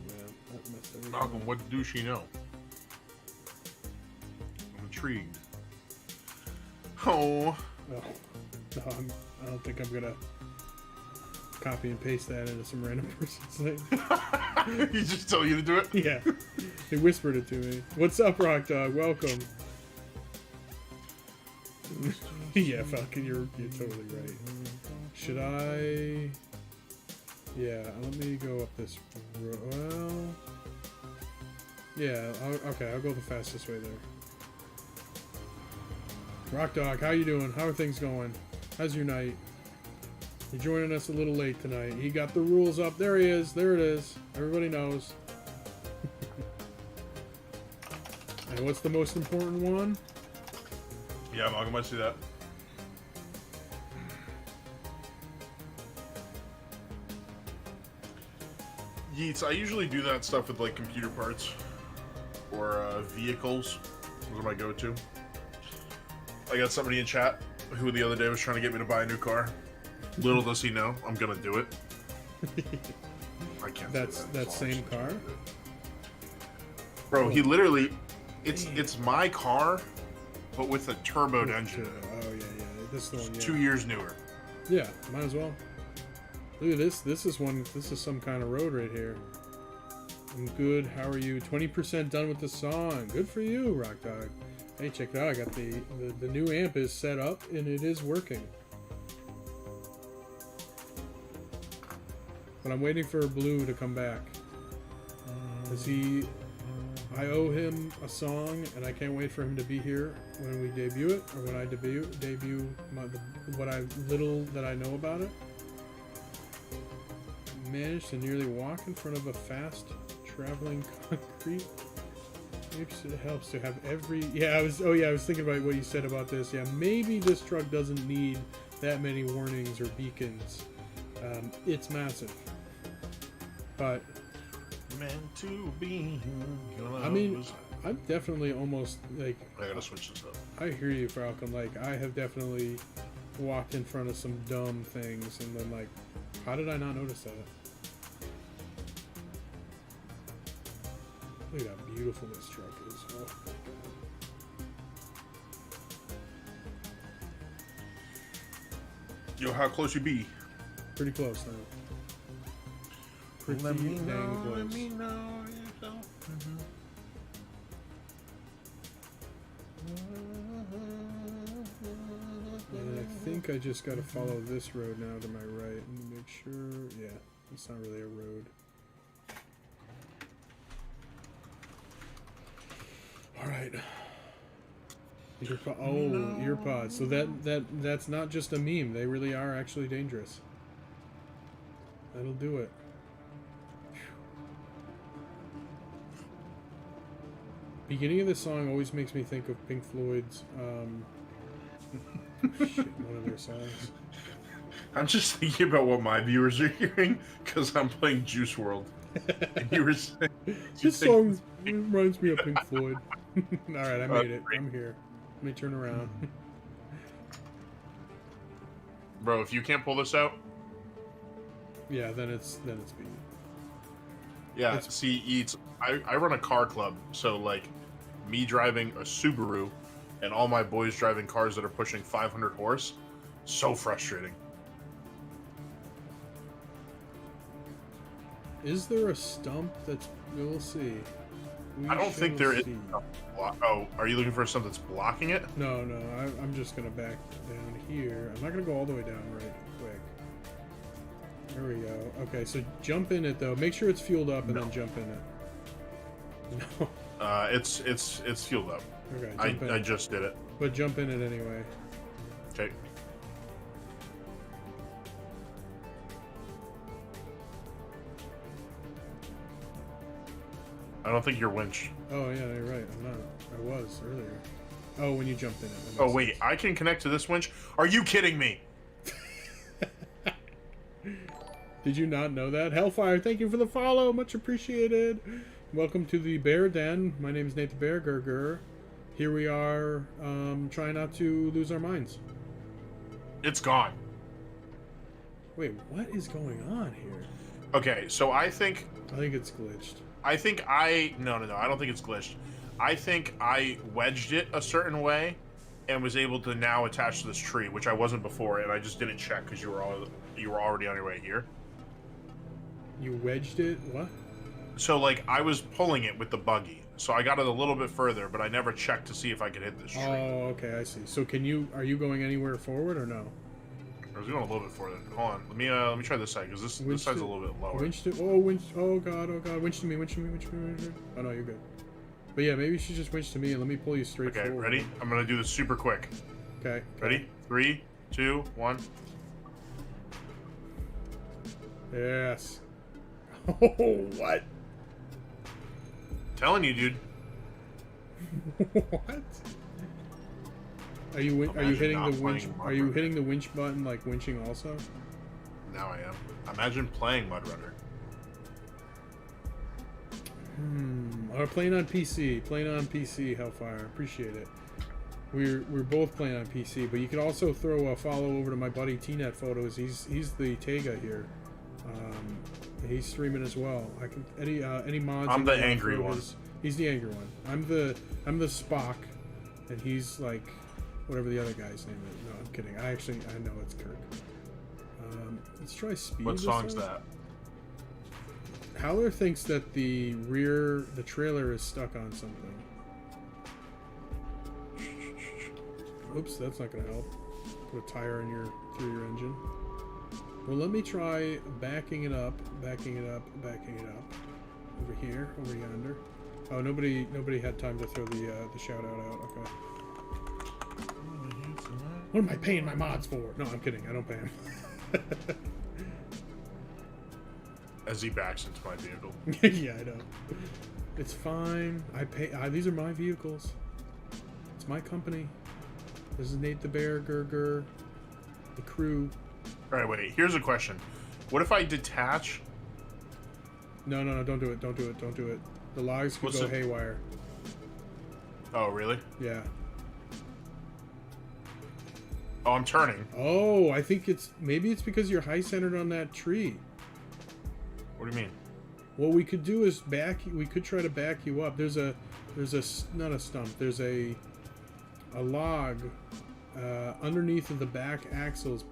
that messed everything up. Malcolm, what do she know? I'm intrigued. Oh. No, I don't think I'm gonna copy and paste that into some random person's thing. He just told you to do it? Yeah. He whispered it to me. What's up, Rock Dog? Welcome. Yeah, Falcon, you're totally right. Should I... Yeah, let me go up this road. Well... Yeah, okay, I'll go the fastest way there. Rock Dog, how you doing? How are things going? How's your night? You're joining us a little late tonight. He got the rules up. There he is. There it is. Everybody knows. And what's the most important one? Yeah, Malcolm, I see that. Yeats, I usually do that stuff with like computer parts or vehicles. Those are my go-to. I got somebody in chat who the other day was trying to get me to buy a new car. Little does he know, I'm gonna do it. I can't. That same car. Bro, he literally, it's my car, but with a turboed engine. Oh yeah. This is the one. It's Yeah. 2 years newer. Yeah, might as well. Look at this. This is some kind of road right here. I'm good. How are you? 20% done with the song. Good for you, Rock Dog. Hey, check it out. I got the new amp is set up and it is working. But I'm waiting for Blue to come back. I owe him a song, and I can't wait for him to be here when we debut it, or when I debut what little that I know about it. Managed to nearly walk in front of a fast traveling concrete. Maybe it helps to have every. Yeah, I was thinking about what you said about this. Yeah, maybe this truck doesn't need that many warnings or beacons. It's massive, but. Meant to be. I mean, I'm definitely almost like. I gotta switch this up. I hear you, Falcon. Like, I have definitely walked in front of some dumb things, and then like, how did I not notice that? Look at how beautiful this truck is. Oh my god. Yo, how close you be? Pretty close now. Pretty Let me dang know. close. Let me know yourself. And I think I just gotta follow this road now to my right and make sure. Yeah, it's not really a road. Alright. Earpods. So that's not just a meme. They really are actually dangerous. That'll do it. Beginning of this song always makes me think of Pink Floyd's one of their songs. I'm just thinking about what my viewers are hearing because I'm playing Juice World. And you were saying This song reminds me of Pink Floyd. Alright, I made it. I'm here. Let me turn around. Bro, if you can't pull this out. Yeah, then it's beat. Yeah, I run a car club, so like me driving a Subaru and all my boys driving cars that are pushing 500 horse, so frustrating. Is there a stump that's... We'll see. I don't think there is. Oh, are you looking for something that's blocking it? No, I'm just gonna back down here. I'm not gonna go all the way down right quick. There we go. Okay, so jump in it though. Make sure it's fueled up and then jump in it. No. It's fueled up. Okay, I just did it. But jump in it anyway. Okay. I don't think you're winch. Oh yeah, you're right. I'm not. I was earlier. Oh, when you jumped in it. Oh wait, I can connect to this winch? Are you kidding me? Did you not know that? Hellfire, thank you for the follow. Much appreciated. Welcome to the Bear Den. My name is Nate the Bear Gurgur. Here we are, trying not to lose our minds. It's gone. Wait, what is going on here? Okay, so I think it's glitched. No, I don't think it's glitched. I think I wedged it a certain way and was able to now attach to this tree, which I wasn't before, and I just didn't check because you were already on your way here. You wedged it? What? So, like, I was pulling it with the buggy, so I got it a little bit further, but I never checked to see if I could hit this tree. Oh, okay, I see. So are you going anywhere forward or no? I was going a little bit further. Hold on, let me try this side, because this side's a little bit lower. Oh god, winch to me. Oh no, you're good. But yeah, maybe you should just winch to me and let me pull you straight forward. Okay, ready? I'm gonna do this super quick. Okay. Ready? 3, 2, 1. Yes. Oh, what? Telling you, dude. What? Are you hitting the winch? Are you hitting the winch button like winching also? Now I am. Imagine playing Mud Runner. Or playing on PC. Playing on PC, Hellfire. Appreciate it. We're both playing on PC, but you can also throw a follow over to my buddy T-Net Photos. He's the Tega here. He's streaming as well. I can any mods. I'm the angry one. He's the angry one. I'm the Spock, and he's like whatever the other guy's name is. No, I'm kidding. I know it's Kirk. Let's try speed. What song's that? Howler thinks that the trailer is stuck on something. Oops, that's not gonna help. Put a tire in through your engine. Well, let me try backing it up. Over here, over yonder. Oh, nobody had time to throw the shout out. Okay. What am I paying my mods for? No, I'm kidding. I don't pay them. As he backs into my vehicle. Yeah, I know. It's fine. I pay. These are my vehicles. It's my company. This is Nate the Bear, Gurgur, the crew. All right, wait. Here's a question. What if I detach? No, don't do it. Don't do it. The logs could go haywire. Oh, really? Yeah. Oh, I'm turning. Oh, I think maybe it's because you're high centered on that tree. What do you mean? What we could do is we could try to back you up. There's not a stump. There's a log underneath of the back axles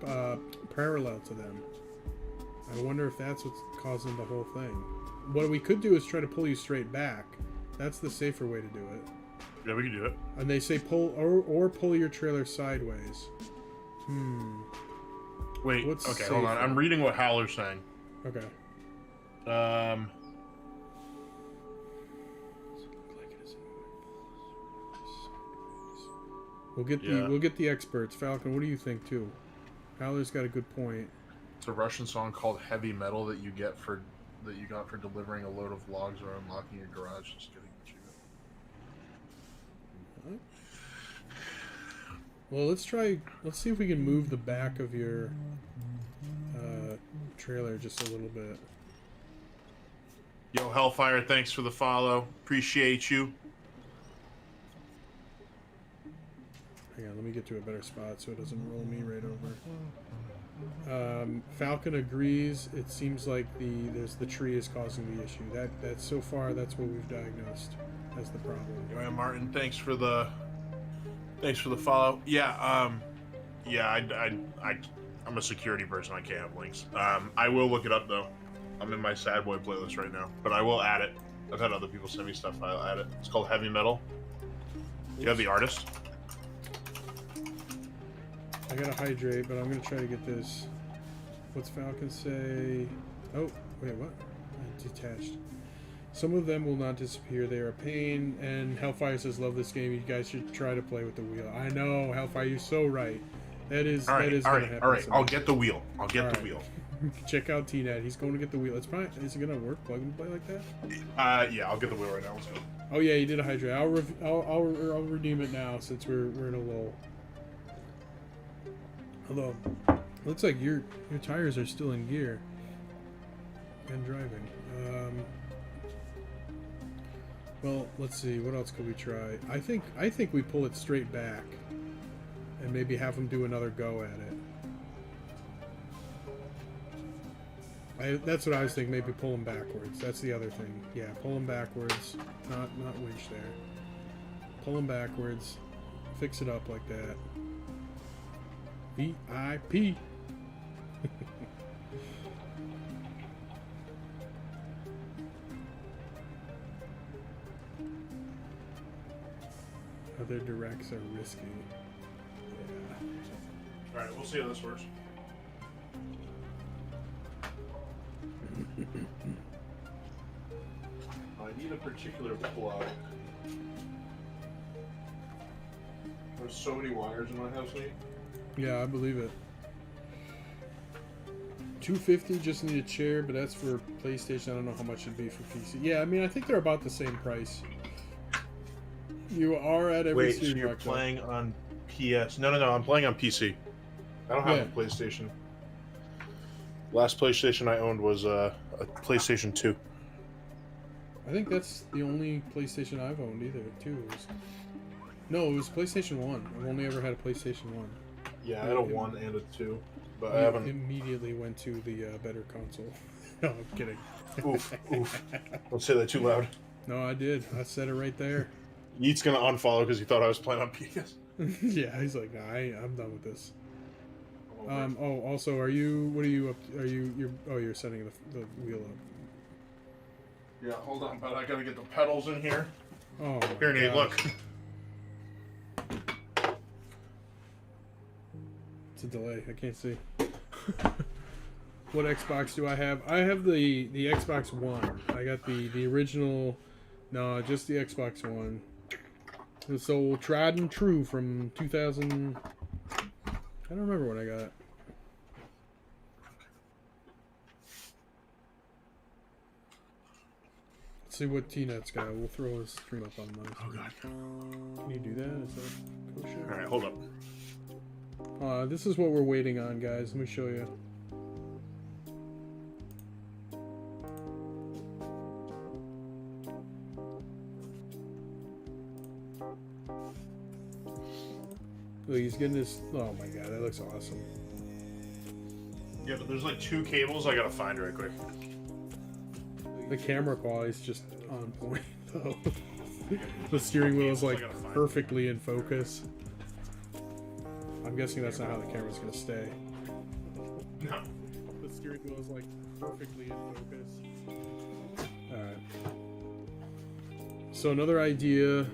parallel to them. I wonder if that's what's causing the whole thing. What we could do is try to pull you straight back. That's the safer way to do it. Yeah, we can do it. And they say pull or pull your trailer sideways. Wait, What's okay, safer? hold on. I'm reading what Howler's saying. Okay. We'll get the experts. Falcon, what do you think too? Howler's got a good point. It's a Russian song called "Heavy Metal" that you got for delivering a load of logs or unlocking your garage. Just kidding. Well, let's see if we can move the back of your trailer just a little bit. Yo, Hellfire, thanks for the follow. Appreciate you. Hang on, let me get to a better spot so it doesn't roll me right over. Falcon agrees. It seems like the tree is causing the issue. That's so far that's what we've diagnosed as the problem. Yo, Martin, thanks for the follow. Yeah, I'm a security person. I can't have links. I will look it up though. I'm in my sad boy playlist right now, but I will add it. I've had other people send me stuff. I'll add it. It's called Heavy Metal. Do you have the artist? I gotta hydrate, but I'm gonna try to get this. What's Falcon say? Oh, wait, what? I detached. Some of them will not disappear. They are a pain. And Hellfire says, "Love this game. You guys should try to play with the wheel." I know, Hellfire. You're so right. That is gonna happen. All right. I'll get the wheel. I'll get the wheel. Check out T-Net. He's going to get the wheel. Is it gonna work? Plug and play like that? Yeah. I'll get the wheel right now. Let's go. Oh yeah, you did a hydrate. I'll redeem it now since we're in a lull. Although, looks like your tires are still in gear and driving. Well, let's see. What else could we try? I think we pull it straight back, and maybe have them do another go at it. That's what I was thinking. Maybe pull them backwards. That's the other thing. Yeah, pull them backwards. Not winch there. Pull them backwards. Fix it up like that. VIP. Other directs are risky. Yeah. Alright, we'll see how this works. I need a particular plug. There's so many wires in my house, Nate. Yeah, I believe it. $250, just need a chair, but that's for PlayStation. I don't know how much it'd be for PC. Yeah, I mean, I think they're about the same price. You are at every Wait, so you're playing on PS? No, I'm playing on PC. I don't have a PlayStation. Last PlayStation I owned was a PlayStation 2. I think that's the only PlayStation I've owned either, too. No, it was PlayStation 1. I've only ever had a PlayStation 1. Yeah, I had a 1 and a 2, but I haven't... immediately went to the better console. No, I'm kidding. Oof. Don't say that too loud. No, I did. I said it right there. Yeet's gonna unfollow because he thought I was playing on PS. Yeah, he's like, nah, I'm done with this. Oh, also, what are you up to? You're setting the wheel up. Yeah, hold on, but I gotta get the pedals in here. Oh, here, Nate, look. It's a delay. I can't see. What Xbox do I have? I have the Xbox One. I got the original. No, just the Xbox One. This old tried and true from 2000. I don't remember when I got it. Let's see what T-Net's got. We'll throw his stream up on mine. Oh god. Can you do that? Is that kosher? Alright, hold up. This is what we're waiting on, guys. Let me show you. Look, he's getting this. Oh my god, that looks awesome. Yeah, but there's like 2 cables I gotta find right quick. The camera quality is just on point, though. The steering wheel is like perfectly in focus. I'm guessing that's not how the camera's gonna stay. No. The steering wheel is like perfectly in focus. Alright. So another idea.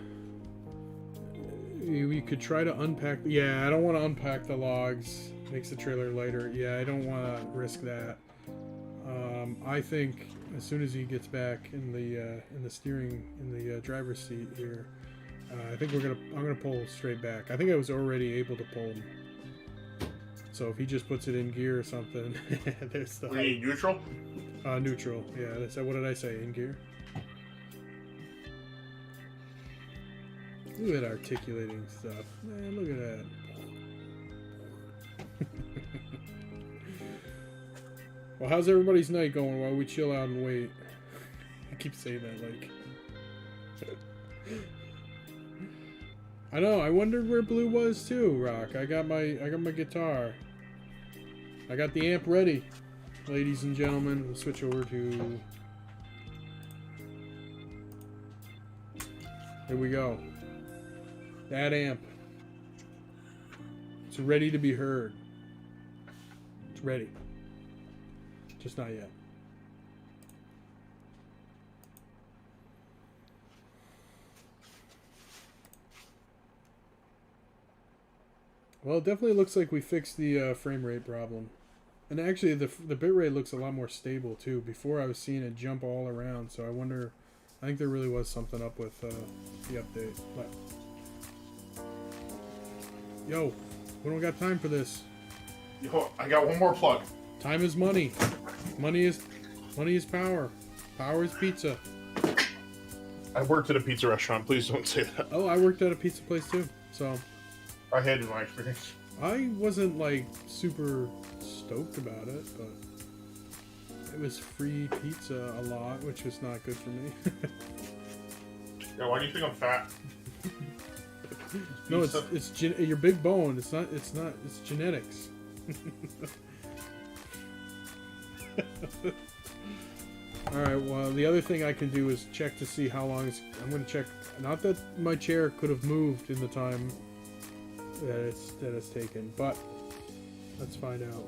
We could try to unpack. Yeah, I don't want to unpack the logs. Makes the trailer lighter. Yeah, I don't want to risk that. I think as soon as he gets back in the steering in the driver's seat here, I think I'm gonna pull straight back. I think I was already able to pull him. So if he just puts it in gear or something, there's the. We need neutral. Neutral. Yeah. That's what did I say? In gear. Look at that articulating stuff. Man, look at that. Well, how's everybody's night going while we chill out and wait? I keep saying that like. I know. I wondered where Blue was too. Rock. I got my guitar. I got the amp ready, ladies and gentlemen. We'll switch over to. Here we go. That amp. It's ready to be heard. It's ready. Just not yet. Well, it definitely looks like we fixed the frame rate problem. And actually, the bitrate looks a lot more stable, too. Before, I was seeing it jump all around, so I wonder... I think there really was something up with the update. But... Yo, we don't got time for this. Yo, I got one more plug. Time is money. Money is power. Power is pizza. I worked at a pizza restaurant. Please don't say that. Oh, I worked at a pizza place too. So I hated my experience. I wasn't like super stoked about it, but it was free pizza a lot, which was not good for me. Yeah, why do you think I'm fat? No, it's your big bone. It's genetics. Alright, well, the other thing I can do is check to see how long I'm going to check. Not that my chair could have moved in the time that it's taken, but let's find out.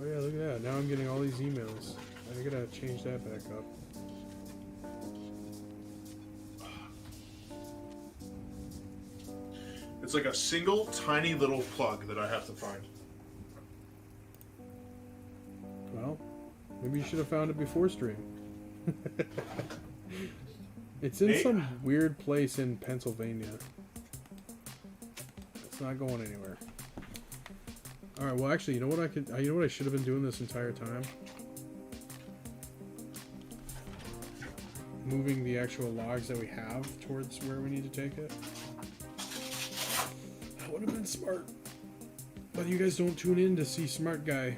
Oh yeah, look at that. Now I'm getting all these emails. I gotta change that back up. It's like a single tiny little plug that I have to find. Well, maybe you should have found it before stream. It's in some weird place in Pennsylvania. It's not going anywhere. All right. Well, actually, you know what I should have been doing this entire time? Moving the actual logs that we have towards where we need to take it. That would have been smart. But you guys don't tune in to see Smart Guy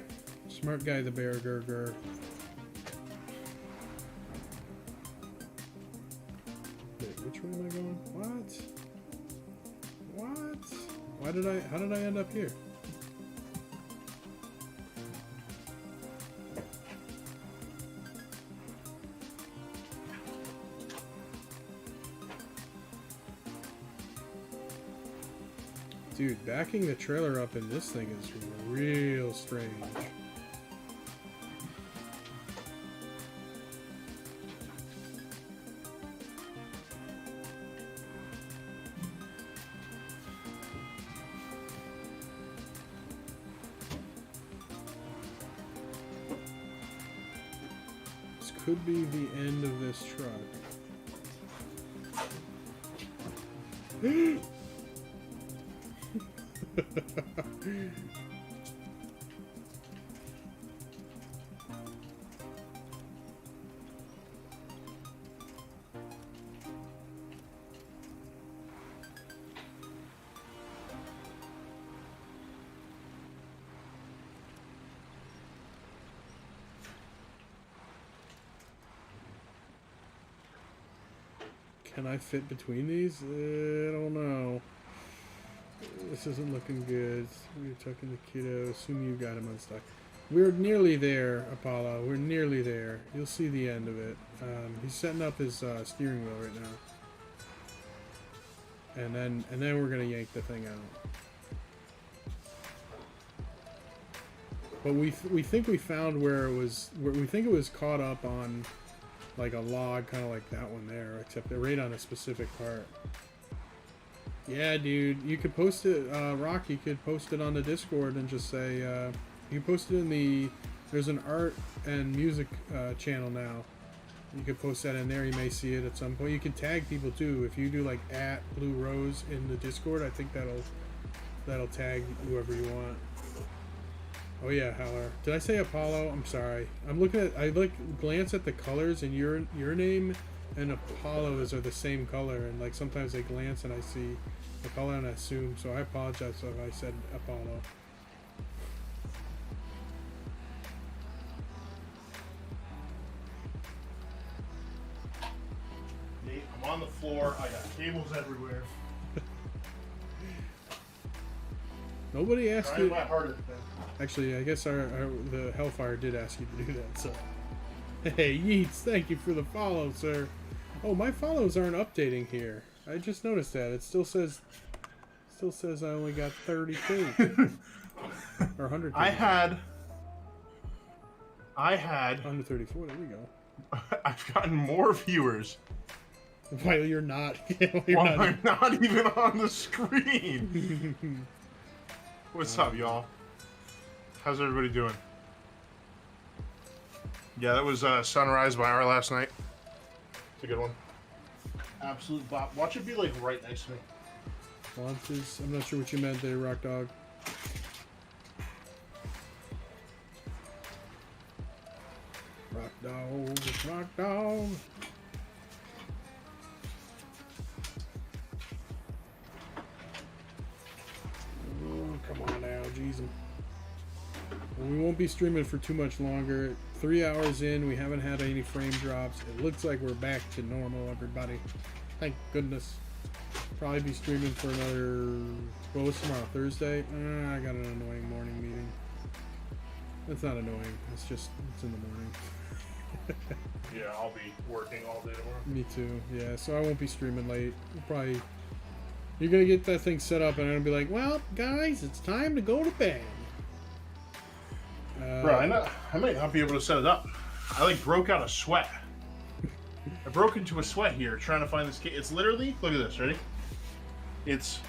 the bear gur. Wait, which way am I going? What? How did I end up here? Dude, backing the trailer up in this thing is real strange. could be the end of this truck. Can I fit between these? I don't know. This isn't looking good. We're talking to Kiddo. Assume you got him unstuck. We're nearly there, Apollo. We're nearly there. You'll see the end of it. He's setting up his steering wheel right now. And then we're gonna yank the thing out. But we think we found where it was. We think it was caught up on like a log, kind of like that one there, except they're right on a specific part. Yeah, dude, you could post it, Rock, you could post it on the Discord and just say, you can post it in the, there's an art and music channel now. You could post that in there, you may see it at some point. You can tag people too. If you do like @BlueRose in the Discord, I think that'll tag whoever you want. Oh yeah, Howler. Did I say Apollo? I'm sorry. I'm looking at, I glance at the colors, and your name and Apollo's are the same color, and like sometimes I glance and I see the color and I assume, so I apologize if I said Apollo. Nate, I'm on the floor. I got cables everywhere. Nobody asked you. My hardest, man. Actually, I guess the Hellfire did ask you to do that, so. Hey, Yeats, thank you for the follow, sir. Oh, my follows aren't updating here. I just noticed that. It still says I only got 32. Or 100. I had 134, there we go. I've gotten more viewers While you're not. I'm not even on the screen. What's up, y'all? How's everybody doing? Yeah, that was Sunrise by Our last night. It's a good one. Absolute bop. Watch it be like right next to me. Launches. I'm not sure what you meant there, Rock Dog. Rock Dog, Rock Dog. Oh, come on now, jeez. Well, we won't be streaming for too much longer. 3 hours in, we haven't had any frame drops. It looks like we're back to normal, everybody. Thank goodness. Probably be streaming for another... Well, what's tomorrow? Thursday? I got an annoying morning meeting. It's not annoying. It's just, it's in the morning. Yeah, I'll be working all day tomorrow. Me too. Yeah, so I won't be streaming late. Probably... You're gonna get that thing set up and I'm gonna be like, well, guys, it's time to go to bed. Bro, I might not be able to set it up. I like broke out a sweat. I broke into a sweat here trying to find this case. It's literally, look at this, ready? It's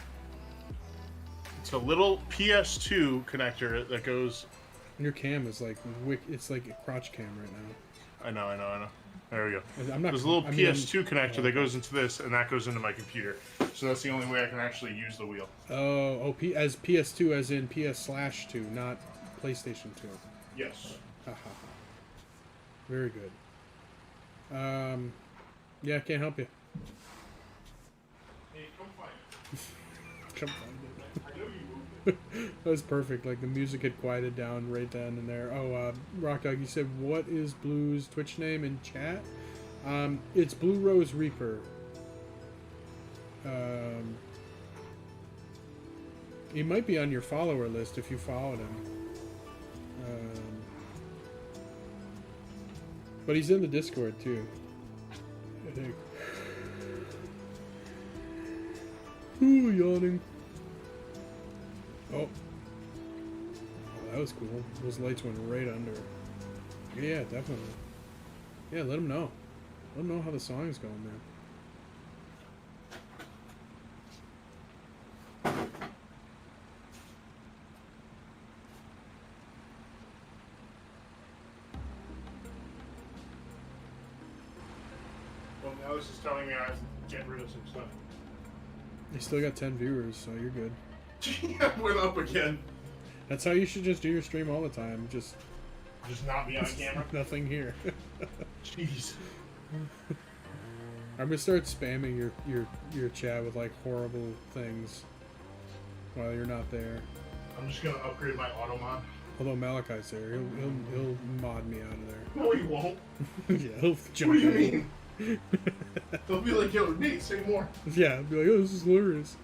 a little PS2 connector that goes... Your cam is like, it's like a crotch cam right now. I know. There we go. I'm not, There's a little PS2 connector that goes into this, and that goes into my computer. So that's the only way I can actually use the wheel. As PS2 as in PS/2, not PlayStation 2. Yes. Very good. Yeah, I can't help you. Hey, come find it. Come on, I know you moved it. that was perfect. Like the music had quieted down right then and there. Oh, Rock Dog, you said what is Blue's Twitch name in chat? It's Blue Rose Reaper. He might be on your follower list if you followed him. But he's in the Discord too, I think. Ooh, yawning. Oh, that was cool. Those lights went right under. Yeah, definitely. Yeah, let him know. Let him know how the song is going, man. Now this is telling me I have to get rid of some stuff. You still got 10 viewers, so you're good. Yeah, we're up again. That's how you should just do your stream all the time. Just not be on camera. Nothing here. Jeez. I'm gonna start spamming your chat with like horrible things while you're not there. I'm just gonna upgrade my auto mod. Although Malachi's there, he'll mod me out of there. No, he won't. Yeah, he'll jump. What do you in. mean? He'll be like, yo, Nate, say more. Yeah, I'll be like, oh, this is hilarious.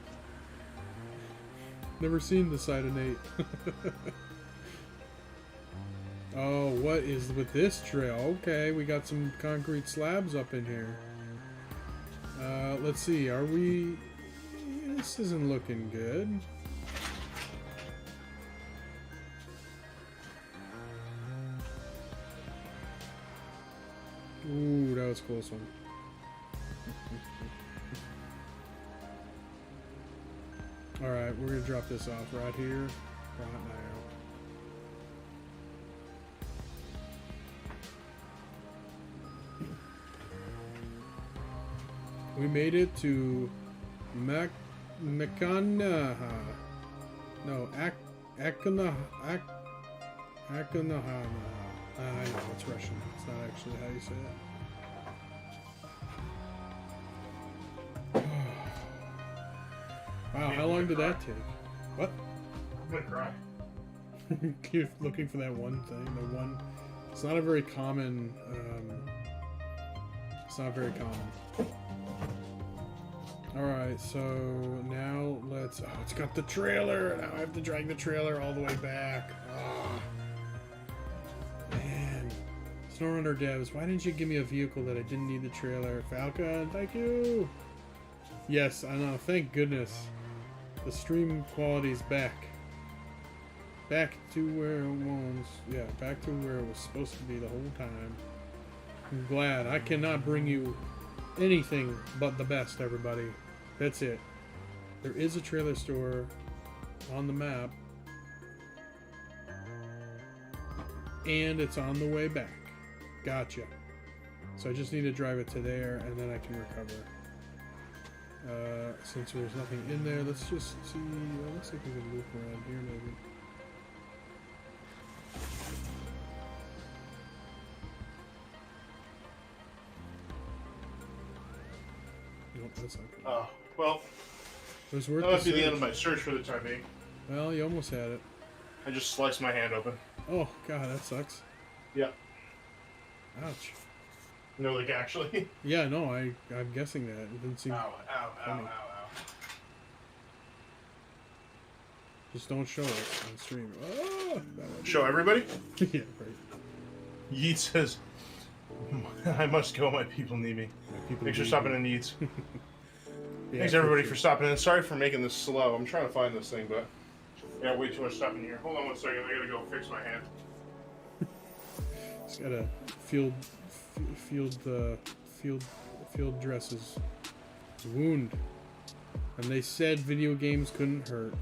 Never seen the side of Nate. Oh, what is with this trail? Okay, we got some concrete slabs up in here. Let's see, are we... This isn't looking good. Ooh, that was a close one. Alright, we're gonna drop this off right here, right now. We made it to Mekanaha. No, Akanaha. Akanaha. I know, it's Russian. It's not actually how you say it. Wow, how long did that take? What? I'm gonna cry. You're looking for that one thing. The one. It's not a very common. It's not very common. Alright, so now let's... Oh, it's got the trailer! Now I have to drag the trailer all the way back. Oh. Man. SnowRunner devs, why didn't you give me a vehicle that I didn't need the trailer? Falcon, thank you! Yes, I know, thank goodness. The stream quality's back. Back to where it was. Yeah, back to where it was supposed to be the whole time. I'm glad. I cannot bring you anything but the best, everybody. That's it. There is a trailer store on the map, and it's on the way back. Gotcha. So I just need to drive it to there, and then I can recover. Since there's nothing in there, let's just see. It looks like we can loop around here, maybe. Nope, that's not good. Oh, well, It was worth that must the be the end of search. my search for the time being. Well, you almost had it. I just sliced my hand open. Oh, God, that sucks. Yeah. Ouch. No, like actually. Yeah, no, I'm guessing that. It didn't seem... Ow, ow, ow, funny. ow, ow. Just don't show it on stream. Oh, that would be- Show everybody? Yeah, right. Yeet says, I must go, my people need me. People Thanks for need stopping me. in, Yeets. Yeah, Thanks everybody for stopping in. Sorry for making this slow. I'm trying to find this thing, but I got way too much stuff in here. Hold on one second. I gotta go fix my hand. Just gotta field dresses wound, and they said video games couldn't hurt.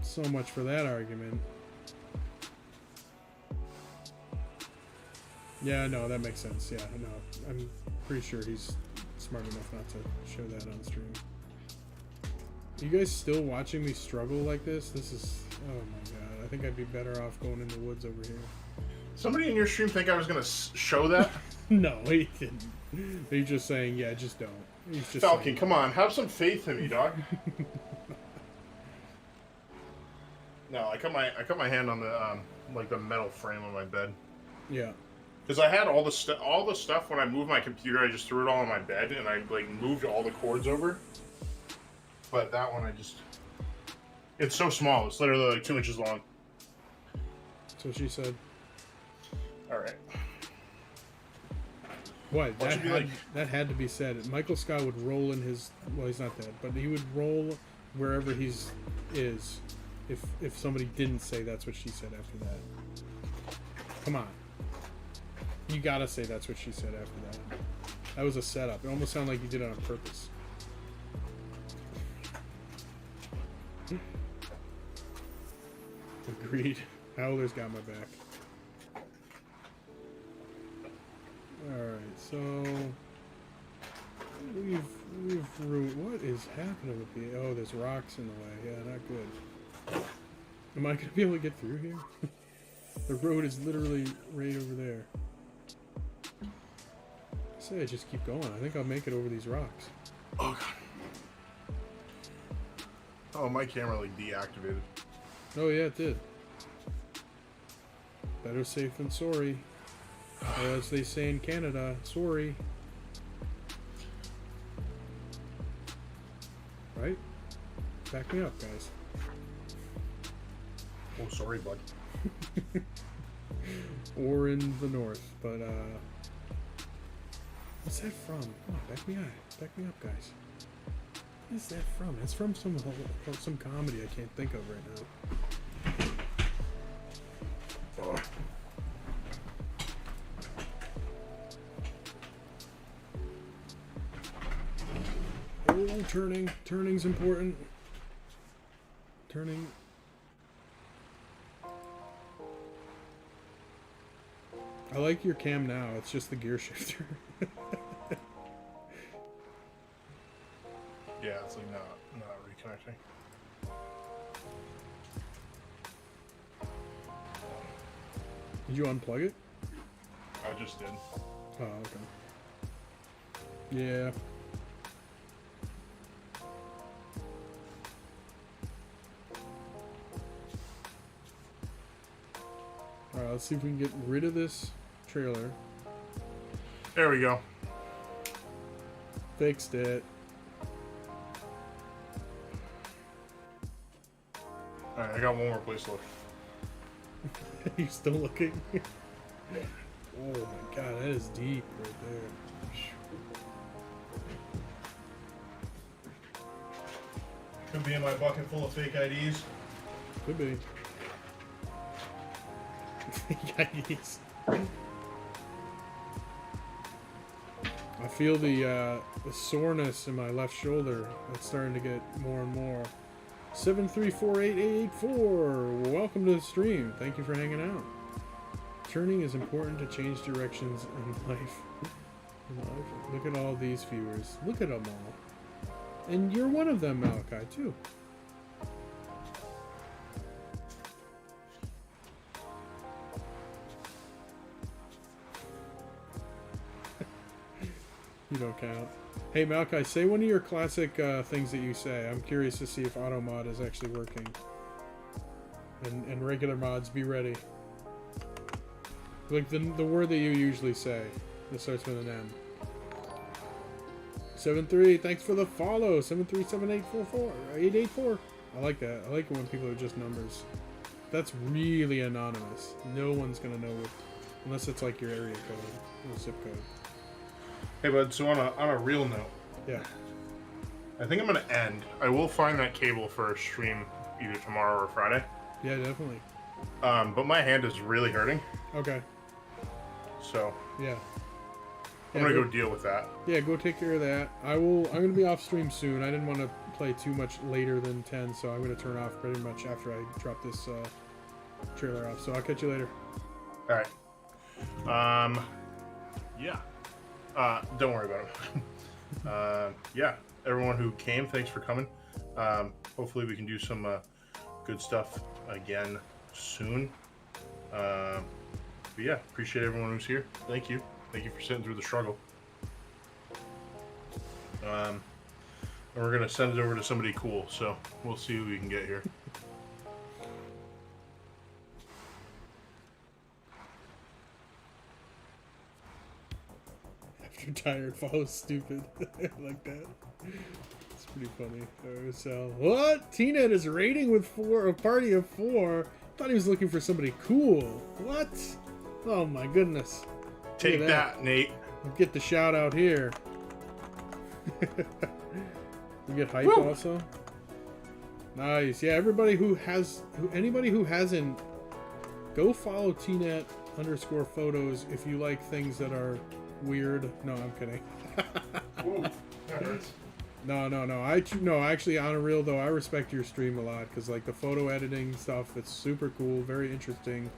So much for that argument. Yeah, no, that makes sense. Yeah, no, I'm pretty sure he's smart enough not to show that on stream. You guys still watching me struggle like this? This is, oh my god, I think I'd be better off going in the woods over here. Somebody in your stream think I was gonna show that? No, he didn't. He's just saying, yeah, just don't. He's just Falcon, saying, come on. Have some faith in me, dog. No, I cut my hand on the like the metal frame of my bed. yeah. Because I had all the stuff when I moved my computer, I just threw it all on my bed and I like moved all the cords over. But that one it's so small. It's literally like 2 inches long. That's what she said. All right. What? That should be like- That had to be said. Michael Scott would roll in his... Well, he's not dead, but he would roll wherever he's is if somebody didn't say that's what she said after that. Come on. You gotta say that's what she said after that. That was a setup. It almost sounded like you did it on purpose. Agreed. Howler's got my back. Alright, so what is happening with the there's rocks in the way. Yeah, not good. Am I gonna be able to get through here? The road is literally right over there. I say I just keep going. I think I'll make it over these rocks. Oh god. Oh, my camera like deactivated. Oh yeah, it did. Better safe than sorry. Or as they say in Canada, sorry. Right? Back me up, guys. Oh, sorry, bud. Or in the north, but what's that from? Come on, back me up, guys. What is that from? It's from some comedy I can't think of right now. Oh. Oh, turning. Turning's important. Turning. I like your cam now. It's just the gear shifter. Yeah, it's like not reconnecting. Did you unplug it? I just did. Oh, okay. Yeah. Alright, let's see if we can get rid of this trailer. There we go. Fixed it. Alright, I got one more place to look. You still looking? Oh my god, that is deep right there. Could be in my bucket full of fake IDs. Could be. Yikes. I feel the soreness in my left shoulder. It's starting to get more and more. 7348884. Welcome to the stream. Thank you for hanging out. Turning is important to change directions in life. Look at all these viewers. Look at them all. And you're one of them, Malachi, too. You don't count. Hey Malachi, say one of your classic things that you say. I'm curious to see if auto mod is actually working. And regular mods, be ready. Like the word that you usually say that starts with an M. 73, thanks for the follow. 737844884. I like that. I like it when people are just numbers. That's really anonymous. No one's gonna know it unless it's like your area code or zip code. Hey bud, so on a real note. Yeah. I think I'm gonna end. I will find that cable for a stream either tomorrow or Friday. Yeah, definitely. But my hand is really hurting. Okay. So Yeah. I'm gonna go deal with that. Yeah, go take care of that. I'm gonna be off stream soon. I didn't want to play too much later than 10, so I'm gonna turn off pretty much after I drop this trailer off. So I'll catch you later. All right. Yeah. Don't worry about it. Yeah. Everyone who came, thanks for coming. Hopefully we can do some good stuff again soon. But yeah, appreciate everyone who's here. Thank you. Thank you for sitting through the struggle. And we're gonna send it over to somebody cool, so we'll see who we can get here. After tired follows stupid. I like that. It's pretty funny. So what? T-Net is raiding with a party of 4. Thought he was looking for somebody cool. What? Oh my goodness. Take that, Nate. We'll get the shout out here. We get hype also. Nice. Yeah, anybody who hasn't, go follow tnet_photos if you like things that are weird. No, I'm kidding. Ooh, that hurts. No. Actually, on a real though, I respect your stream a lot because like the photo editing stuff, it's super cool, very interesting.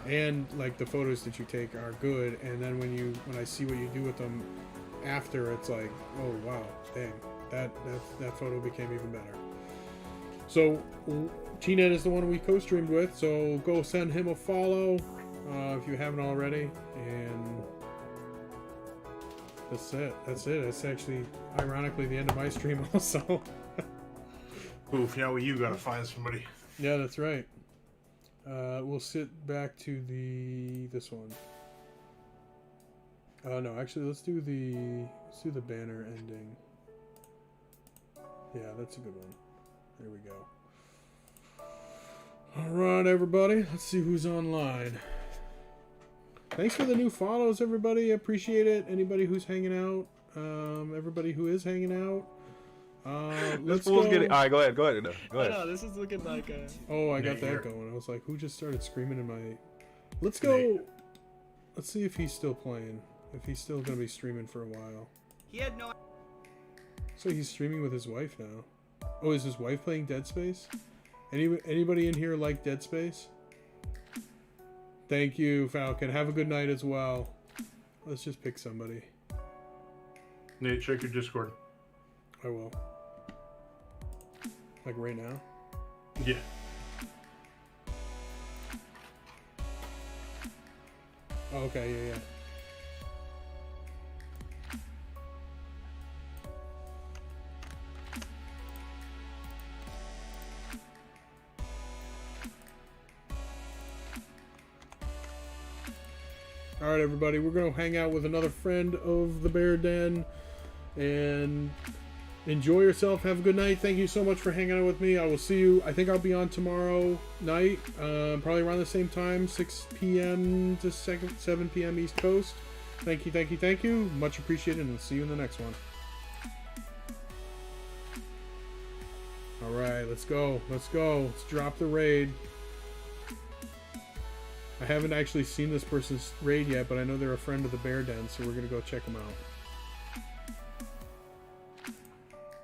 and like the photos that you take are good, and then when I see what you do with them after, it's like, oh wow, dang, that photo became even better. So T-Net is the one we co-streamed with, so go send him a follow if you haven't already, and that's it. That's actually ironically the end of my stream also. Oof, yeah, well, you gotta find somebody. Yeah, that's right. We'll sit back to this one. No, actually, let's do the banner ending. Yeah, that's a good one. There we go. Alright, everybody. Let's see who's online. Thanks for the new follows, everybody. I appreciate it. Anybody who's hanging out. Everybody who is hanging out. Let's go. Alright, go ahead. Go ahead. No, this is looking like a... Oh, I got that going. I was like, who just started screaming in my... Let's go. Let's see if he's still playing. If he's still going to be streaming for a while. He had no... So he's streaming with his wife now. Oh, is his wife playing Dead Space? Anybody in here like Dead Space? Thank you, Falcon. Have a good night as well. Let's just pick somebody. Nate, check your Discord. I will. Like right now? Yeah. Oh, okay, yeah. Alright, everybody, we're going to hang out with another friend of the Bear Den, and enjoy yourself. Have a good night. Thank you so much for hanging out with me. I will see you. I think I'll be on tomorrow night, probably around the same time, 6 p.m. to 7 p.m. East Coast. Thank you. Much appreciated, and I'll see you in the next one. Alright, let's go. Let's drop the raid. I haven't actually seen this person's raid yet, but I know they're a friend of the Bear Den, so we're going to go check them out.